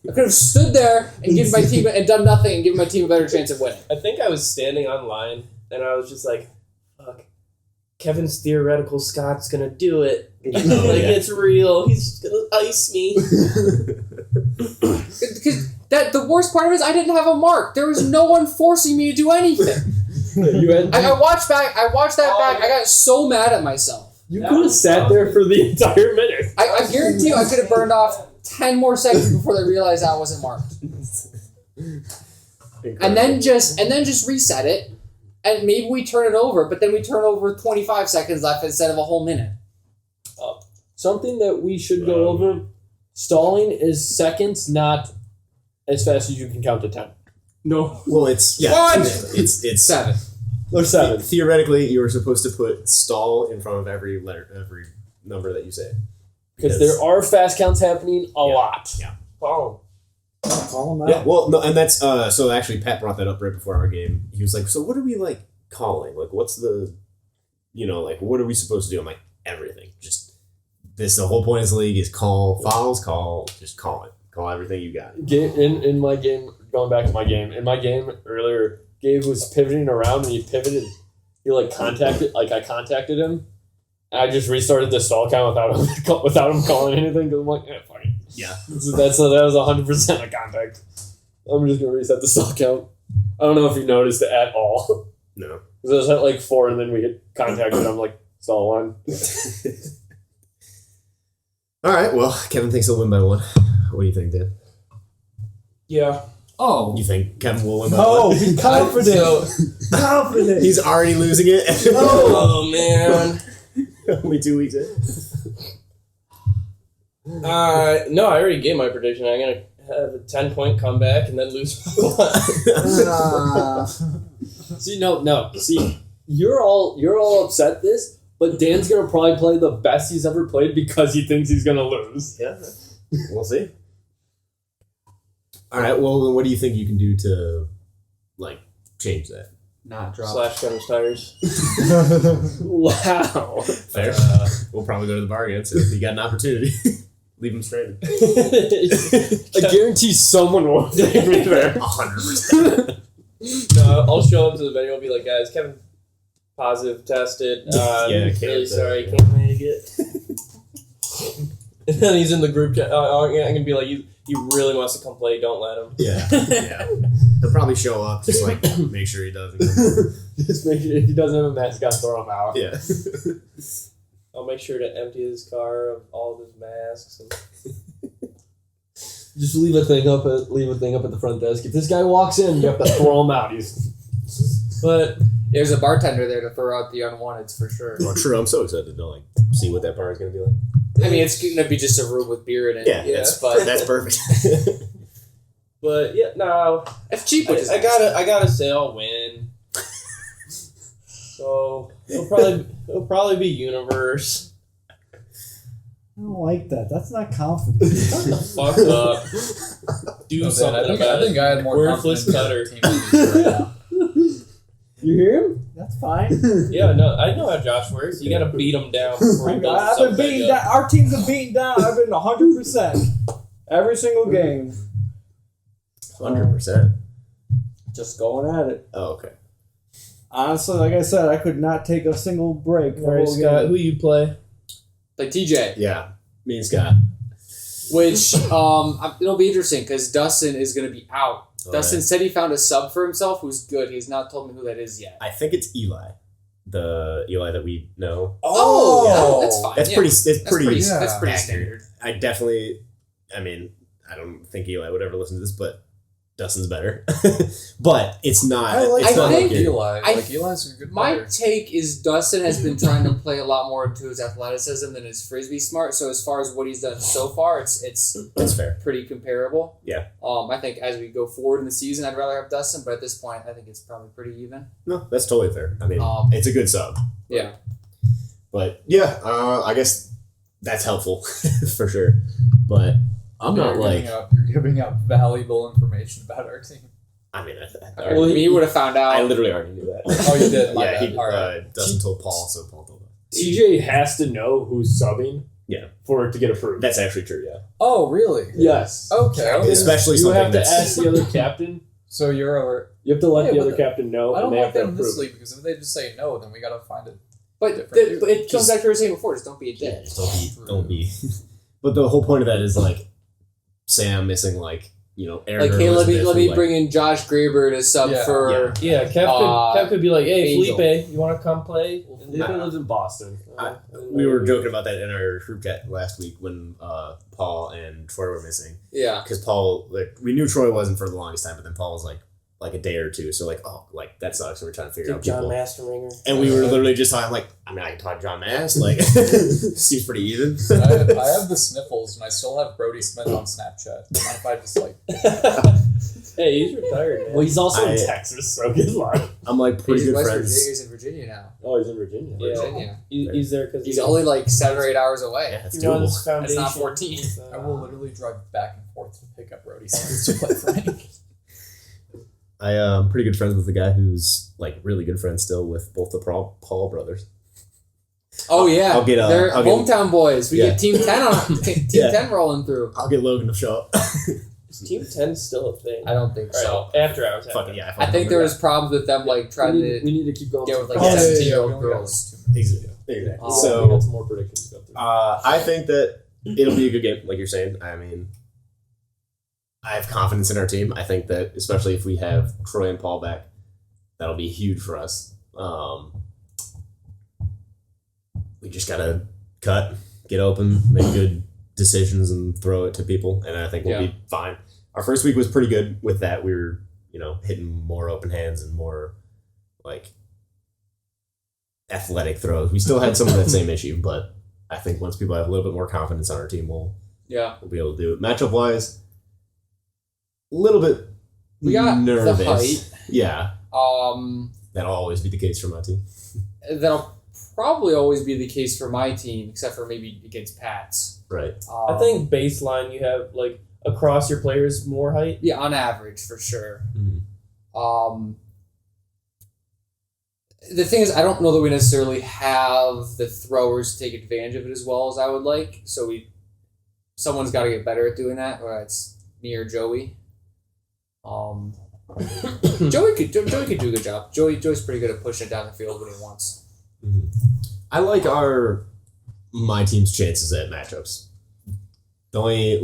I could have stood there and given my team and done nothing and given my team a better chance of winning. I think I was standing online and I was just like, "Fuck, Kevin's theoretical Scott's gonna do it. It's real. He's gonna ice me." Because the worst part of it is I didn't have a mark. There was no one forcing me to do anything. I watched that back. I got so mad at myself. You could have sat there for the entire minute. I guarantee you I could have burned off 10 more seconds before they realized I wasn't marked. And then just reset it, and maybe we turn it over, but then we turn over 25 seconds left instead of a whole minute. Something that we should go over, stalling is seconds, not as fast as you can count to 10. No. Well, it's it's 7. Or 7. Theoretically, you were supposed to put stall in front of every number that you say. Because there are fast counts happening a lot. Yeah. Oh. Call him out. Yeah, well, no, and that's, so actually Pat brought that up right before our game. He was like, so what are we, like, calling? Like, what's the, what are we supposed to do? I'm like, everything. Just, the whole point of the league is call, fouls, just call it. Call everything you got. In my game, going back to my game, earlier, Gabe was pivoting around and he pivoted. He, I contacted him. And I just restarted the stall count without him calling anything because I'm like, fuck it. Yeah. That was 100% a contact. I'm just going to reset the stall count. I don't know if you noticed it at all. No. Because I was at 4 and then we hit contacted. I'm like, stall 1. All right, well, Kevin thinks he'll win by 1. What do you think, Dan? Yeah. Oh. You think Kevin will win by 1? Oh, he's confident. Confident. He's already losing it. Oh man. Only 2 weeks in. No, I already gave my prediction. I'm gonna have a 10-point comeback and then lose by 1. See, no. See, you're all upset this, but Dan's gonna probably play the best he's ever played because he thinks he's gonna lose. Yeah, we'll see. All right. Well, then what do you think you can do to, change that? Not drop. Slash Kevin's tires. Wow. Fair. We'll probably go to the bar again. So if you got an opportunity, leave him stranded. I guarantee someone will take me there. 100%. No, I'll show up to the venue. I'll be like, guys, Kevin positive tested. Yeah, really sorry, can't make it. And then he's in the group chat. I'm gonna be like, he really wants to come play. Don't let him. Yeah. He'll probably show up. Just make sure he doesn't. Just make sure if he doesn't have a mascot, throw him out. Yeah. I'll make sure to empty his car of all of his masks. And Just leave a thing up at the front desk. If this guy walks in, you have to throw him out. But There's a bartender there to throw out the unwanteds for sure. Well, true. I'm so excited to see what that bar is going to be like. I mean, it's going to be just a room with beer in it. Yeah, that's perfect. But yeah, no. It's cheap. I gotta say I'll win. So it'll probably be Universe. I don't like that. That's not confident. Shut the fuck up. Do something about I think I had more Worthless confidence in cutter. our team than you right now. You hear him? That's fine. Yeah, no, I know how Josh works. You gotta beat him down before he builds I've been beaten down. Our team's been beaten down. I've been 100% every single game. 100%. Just going at it. Oh, okay. Honestly, like I said, I could not take a single break. All right, Scott, who you play? Like TJ. Yeah, me and Scott. Which it'll be interesting because Dustin is going to be out. Dustin said he found a sub for himself who's good. He's not told me who that is yet. I think it's Eli. The Eli that we know. Oh, that's fine. That's pretty. That's pretty. That's pretty accurate. standard. I definitely. I mean, I don't think Eli would ever listen to this, but Dustin's better. But it's not. It's not think like Eli. Eli's a good player. My take is Dustin has been trying to play a lot more into his athleticism than his frisbee smart. So as far as what he's done so far, it's That's fair. pretty comparable. Yeah. I think as we go forward in the season, I'd rather have Dustin, but at this point, I think it's probably pretty even. No, that's totally fair. I mean, it's a good sub. Yeah. But yeah, I guess that's helpful for sure. But I'm not like. You're giving out valuable information about our team. I mean, Well, he would have found out. I literally already knew that. Oh, you did? My Yeah, bad. All right. Dustin told Paul, so Paul told us. TJ has to know who's subbing. Yeah. For it to get approved. That's actually true. Yeah. Oh, really? Yes. Okay. Especially You something have to that's ask the other captain. So you're over. You have to let Yeah, the but other captain know, I don't and they like have to that in this approve. league because if they just say no, then we gotta find it. But Different. it comes back to what we were saying before. Just don't be a dick. Yeah, just don't be. But the whole point of that is like, say I'm missing like Aaron. Like, or hey, let Elizabeth, me like, bring in Josh Graber to sub for. Yeah, Kev could be like, hey, Angel. Felipe, you want to come play? Felipe lives in Boston. We were joking about that in our group chat last week when Paul and Troy were missing. Yeah. Because Paul, we knew Troy wasn't for the longest time, but then Paul was like a day or two. So that sucks. And we're trying to figure out John people. Masterringer. And we were literally just talking I can talk John Mass. Seems pretty even. I have the sniffles, and I still have Brody Smith on Snapchat. Mind if I just Hey, he's retired, man. Well, he's also in Texas, so good luck. I'm pretty He's in good West friends. Virginia. He's in Virginia now. Oh, he's in Virginia. Yeah. Virginia. He's there because He's only like 7 or 8 hours away. Yeah, it's he runs doable. foundation. It's not 14. I will literally drive back and forth to pick up Brody Smith to play for me. I'm pretty good friends with the guy who's really good friends still with both the Paul brothers. Oh yeah, I'll get, they're hometown boys. We Yeah. get Team 10 on Team Yeah. 10 rolling through. I'll get Logan to show up. Is Team 10 still a thing? I don't think so. After hours. Fucking yeah. I think there was problems with them trying we to need to keep going. get with Oh, yeah, 17-year-old We only got girls. 2 minutes. Exactly. Oh. we So got some more predictions to go through. I think that it'll be a good game, like you're saying. I mean, I have confidence in our team. I think that especially if we have Troy and Paul back, that'll be huge for us. We just gotta cut, get open, make good decisions, and throw it to people, and I think we'll be fine. Our first week was pretty good with that. We were, hitting more open hands and more athletic throws. We still had some of that same issue, but I think once people have a little bit more confidence on our team, we'll be able to do it. Matchup wise, a little bit We got nervous. the height. Yeah. That'll always be the case for my team. That'll probably always be the case for my team, except for maybe against Pat's. Right. I think baseline you have across your players more height. Yeah, on average for sure. Mhm. The thing is, I don't know that we necessarily have the throwers to take advantage of it as well as I would like. So someone's got to get better at doing that, whether it's me or Joey. Joey could do a good job. Joey's pretty good at pushing it down the field when he wants. Mhm. I like my team's chances at matchups. The only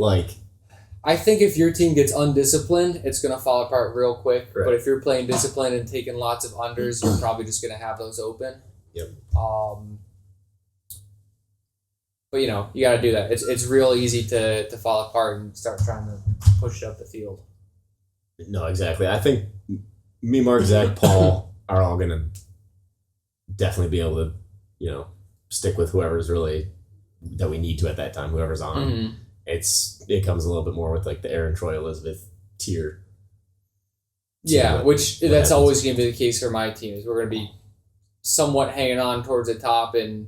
I think if your team gets undisciplined, it's going to fall apart real quick. Right. But if you're playing disciplined and taking lots of unders, you're probably just going to have those open. Yep. But you got to do that. It's real easy to fall apart and start trying to push it up the field. No, exactly. I think me, Mark, Zach, Paul are all gonna definitely be able to, stick with whoever's really that we need to at that time. Whoever's on. Mm-hmm. It comes a little bit more with the Aaron, Troy, Elizabeth tier. Yeah, what that's happens. always going to be the case for my team. Is we're going to be somewhat hanging on towards the top and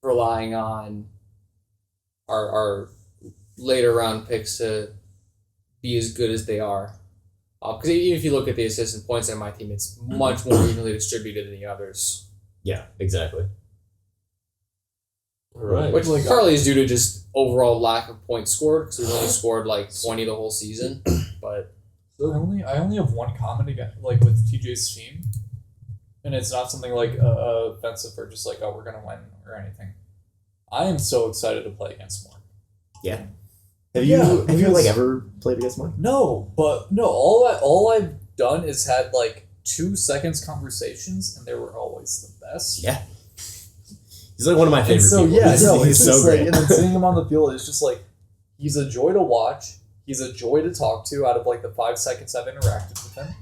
relying on our later round picks to be as good as they are. Because even if you look at the assists and points on my team, it's much more evenly distributed than the others. Yeah, exactly. All right. Which partly is due to just overall lack of points scored, because we've only scored 20 the whole season. But I only have one comment again, like with TJ's team, and it's not something like offensive or just like, oh, we're gonna win or anything. I am so excited to play against Mark. Yeah. Have you because- ever played against Mark? No, but no, all I've done is had like 2 seconds conversations, and they were always the best. Yeah. He's like one of my And favorite so people. yeah, he's, no, he's it's so just great. like, and then seeing him on the field is just like, he's a joy to watch. He's a joy to talk to out of like the 5 seconds I've interacted with him.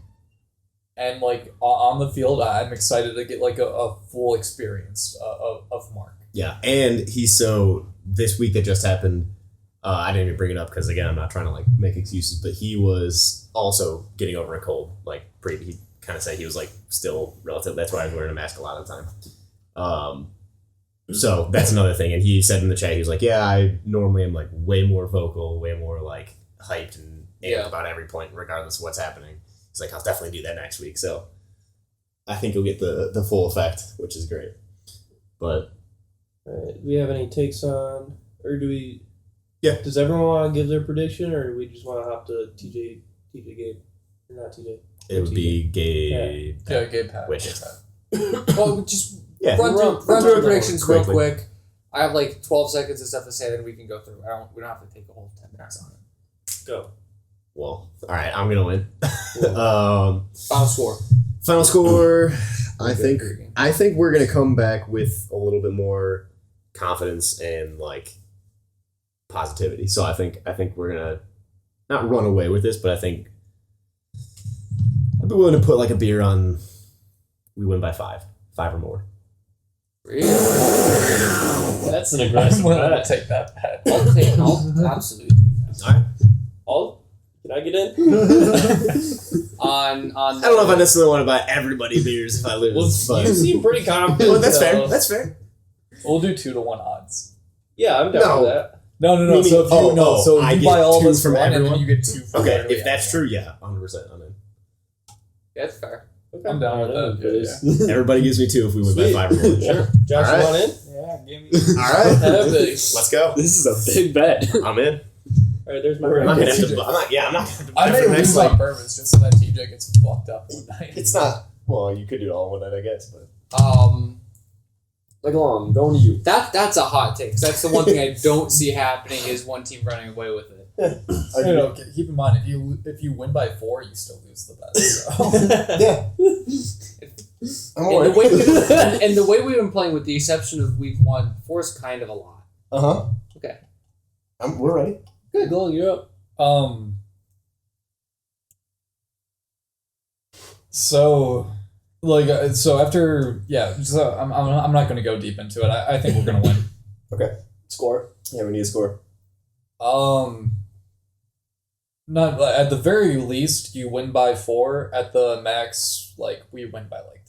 And like on the field, I'm excited to get like a full experience of Mark. Yeah, and he's this week that just happened, I didn't even bring it up because, again, I'm not trying to like make excuses, but he was also getting over a cold. Like, he kind of said he was like still relative. That's why I was wearing a mask a lot of the time. So that's another thing. And he said in the chat, he was like, yeah, I normally am like way more vocal, way more like hyped and amped about every point, regardless of what's happening. He's like, I'll definitely do that next week. So I think you'll get the full effect, which is great. But Do we have any takes on, or do we? Yeah. Does everyone want to give their prediction, or do we just want to hop to TJ Gabe, or not TJ? it would be Gabe. Yeah, Gabe Pat. Which- Gabe Pat. Well, just Yeah. run through our predictions real Quickly. quick. I have like 12 seconds of stuff to say, then we can go through. We don't have to take a whole 10 minutes on it. Go. Well, all right, I'm gonna win. Final score. Final score. I think Agreeing. we're gonna come back with a little bit more confidence and like positivity. So I think we're gonna not run away with this, but I think I'd be willing to put like a beer on. We win by 5 or more. Really? That's an I'm aggressive willing to bet. take that bet. I'll absolutely take that. All right. Can I get in? On I don't know if I necessarily want to buy everybody beers if I lose, Well, but you seem pretty confident. well, that's so- fair. That's fair. We'll do 2-1 odds. Yeah, I'm down No. with that. No. You mean- So if you so I you get buy all of 2 us from one, and everyone? then you get 2 from Okay, everybody if that's else. true, yeah, 100%. I'm in. That's fair. Okay. I'm down with Alright, that. yeah. Everybody gives me 2 if we win Sweet. by 5 or more. Sure. Josh, All right. you want in? Yeah, give me. All right, Heavy. let's go. This is a big bet. I'm in. All right, there's my I'm ring. not gonna Okay. have to. I'm not. Yeah, I'm not. Gonna have to I may for next lose on week. purpose just so that TJ gets fucked up one night. It's not. Well, you could do it all in one night, I guess. But Like, I'm going to you. That's a hot take. 'Cause that's the one thing I don't see happening is one team running away with it. Keep in mind if you win by 4, you still lose the bet. So. yeah, I'm And the, alright. way and the way we've been playing, with the exception of week 1, 4 is kind of a lot. Okay. We're ready. Good, Gold, you're up. So after so I'm not going to go deep into it. I think we're going to win. Score. Yeah, we need a score. Not at the very least you win by 4. At the max, like we win by like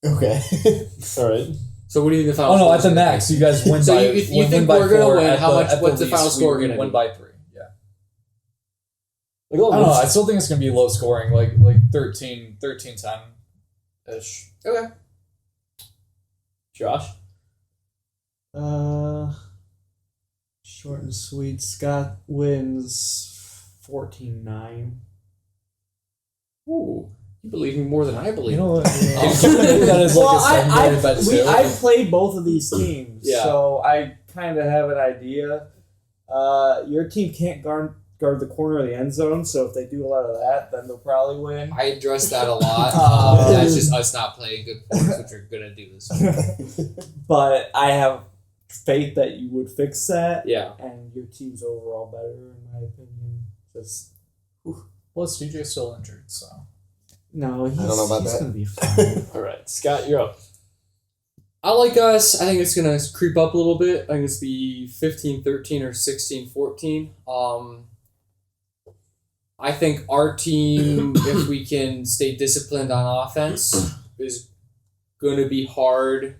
3. Okay. All right. So what do you think the final Oh no, score at is the gonna max, be? you guys win So by. you win think by we're gonna 4. win? At How the- much- at what's the least, final score we gonna win be? by 3. Yeah. Like, I don't know. I still think it's gonna be low scoring, like 13-10 ish. Okay. Josh? Short and sweet. Scott wins 14-9. Ooh, you believe me more than I believe. You know what? Oh. That is Well, like a seven-game bet too. I've played both of these teams, Yeah. so I kind of have an idea. Your team can't guard the corner of the end zone, so if they do a lot of that, then they'll probably win. I address that a lot. That's just us not playing good points, which we're gonna do this week. But I have faith that you would fix that, Yeah. and your team's overall better, in my opinion. Just Plus, TJ's still injured, so. no, he's, I don't know about he's that. gonna be fine. All right. Scott, you're up. I like us. I think it's going to creep up a little bit. I think it's be 15-13 or 16-14. I think our team, if we can stay disciplined on offense, is going to be hard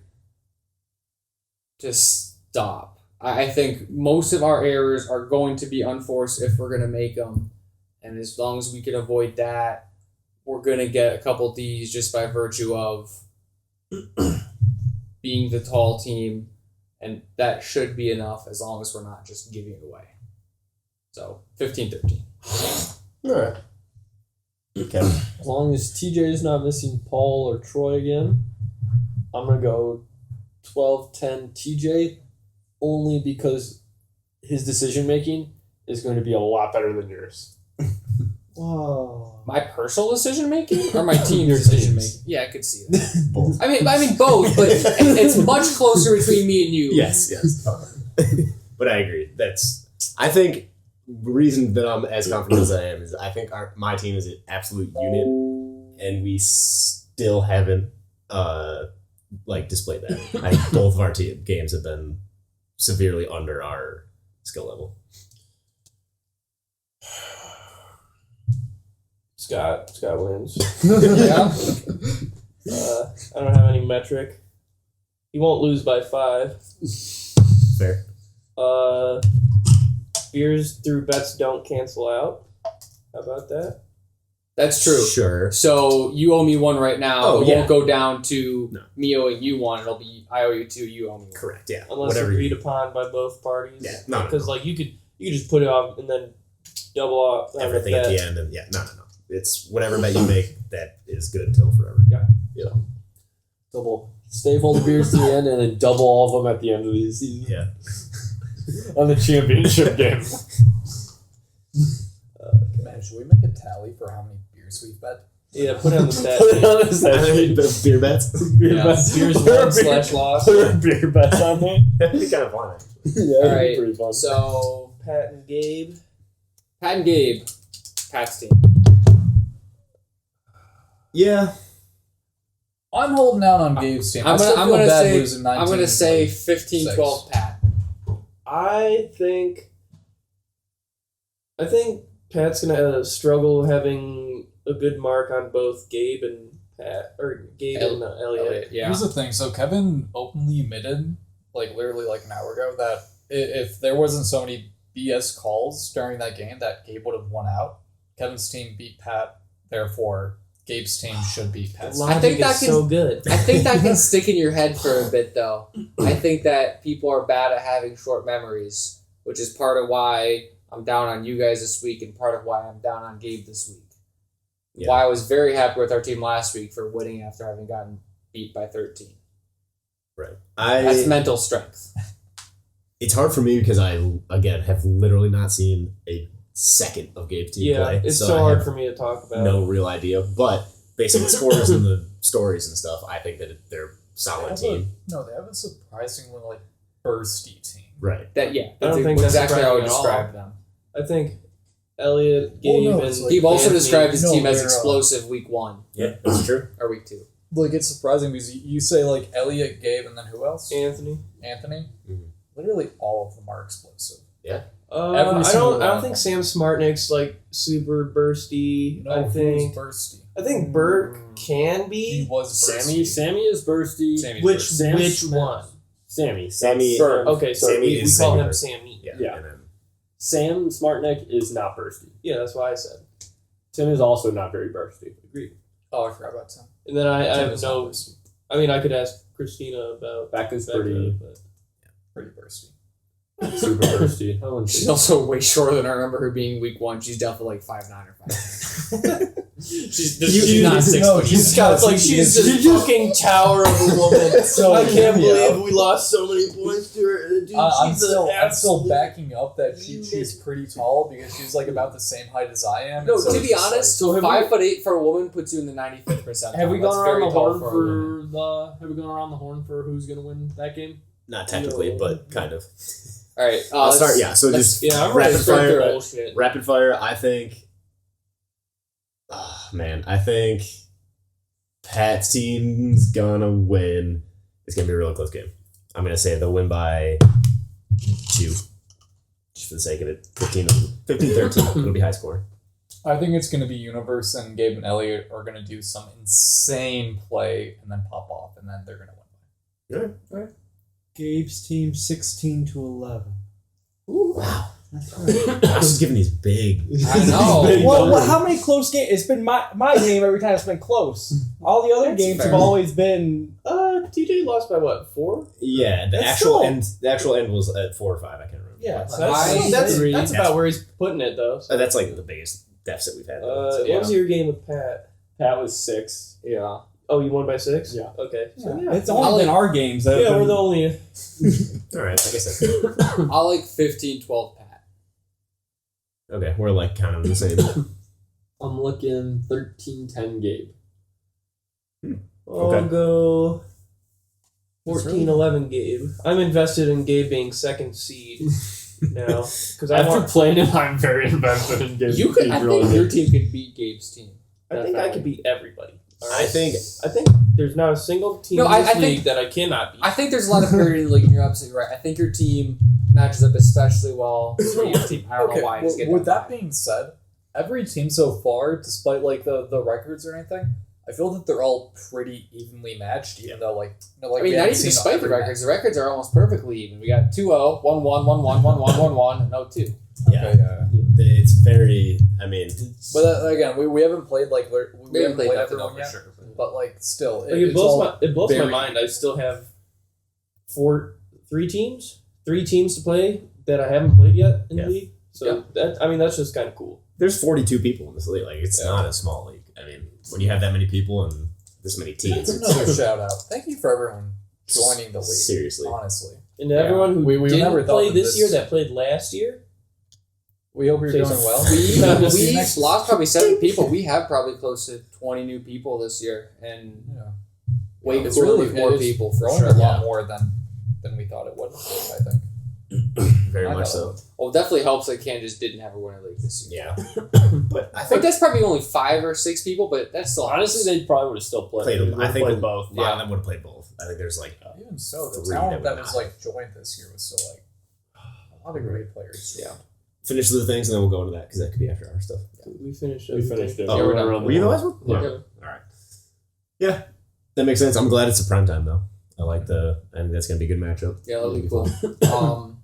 to stop. I think most of our errors are going to be unforced if we're going to make them. And as long as we can avoid that, we're going to get a couple Ds just by virtue of being the tall team, and that should be enough as long as we're not just giving it away. So, 15-13. All right. Okay. As long as TJ is not missing Paul or Troy again, I'm going to go 12-10 TJ, only because his decision making is going to be a lot better than yours. Whoa. My personal decision making or my team's Your decision team's. making? Yeah, I could see that. Both. I mean both, but it's much closer between me and you. Yes. But I agree. I think the reason that I'm as confident as I am is I think my team is an absolute unit, and we still haven't displayed that. I think both of our games have been severely under our skill level. Scott wins. Yeah. I don't have any metric. He won't lose by 5. Fair. Beers through bets don't cancel out. How about that? That's true. Sure. So you owe me one right now. Oh, it yeah. won't go down to No. me owing you one. It'll be I owe you 2, you owe me 1. Correct. Yeah. Unless agreed upon by both parties. Yeah. No. Because you could just put it off and then double off Everything at bet. the end, and no. It's whatever bet you make that is good until forever. Yeah. Double. Save all the beers to the end and then double all of them at the end of the season. Yeah. On the championship game. Man, should we make a tally for how many beers we've bet? Yeah, put it on the stat Put it sheet. on the stat sheet. The beer bets. Beer Yeah. bets. Beers Put our won / loss. Put our beer bets on there. That'd be kind of fun. Actually. Yeah, All that'd be right. pretty fun. So Pat and Gabe. Pat and Gabe, Pat's team. Yeah. I'm holding out on Gabe's team. I'm I still gonna, I'm feel gonna bad say losing 19. I'm gonna say 6. 15-12 Pat. I think Pat's gonna struggle having a good mark on both Gabe and Pat, or Gabe and Elliot. Yeah. Here's the thing. So Kevin openly admitted, literally an hour ago, that if there wasn't so many BS calls during that game, that Gabe would have won out. Kevin's team beat Pat, therefore Gabe's team should beat Pat's team. I think that is can- so good. I think that can stick in your head for a bit, though. I think that people are bad at having short memories, which is part of why I'm down on you guys this week and part of why I'm down on Gabe this week. Yeah. Why I was very happy with our team last week for winning after having gotten beat by 13. Right. That's mental strength. It's hard for me because I, again, have literally not seen a second of Gabe's team Yeah, play. it's so so I hard have for me to talk about. no real idea. But based on the scores and the stories and stuff, I think that they're a solid team. They have a surprisingly bursty team. Right. That's I don't think that's exactly how I would surprising at all. describe them. I think Elliot, Gabe, Well, no, and it's Gabe also Anthony- described his No, team as they're, explosive week 1 Yeah, that's true. or week 2. It's surprising because you say Elliot, Gabe, and then who else? Anthony. Anthony. Mhm. Literally all of them are explosive. I single don't one. think Sam Smartnick's super bursty. No, I he was think bursty. Burke can He be. was bursty. Sammy is bursty. Sammy's Which bursty. which one? Sammy. Sammy. Burke. Okay, so Sammy we is call Sammy him Burke. Sammy. Yeah. And then, Sam Smartneck is not bursty. Yeah, that's why I said. Tim is also not very bursty. Agreed. Oh, I forgot about Tim. And then I Tim have is no. not bursty. I mean, I could ask Christina about Becca's Becca, pretty but Pretty bursty. super bursty. I wouldn't She's say- also way shorter than I remember her being week 1. She's definitely 5'9" or 5'10". She's not 6 foot. She's got she's this fucking tower of a woman. So, I can't yeah. believe we lost so many points to her. Dude, I'm she's still an absolute. backing up that she's unit. pretty tall because she's about the same height as I am. No, and so to it's be just, honest, So have 5'8" for a woman puts you in the 95th percentile. Have we That's gone very around the tall horn for a woman. for the? Have we gone around the horn for who's gonna win that game? not technically, but kind of. All right, I'll start. Yeah. So just Yeah, I'm rapid ready for fire. bullshit. Rapid fire. I think. I think Pat's team's gonna win. It's gonna be a really close game. I'm gonna say they'll win by 2. Just for the sake of it. 15-13. It'll be high score. I think it's going to be Universe and Gabe and Elliot are going to do some insane play and then pop off, and then they're going to win. Gabe's team 16-11. Wow. That's right. I was just giving these big. I know. Big Well, numbers. how many close games? It's been my game every time it's been close. All the other That's games fair. have always been. TJ lost by what, 4? Yeah, the That's actual still- end. The actual end was at 4 or 5. I can't remember. Yeah, so I that's agree. about where he's putting it though. So. That's like the biggest deficit we've had. What was your game with Pat? Pat was 6. Yeah. Oh, you won by 6? Yeah. Okay. So, Yeah. It's only been our games. That have Yeah, we're been- the only. All right, I guess that's I like 15-12 Pat. okay. We're like kind of the same. I'm looking 13-10 Gabe. I'll go 14-11 Gabe. I'm invested in Gabe being second seed now because I After want. playing him, I'm very invested in Gabe. You could. I really think your good. team could beat Gabe's team. I think I could beat everybody. All I right? think I think there's not a single team No, in I this think- league that I cannot beat. I think there's a lot of parity in the league, and you're absolutely right. I think your team matches up especially well with Gabe's team. I don't know why. I just get with that vibe. being said, every team so far, despite like the records or anything, I feel that they're all pretty evenly matched, even though like I we mean, not haven't even seen despite the every records. The records are almost perfectly even. We got 2-0, 1-1, 1-1, 1-1, 1-1, and 0-2. yeah, Okay, yeah. it's very. I mean, But again, we haven't played like we haven't played nothing everyone over yet. sure. But like still, Like, it blows my very- mind. I still have three teams to play that I haven't played yet in Yeah. the league. So that's just kind of cool. there's 42 people in this league. Like, it's not a small league. I mean, when you have that many people and this many teams, That's it's another shout out. Thank you for everyone joining the league. seriously. Honestly, And to everyone who We didn't never thought play that this this- year that played last year, we hope you're Say doing something. well. We See you next week. lost probably 7 people. We have probably close to 20 new people this year, and Yeah. way It's cooler really with more it's people for growing sure. a lot Yeah. more than we thought it would. I think. Very I much know. so. Well, it definitely helps that Kansas didn't have a winter league this year. Yeah. But I I think think that's probably only 5 or 6 people, but that's still Honestly, they probably would have still played. played. They I would've think played a both. lot of them would have played both. I think there's like Even so, the 3 talent that that would was not. like joined this year was still like a lot of great players. Yeah. finish the things and then we'll go into that because that could be after our stuff. we finished. We finished it. Oh, Yeah, we're done. around Were you the the last one? Yeah. Okay. All right. Yeah, that makes sense. I'm glad it's a prime time though. I like I think that's gonna be a good matchup. Yeah, that'll be It'll cool.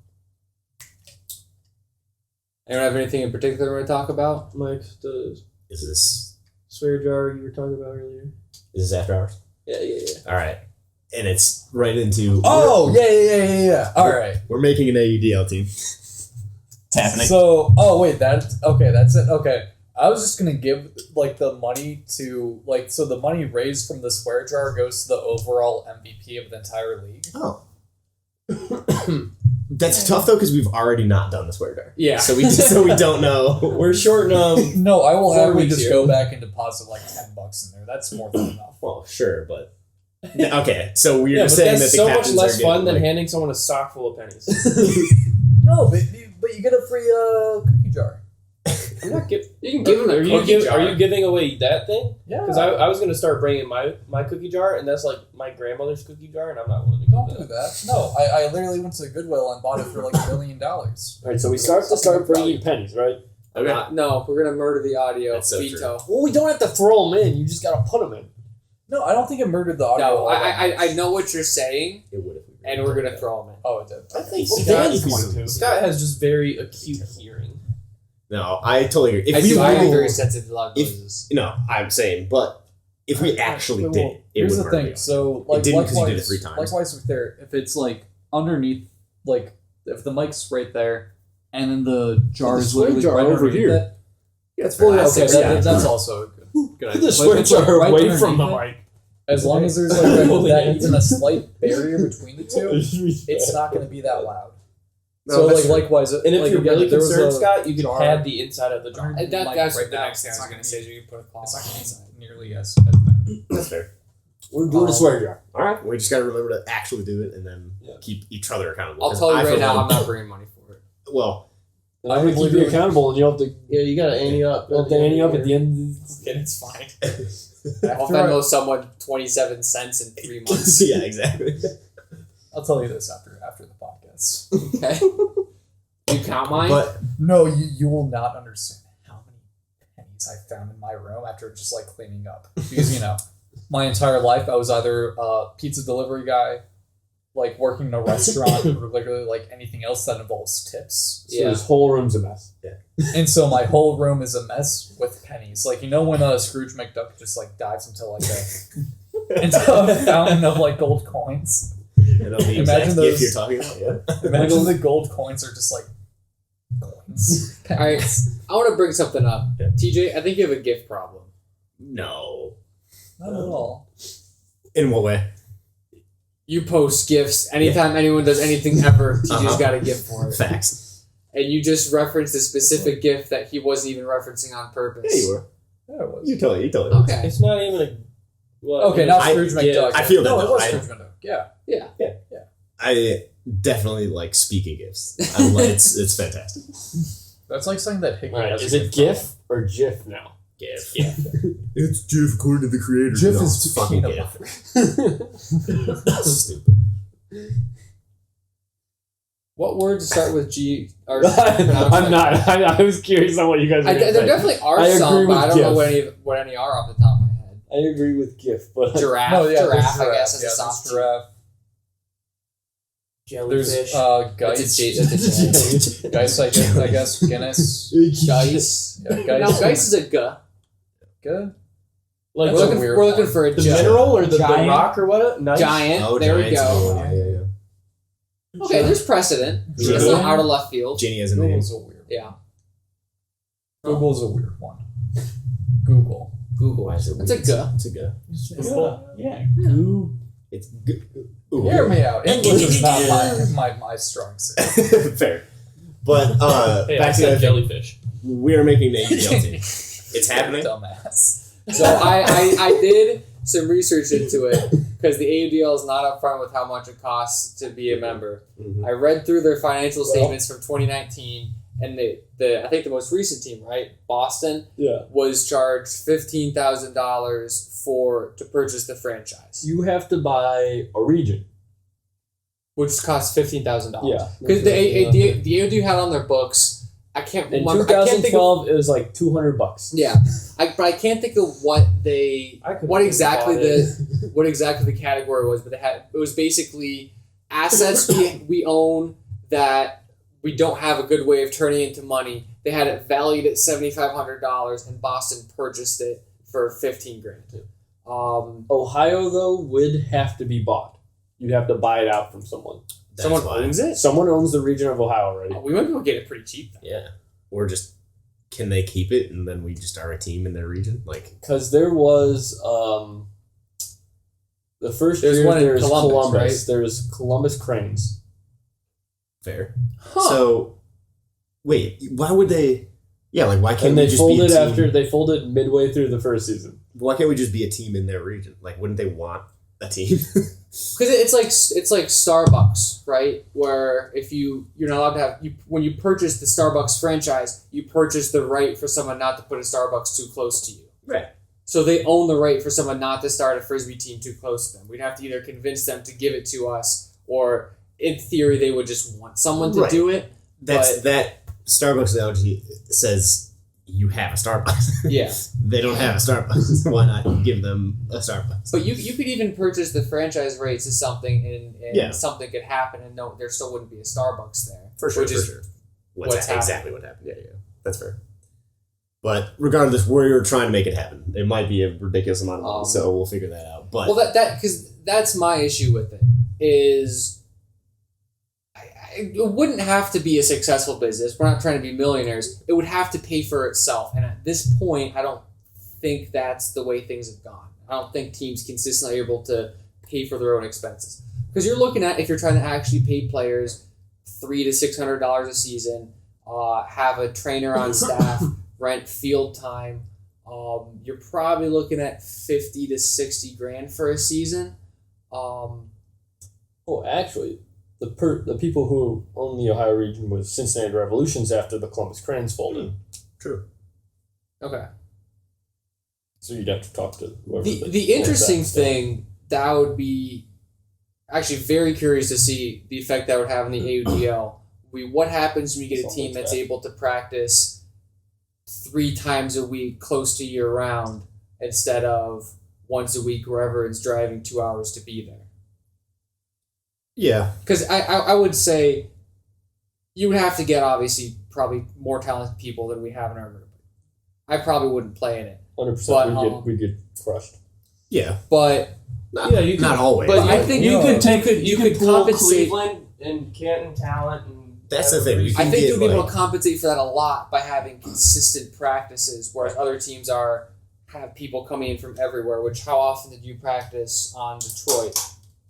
Anyone have anything in particular we're going to talk about? Mike, the Is this swear jar you were talking about earlier. after hours? Yeah. All right, and it's right into. Oh yeah. All right. We're making an AUDL team. It's happening. So, that's it. Okay, I was just gonna give like the money to so the money raised from the swear jar goes to the overall MVP of the entire league. Oh. That's tough though because we've already not done the swear jar. Yeah. So we don't know. We're short No, I will 4 happily weeks just here. go back and deposit like $10 in there. That's more than enough. Well, sure, but okay. So we're Yeah, but saying that's that the so much captains less are fun getting, than like, handing someone a sock full of pennies. No, but you get a free cookie jar. I'm not giving. You can give them a Are you cookie jar. Are you giving away that thing? Yeah. Because I was gonna start bringing my cookie jar, and that's like my grandmother's cookie jar, and I'm not willing to Don't do do that. that. No, I literally went to Goodwill and bought it for like $1 million. All right, so we start bringing pennies, right? Okay. No, we're going to murder the audio. That's so Veto. Well, we don't have to throw them in. You just gotta put them in. No, I don't think it murdered the audio. No, I know what you're saying, It would if we and we're going to throw them in. Oh, it did. I think Well, Scott, Dan's going to. Scott has just very acute hearing. No, I totally agree. If I we do. I am rule- very sensitive to loud if- noises. no, I'm saying, but if we actually Well, did it, it here's would the hurt thing. me. So like didn't 'cause you did it likewise- 3 times. Likewise with there, if it's like underneath, like if the mic's right there, and then the jar The is swear literally jar right over underneath here. it. Yeah, it's Well, fully okay, that's also a good Put idea. the But swear if it's, like, jar right away from the underneath mic. As long as there's like Holy that hands. even a slight barrier between the two, it's not going to be that loud. No, So that's like true. likewise, And if like, you're again, really there was concerned, a Scott, you could jar- pad the inside of the jar. And that's Like, right right the now, next thing I it's was not going to say is you can put a cloth It's not on going the to inside. be nearly as bad. That's fair. We're doing a swear jar. All right, we just got to remember to actually do it and then keep each other accountable. I'll 'Cause tell you I right for now, one- I'm not bringing money for it. Well, And I'm gonna keep you accountable, and you'll have to Yeah, you gotta ante up. you'll have to ante up at the end. And it's fine. I'll Venmo someone 27 cents in 3 months. yeah, exactly. I'll tell you this after the podcast. Okay. You count mine? But No, you will not understand how many pennies I found in my room after just like cleaning up. Because my entire life I was either a pizza delivery guy, like working in a restaurant, or literally like anything else that involves tips. So this whole room's a mess. And so my whole room is a mess with pennies. Like when Scrooge McDuck just like dives into like into a fountain of like gold coins. know the exact Imagine gift those- you're talking about. Yeah. Imagine the gold coins are just like coins. All right, I want to bring something up. Yeah. TJ, I think you have a gift problem. No. Not at all. In what way? You post gifts anytime anyone does anything ever. TJ's got a gift for it, Facts. and you just referenced a specific gift that he wasn't even referencing on purpose. Yeah, you were. Yeah, it was. You totally. Okay. It's not even a. Well, Okay, now I- Scrooge McDuck. I feel that, No, it though. was I- Scrooge McDuck. Yeah. I definitely like speaking gifts. I'm like, it's fantastic. That's like saying that Hickey All right, has is a it gift GIF or GIF now? GIF. It's GIF according to the creator. GIF No, is it's fucking peanut GIF. That's stupid. What words start with G? Or I'm not. I was curious on what you guys were going to There say. definitely are I agree some, but with I don't know GIF. what any are off the top of my head. I agree with GIF, but Giraffe. No, yeah, giraffe, there's I guess, is yeah, a soft there's giraffe. jellyfish. There's That's a Geist. J. Geist, I guess. Guinness. Geist. Yeah, Now, Geist. Geist is a G. Good. like That's a We're weird looking one. for a the G. mineral or the Giant. rock or what? Nice. Giant. Oh, there we Giant's a good go. one. Yeah. Okay, there's precedent. Genie. It's not out of left field. Genie has a name. Google's a weird. Yeah. Google's a weird one. Google. Google. Why is it It's a weird? G. It's a G. Yeah. Goo. It's g- ooh, Hear me out. English is not my strong suit. Fair. But Hey, I back to said the jellyfish. we are making the AUDL team. It's happening. Dumbass. So I did some research into it because the AUDL is not upfront with how much it costs to be a member. Mhm. I read through their financial statements from 2019, and I think the most recent team, right, Boston, yeah, was charged $15,000 to purchase the franchise, you have to buy a region. which costs $15,000. Yeah, Because the AUD had on their books. I can't in remember. I can't think of, 2012 it was like $200. yeah, but I can't think of what they I could've what exactly bought it. what exactly the category was, but it was basically assets we own that we don't have a good way of turning into money. They had it valued at $7,500, and Boston purchased it for $15,000. Ohio though would have to be bought. You'd have to buy it out from someone. That's Someone why. owns it. Someone owns the region of Ohio already. We might be able to get it pretty cheap. Then. Yeah. Or just can they keep it and then we just are a team in their region? Like Because there was the first There's year one in there was Columbus, Columbus. right? There was Columbus Cranes. fair. Huh. So wait, why would they? Yeah, like why can't And we they just be a folded team? after they folded midway through the first season. Why can't we just be a team in their region? Like, wouldn't they want a team? Because it's like Starbucks, right? Where if you're not allowed to have when you purchase the Starbucks franchise, you purchase the right for someone not to put a Starbucks too close to you. Right. So they own the right for someone not to start a frisbee team too close to them. We'd have to either convince them to give it to us, or in theory they would just want someone to Right. do it. That Starbucks analogy says you have a Starbucks. Yeah. They don't have a Starbucks. Why not give them a Starbucks? But you could even purchase the franchise rights to something, and Yeah. something could happen, and no, there still wouldn't be a Starbucks there. For sure, Which for is sure. what's Exactly what happened. Yeah, that's fair. But regardless, we're trying to make it happen. It might be a ridiculous amount of money, so we'll figure that out. But Well, that because that's my issue with it is it wouldn't have to be a successful business. We're not trying to be millionaires. It would have to pay for itself. And at this point, I don't think that's the way things have gone. I don't think teams consistently are able to pay for their own expenses. Because you're looking at, if you're trying to actually pay players $300 to $600 a season, have a trainer on staff, rent field time, you're probably looking at $50 to $60,000 for a season. Oh, actually, the people who own the Ohio region was Cincinnati Revolutions after the Columbus Cranes folded. true. Okay. So you'd have to talk to whoever. The interesting thing that I would be actually very curious to see the effect that would have on the AUDL. What happens when you get a team that's able to practice 3 times a week close to year round instead of once a week wherever it's driving 2 hours to be there? Yeah. Because I would say you would have to get obviously probably more talented people than we have in our group. I probably wouldn't play in it. 100%. But, We'd get crushed. Yeah. But Not always. But I think you could pull compensate. Cleveland and Canton talent. And That's the thing. I think you'll be able to compensate for that a lot by having consistent practices, whereas other teams have people coming in from everywhere. Which how often did you practice on Detroit?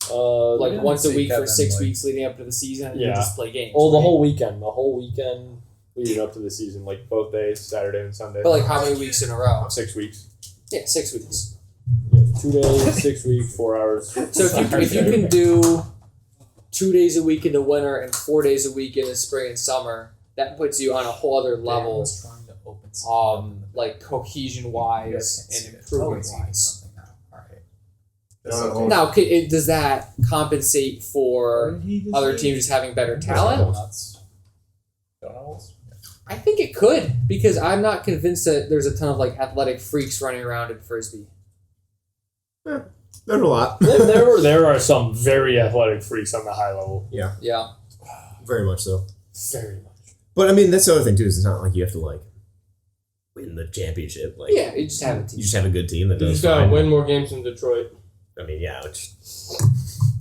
Like once a week for 6 weeks leading up to the season, and you just play games. Oh, the right? whole weekend leading up to the season, like both days, Saturday and Sunday. But like how many weeks in a row? 6 weeks. Yeah, 6 weeks. Yeah, 2 days, 6 weeks, 4 hours. So if you can do 2 days a week in the winter and 4 days a week in the spring and summer, that puts you on a whole other level. Like cohesion wise and improvement wise. Now, does that compensate for other teams just having better talent? I think it could, because I'm not convinced that there's a ton of like athletic freaks running around in Frisbee. There's a lot. there are some very athletic freaks on the high level. Yeah. Yeah. Very much so. Very much. But I mean, that's the other thing too. Is it's not like you have to like win the championship. Like, Yeah, you just have a team. you just have a good team that You does just gotta fine. win more games than Detroit. I mean, yeah, which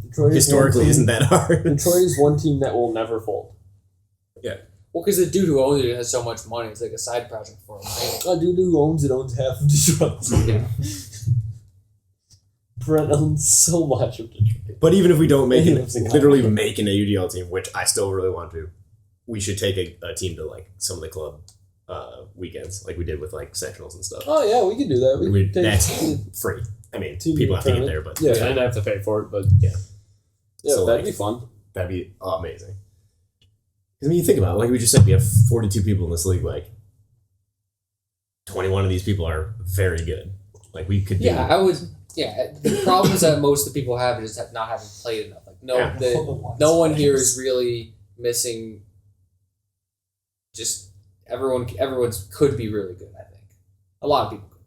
Detroit historically isn't that hard. Detroit is one team that will never fold. Well, because the dude who owns it has so much money, it's like a side project for him, right? A dude who owns half of Detroit. Yeah. Brent owns so much of Detroit. But even if we don't make He it, lives in literally Colorado. making a UDL team, which I still really want to, we should take a team to like some of the club weekends, like we did with like sectionals and stuff. Oh yeah, we could do that. That's free. I mean, Team people have to get tournament. there, but Yeah, and have to pay for it, but Yeah. yeah, So, that'd like, be fun. that'd be amazing. I mean, you think about it, like we just said, we have 42 people in this league. Like 21 of these people are very good. Like we could do. Yeah, I would. Yeah, the problem is that most of the people have is just not having played enough. Like no one here is really missing. Just everyone's could be really good. I think a lot of people could.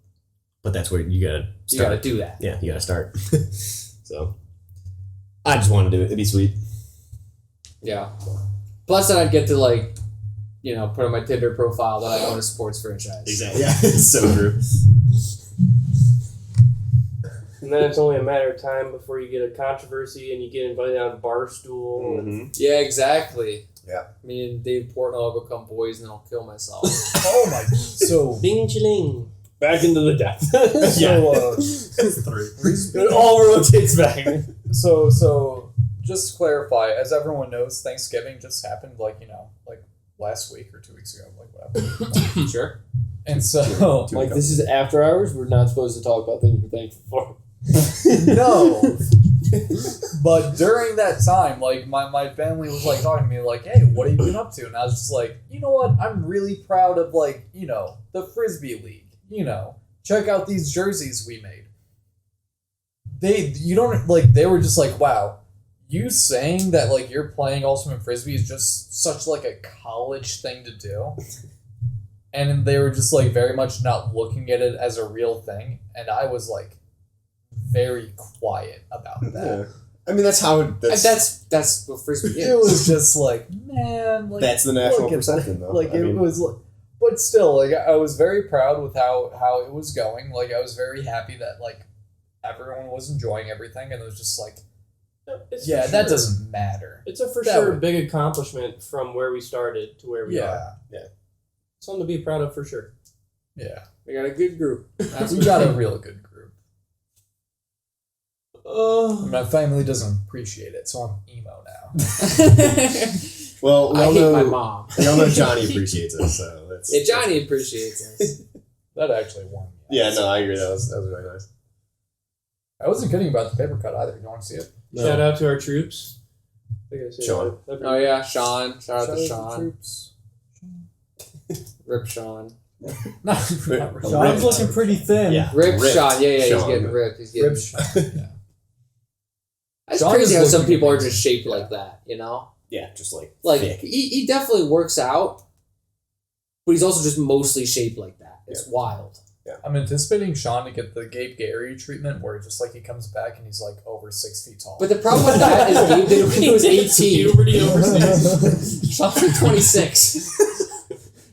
But that's where you gotta You start. got to do that. Yeah, you gotta start. So I just want to do it. It'd be sweet. Yeah. Plus, then I'd get to like, put on my Tinder profile that I own a sports franchise. Exactly. Yeah, it's so true. And then it's only a matter of time before you get a controversy and you get invited on Barstool. Mm-hmm. Yeah, exactly. Yeah. Me and Dave Portnoy will become boys, and then I'll kill myself. Oh my! So Bing chilling. Back into the death. three. It all rotates back. So just to clarify, as everyone knows, Thanksgiving just happened like last week or 2 weeks ago, like whatever. Sure. And so Like this is after hours. We're not supposed to talk about things we're thankful for. no. But during that time, like my family was like talking to me like, "Hey, what have you been up to?" And I was just like, "You know what? I'm really proud of the Frisbee League. Check out these jerseys we made." They were just like, "Wow, you saying that like you're playing Ultimate Frisbee is just such like a college thing to do." And they were just like very much not looking at it as a real thing, and I was like very quiet about that. Yeah. I mean, that's how That's what Frisbee is. It was just like, man, like that's the national look at perception, though. like I mean, was like, but still, like I was very proud with how it was going. Like I was very happy that like everyone was enjoying everything, and it was just like, yeah, that doesn't matter. It's a for That sure would- big accomplishment from where we started to where we are. Yeah, Something to be proud of for sure. yeah. We got a good group. That's We what got a real good group. Oh, My family doesn't appreciate it, so I'm emo now. well, we I all hate know, my mom. we all know Johnny appreciates us, so that's Yeah, Johnny appreciates us. That actually won me. Yeah, no, I agree. That was really nice. I wasn't kidding about the paper cut either. You want to see it? shout out to our troops. I gotta say Sean. that. Oh yeah, Sean. Shout out to the Sean. troops. Rip Sean. Not Sean's looking pretty thin. Yeah. Rip Ripped Sean. Yeah, he's Sean. getting ripped. He's getting. Rip Sean. Yeah. That's Sean crazy is how some looking people are amazing. just shaped Yeah. like that. Yeah, just like Like thick. he definitely works out, but he's also just mostly shaped like that. It's wild. I'm anticipating Sean to get the Gabe Gary treatment, where just like he comes back and he's like over 6 feet tall. But the problem with that is Gabe did it when he was 18. Puberty overseas. Sean's like 26.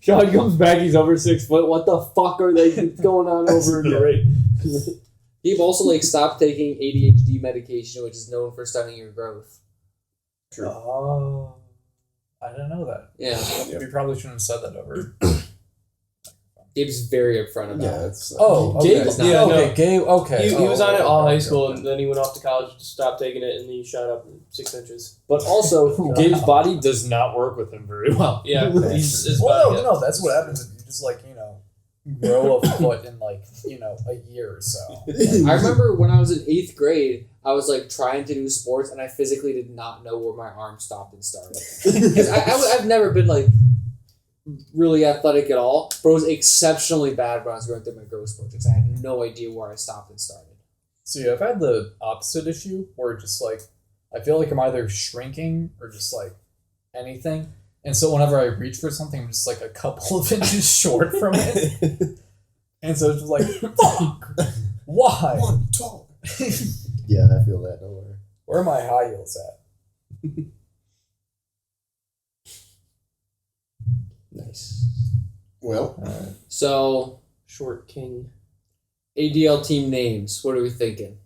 Sean comes back. He's over 6 foot. What the fuck are they going on over in the rate? Gabe also stopped taking ADHD medication, which is known for stunning your growth. True. Oh, I didn't know that. Yeah. We probably shouldn't have said that over. Gabe's very upfront about Yeah, it. it's Oh, okay. Gabe is not- Yeah, no. okay, Gabe. Okay. He was on it okay, all okay, high okay, school, okay. and then he went off to college to stop taking it, and he shot up 6 inches. But also, Gabe's body does not work with him very well. Yeah, his Well, body. no, that's what happens if you just grow a foot in a year or so. I remember when I was in 8th grade, I was trying to do sports, and I physically did not know where my arm stopped and started. Because I've never been really athletic at all, but it was exceptionally bad when I was going through my growth spurts because I had no idea where I stopped and started. So yeah, I've had the opposite issue where just I feel like I'm either shrinking or just anything. And so whenever I reach for something, I'm just a couple of inches short from it. And so it's just fuck! Why? tall. Yeah, I feel that. Don't worry. Where are my high heels at? Nice. Well, So, Short king. ADL team names. What are we thinking?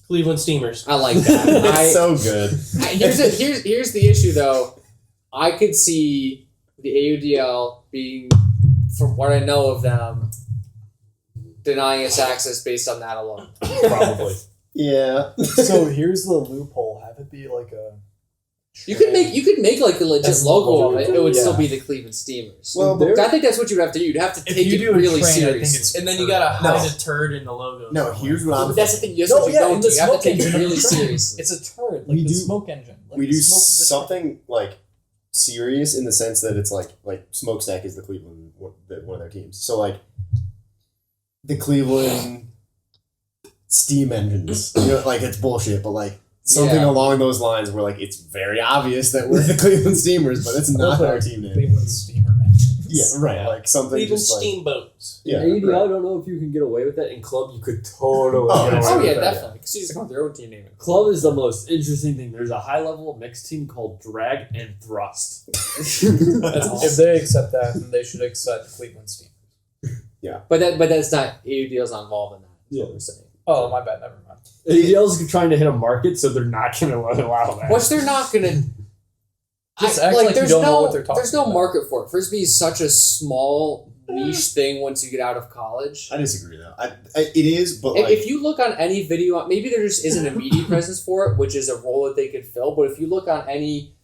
Cleveland Steamers. I like that. it's so good. Here's the issue though. I could see the AUDL being, from what I know of them, denying us access based on that alone. Probably. Yeah. So here's the loophole. Have it be a. You could make a legit That's logo of logo, it. It would yeah. still be the Cleveland Steamers. Well, But I think that's what you'd have to do. You'd have to If take you it do a really train, I think seriously. it's And then you gotta No. hide a turd in the logo. No, here's what I'm But that's the thing. That's No, what you yeah, don't in do. the You have to smoke take it engine of really the train. seriously. It's a turd, We the do- smoke engine. we the do smoke of the something serious in the sense that it's like Smokestack is the Cleveland one of their teams. So the Cleveland steam engines, it's bullshit, but something Yeah. along those lines where it's very obvious that we're the Cleveland Steamers, but it's not our team name. Cleveland steamer engines. Yeah, right. Something Cleveland just Steamboats. yeah. In ADL, right. I don't know if you can get away with that. In club, you could totally Oh, get away Oh with yeah, that. definitely. Because you just want their own team name. Club is the most interesting thing. There's a high-level mixed team called Drag and Thrust. If they accept that, then they should accept Cleveland Steamers. But that's not AUDL's not involved in that. That's what we're saying. Oh, my bad. Never mind. ADL's trying to hit a market, so they're not going to allow that. Which they're not gonna. Just act like you there's don't no, know what they're talking There's no about. market for it. Frisbee is such a small niche thing once you get out of college. I disagree though. It is, but If you look on any video, maybe there just isn't a media presence for it, which is a role that they could fill. But if you look on any,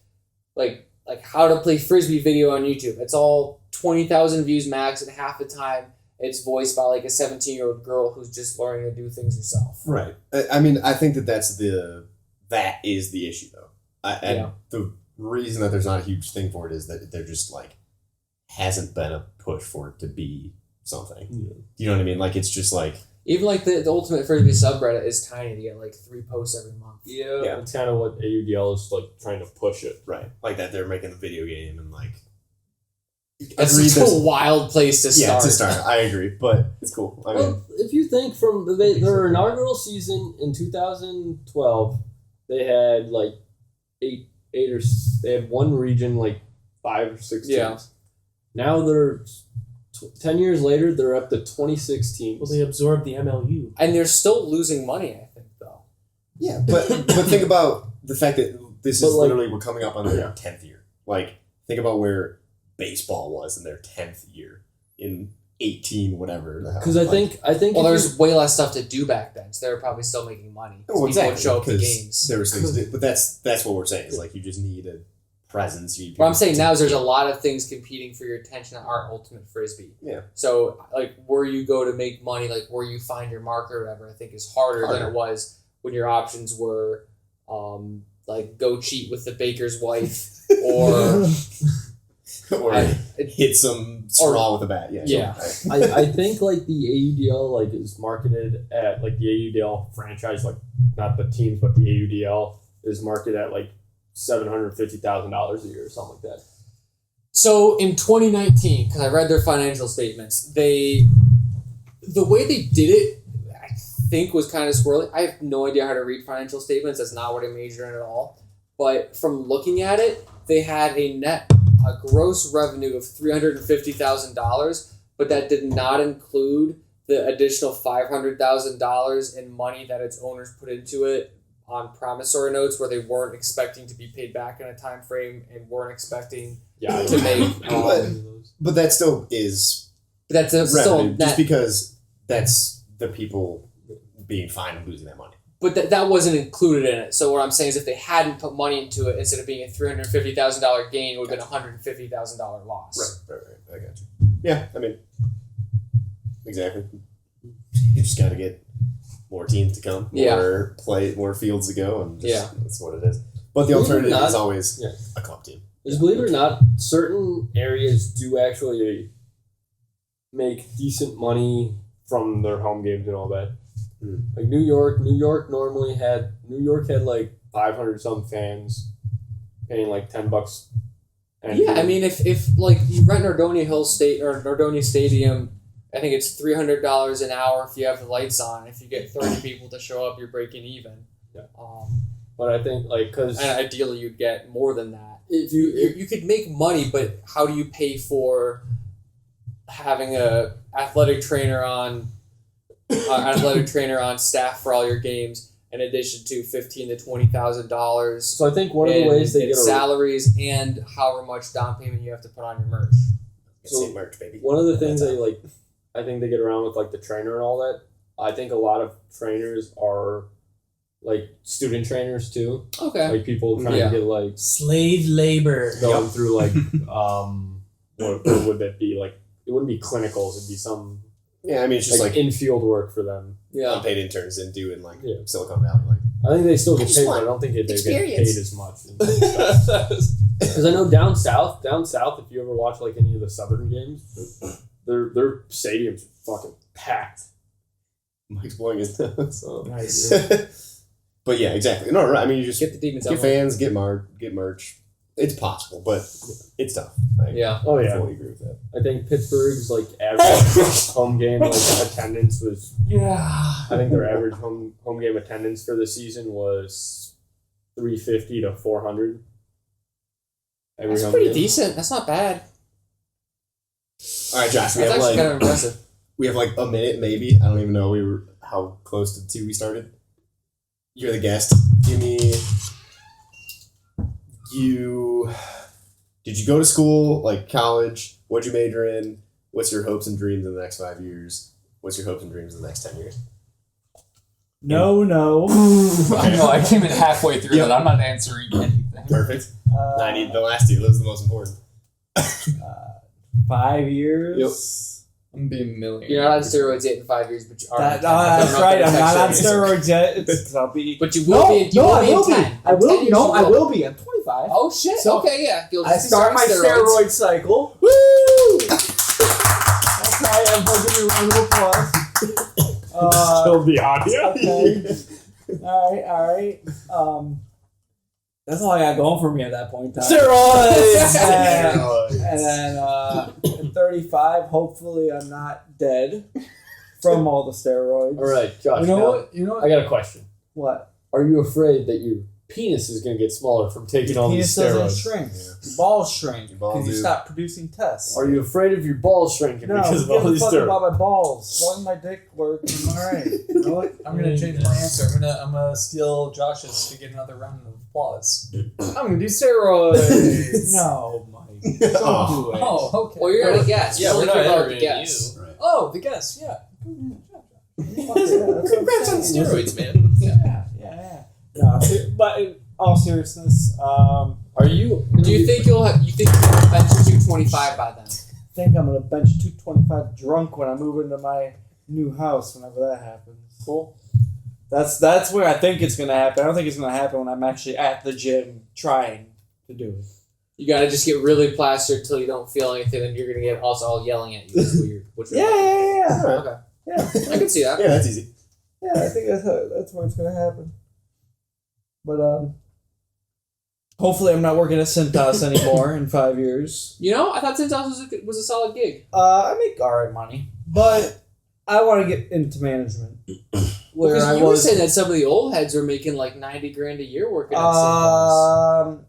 like how to play Frisbee video on YouTube, it's all 20,000 views max, and half the time it's voiced by a 17-year-old girl who's just learning to do things herself. right. I think that is the issue though. Yeah. The reason that there's not a huge thing for it is that there just hasn't been a push for it to be something. Yeah. You know what I mean? It's just Even the Ultimate Frisbee subreddit is tiny to get 3 posts every month. Yeah, Yeah. it's kind of what AUDL is trying to push it. right, that they're making the video game and That's Agreed, such a there's- wild place to start. yeah, to start. I agree, but it's cool. I mean, Well, if you think from their inaugural season in 2012, they had they had one region 5 or 6 teams. Yeah. Now they're 10 years later, they're up to 26 teams. Well, they absorbed the MLU. And they're still losing money, I think, though. yeah, but think about the fact that this But, is literally we're coming up on their Yeah. 10th year. Think about where baseball was in their 10th year in 18 whatever the hell. Because I think Well, if there's way less stuff to do back then, so they were probably still making money. 'Cause Oh, people would show up to 'cause games. There was things, but that's what we're saying is you just need a presence. You need What I'm people saying to- now is there's a lot of things competing for your attention that aren't Ultimate Frisbee. Yeah. So, where you go to make money, where you find your market or whatever, I think is harder than it was when your options were, go cheat with the baker's wife or or hit some straw with a bat. Yeah. Yeah. I think the AUDL is marketed at the AUDL franchise, not the teams but the AUDL is marketed at $750,000 a year or something like that. So in 2019, because I read their financial statements, the way they did it, I think was kind of squirrely. I have no idea how to read financial statements. That's not what I major in at all. But from looking at it, they had a gross revenue of $350,000, but that did not include the additional $500,000 in money that its owners put into it on promissory notes where they weren't expecting to be paid back in a time frame and weren't expecting to make. But that still is. That's revenue, still just because that's the people being fined and losing that money. But that wasn't included in it. So what I'm saying is, if they hadn't put money into it, instead of being a $350,000 gain, it would have been a $150,000 loss. Right. I got you. Yeah, I mean, exactly. You just got to get more teams to come, more fields to go, and that's what it is. But the alternative is always a club team. Because believe it or not, certain areas do actually make decent money from their home games and all that. Like New York had like 500 some fans paying like $10. Yeah, I mean, if like you rent Nordonia Stadium, I think it's $300 an hour if you have the lights on. If you get 30 people to show up, you're breaking even. Yeah. But I think and ideally you'd get more than that. If you could make money, but how do you pay for having a athletic trainer on staff for all your games, in addition to $15,000 to $20,000? So I think one of the ways they get salaries and however much down payment you have to put on your merch. So merch, baby. One of the things I think they get around with like the trainer and all that. I think a lot of trainers are like student trainers too. Okay. Like people trying to get like slave labor going through like what would that be like? It wouldn't be clinicals. It'd be some. Yeah, I mean, it's just like in-field work for them. Yeah, unpaid interns and do in Silicon Valley. Like, I think they still get paid, but I don't think they get paid as much. Because I know down south, if you ever watch like any of the Southern games, their stadiums are fucking packed. Mike's blowing his nose. So. Nice. But yeah, exactly. No, right. I mean, you just get the demons get fans, get merch. It's possible, but it's tough. I fully agree with that. I think Pittsburgh's like average home game attendance was. Yeah. I think their average home game attendance for the season was 350 to 400. That's pretty decent. That's not bad. All right, Josh. That's actually kind of impressive. We have like a minute, maybe. I don't even know how close to 2 we started. You're the guest. Give me. Did you go to school, like college? What'd you major in? What's your hopes and dreams in the next 5 years? What's your hopes and dreams in the next 10 years? No. Okay. No, I came in halfway through that. I'm not answering anything. Perfect. I need the last 2. Those are the most important. 5 years. Yep. I'm being a millionaire. You're not on steroids yet in 5 years, but you are. That's right. I'm not on steroids yet. I'll be. But you will be. You will be in 10. I will. No, I will be. I'm 25. Oh shit! So okay, yeah. I start my steroid cycle. Woo! That's how I am. Give me a round of applause. Kill the audio. Okay. All right. That's all I got going for me at that point in time. Steroids! And then at 35, hopefully I'm not dead from all the steroids. All right, Josh. You know what? I got a question. What? Are you afraid that your penis is going to get smaller from taking all these Penis doesn't steroids? shrink. Your balls shrink Your balls because you do. stop producing tests. Are you afraid of your balls shrinking No, because of give all a these fuck steroids? about my balls. As long as my dick works, I'm alright. You know what? I'm gonna change my answer. I'm gonna steal Josh's to get another round of applause. I'm gonna do steroids. No, Mike. Don't do it. Oh, okay. Well, you're the guest. Yeah, We we're only not care about the interviewing guest. you. Right. Oh, the guest. Yeah. Congrats Congrats on steroids, man. Yeah. No, but in all seriousness, Are you? Do you think you'll bench 225 by then? I think I'm gonna bench 225 drunk when I move into my new house whenever that happens. Cool. That's where I think it's gonna happen. I don't think it's gonna happen when I'm actually at the gym trying to do it. You gotta just get really plastered till you don't feel anything, and you're gonna get us all yelling at you. That's weird. Yeah. Okay. Yeah. I can see that. Yeah, that's easy. Yeah, I think that's where it's gonna happen. But hopefully I'm not working at Cintas anymore in 5 years. You know, I thought Centos was a solid gig. I make alright money, but I want to get into management. Where Because I you were was saying that some of the old heads were making like $90,000 a year working at Centos.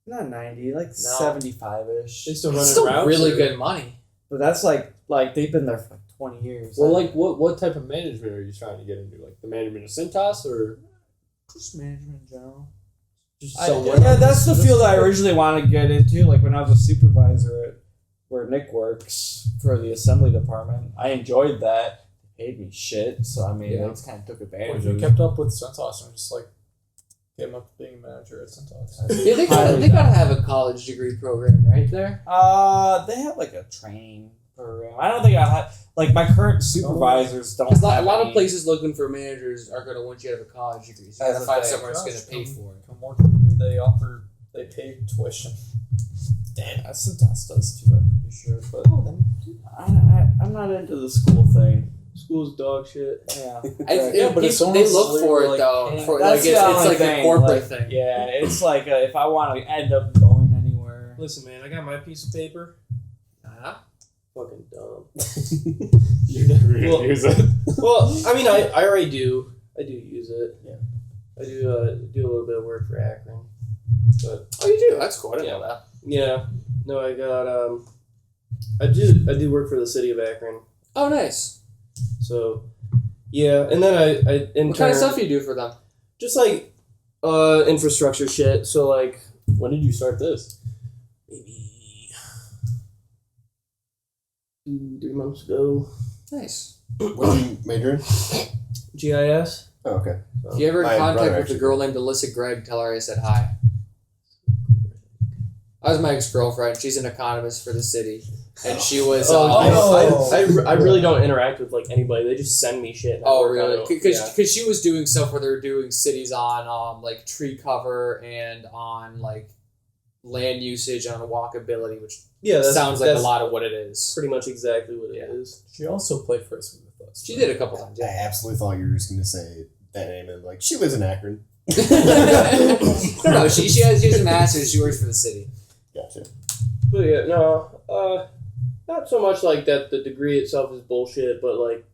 not 90, like 75-ish. They still It's running still routes. really or- good money. But that's like they've been there for like 20 years. Well, like what type of management are you trying to get into? Like the management of Cintas or just management in general. just Yeah, that's the field I originally wanted to get into. Like when I was a supervisor at where Nick works for the assembly department, I enjoyed that. They paid me shit, so I mean, I just kind of took What advantage if of you it. kept up with Centos and just like came up to being a manager at Centos? Yeah, they gotta have a college degree program right there. They have like a training program. I don't think I have like my current supervisors don't. Because a have lot of any- places looking for managers are gonna want you to have a college degree. So you gotta That's find the thing. somewhere that's gonna pay for it. Come work with me. They pay tuition. Damn. Centos does too, I'm pretty sure. But I'm not into the school thing. School's dog shit. Yeah, Yeah, but if they someone's look for it like though. paying- For, that's like it's the only like a thing, corporate like, thing. Yeah, it's like if I want to end up going anywhere. Listen, man, I got my piece of paper. Uh-huh. Fucking dumb. you're never gonna Well- use it. Well, I mean, I already do. I do use it. Yeah. I do do a little bit of work for Akron. But Oh, you do? That's cool. I didn't know that. yeah, no, I got I do work for the city of Akron. Oh, nice. So yeah, and then I intern. What kind of stuff you do for them? Just like infrastructure shit. So like When did you start this? maybe 3 months ago. Nice. What did you major in? GIS. Oh, okay. If you ever in My brother contact with a actually- girl named Alyssa Gregg, tell her I said hi. I was my ex-girlfriend. She's an economist for the city, and she was. I really don't interact with like anybody. They just send me shit. and I Oh, work on really? it. Because she was doing stuff where they're doing cities on like tree cover and on like land usage on walkability, which Yeah, sounds like a that's lot of what it is. pretty much exactly what it Yeah. is. She also played frisbee with us. She did a couple times. I Yeah. absolutely thought you were just going to say that name and like, she lives in Akron. no, she has a master's. She works for the city. Gotcha. But yeah, no, not so much like that. The degree itself is bullshit, but like,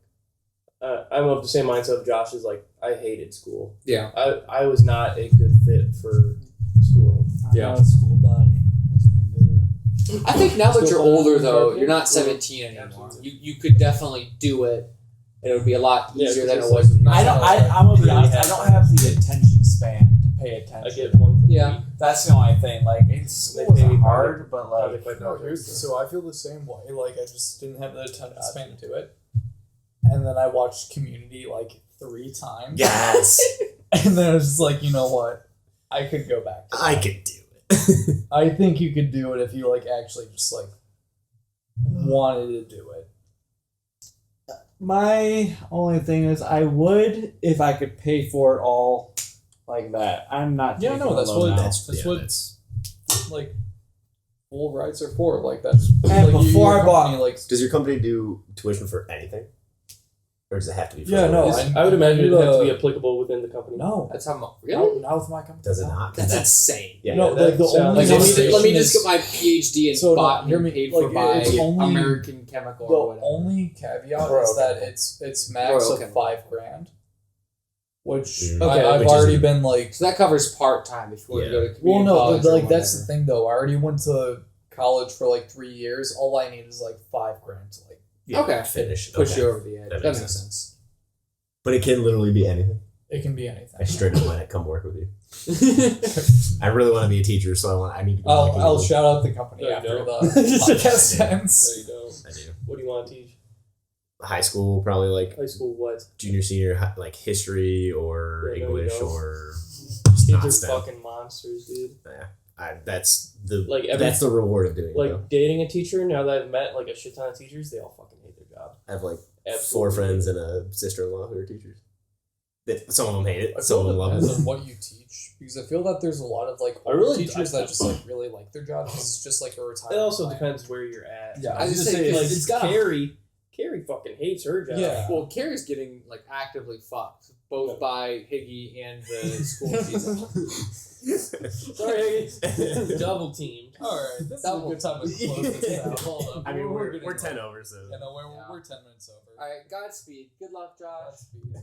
I'm of the same mindset of Josh. Is like, I hated school. Yeah. I was not a good fit for schooling. I'm Yeah. not a school body. I just can't do it. I think now that Still you're fun. older, though, Yeah. you're not 17 anymore. Absolutely. You could definitely do it, and it would be a lot Yeah, easier 'cause than it it's was when you were I'm gonna be Really honest. I have don't have the attention span to pay attention. I get one. Yeah. That's the only thing. Like it's They school pay me isn't hard, but Project like by No, project. so I feel the same way. Like I just didn't have the attention span to do it, and then I watched Community like 3 times. Yes! And then I was just like, you know what? I could go back. To I that. could do it. I think you could do it if you like actually just like wanted to do it. my only thing is I would if I could pay for it all like that. I'm not. Yeah, taking no, a that's loan what out. that's what like full rights are for. Like that's And like, before your I bought- company, like Does your company do tuition for anything? Or does it have to be for Yeah, no, one? I would imagine it You, would have to be uh, applicable within the company. no, That's how much. not, Really? not with my company. Does it not? 'Cause That's that's insane. yeah. No, that like the sounds- only Like, let me is- just get my PhD and So, no, botany hear me, paid like, for by it's only- American Chemical The or whatever. only caveat Royal is that Chemical. it's max Royal of Chemical. $5,000, which Mm. Okay, I've which already isn't- been like. So that covers part time if you want to go to Well, community no, college. but, or like that's the whatever. thing though. I already went to college for like 3 years. All I need is like $5,000 to like. Yeah, Okay. finish. Push Okay. you over the edge. That That makes makes sense. sense. But it can literally be anything. It can be anything. I straight up might come work with you. I really want to be a teacher, so I need to. Go I'll shout out the company No, you after don't. the podcast ends. No, you don't. I do. What do you want to teach? High school, probably like High school what? junior, senior, like history or Yeah, no, you English don't. or just not Kids are STEM. fucking monsters, dude. That's the Like every that's the reward of doing it. like Though. dating a teacher. Now that I've met like a shit ton of teachers, they all fucking hate their job. I have like Absolutely. 4 friends and a sister-in-law who are teachers. Some of them hate it. I Some feel of it them love depends it. on what you teach because I feel that there's a lot of like I really- teachers that just like really like their job. It's just like a retirement. It also plan. depends where you're at. Yeah, I was just just saying, Like it's gotta- Carrie fucking hates her job. Yeah. Well, Carrie's getting like actively fucked both by Higgy and the school she's in. Sorry, Higgy. Double teamed. All right, this Double- is a good time to close this out. Hold up. I mean, we're getting 10 late. over, so. Yeah, no, Yeah. we're 10 minutes over. All right, Godspeed. Good luck, Josh. Godspeed.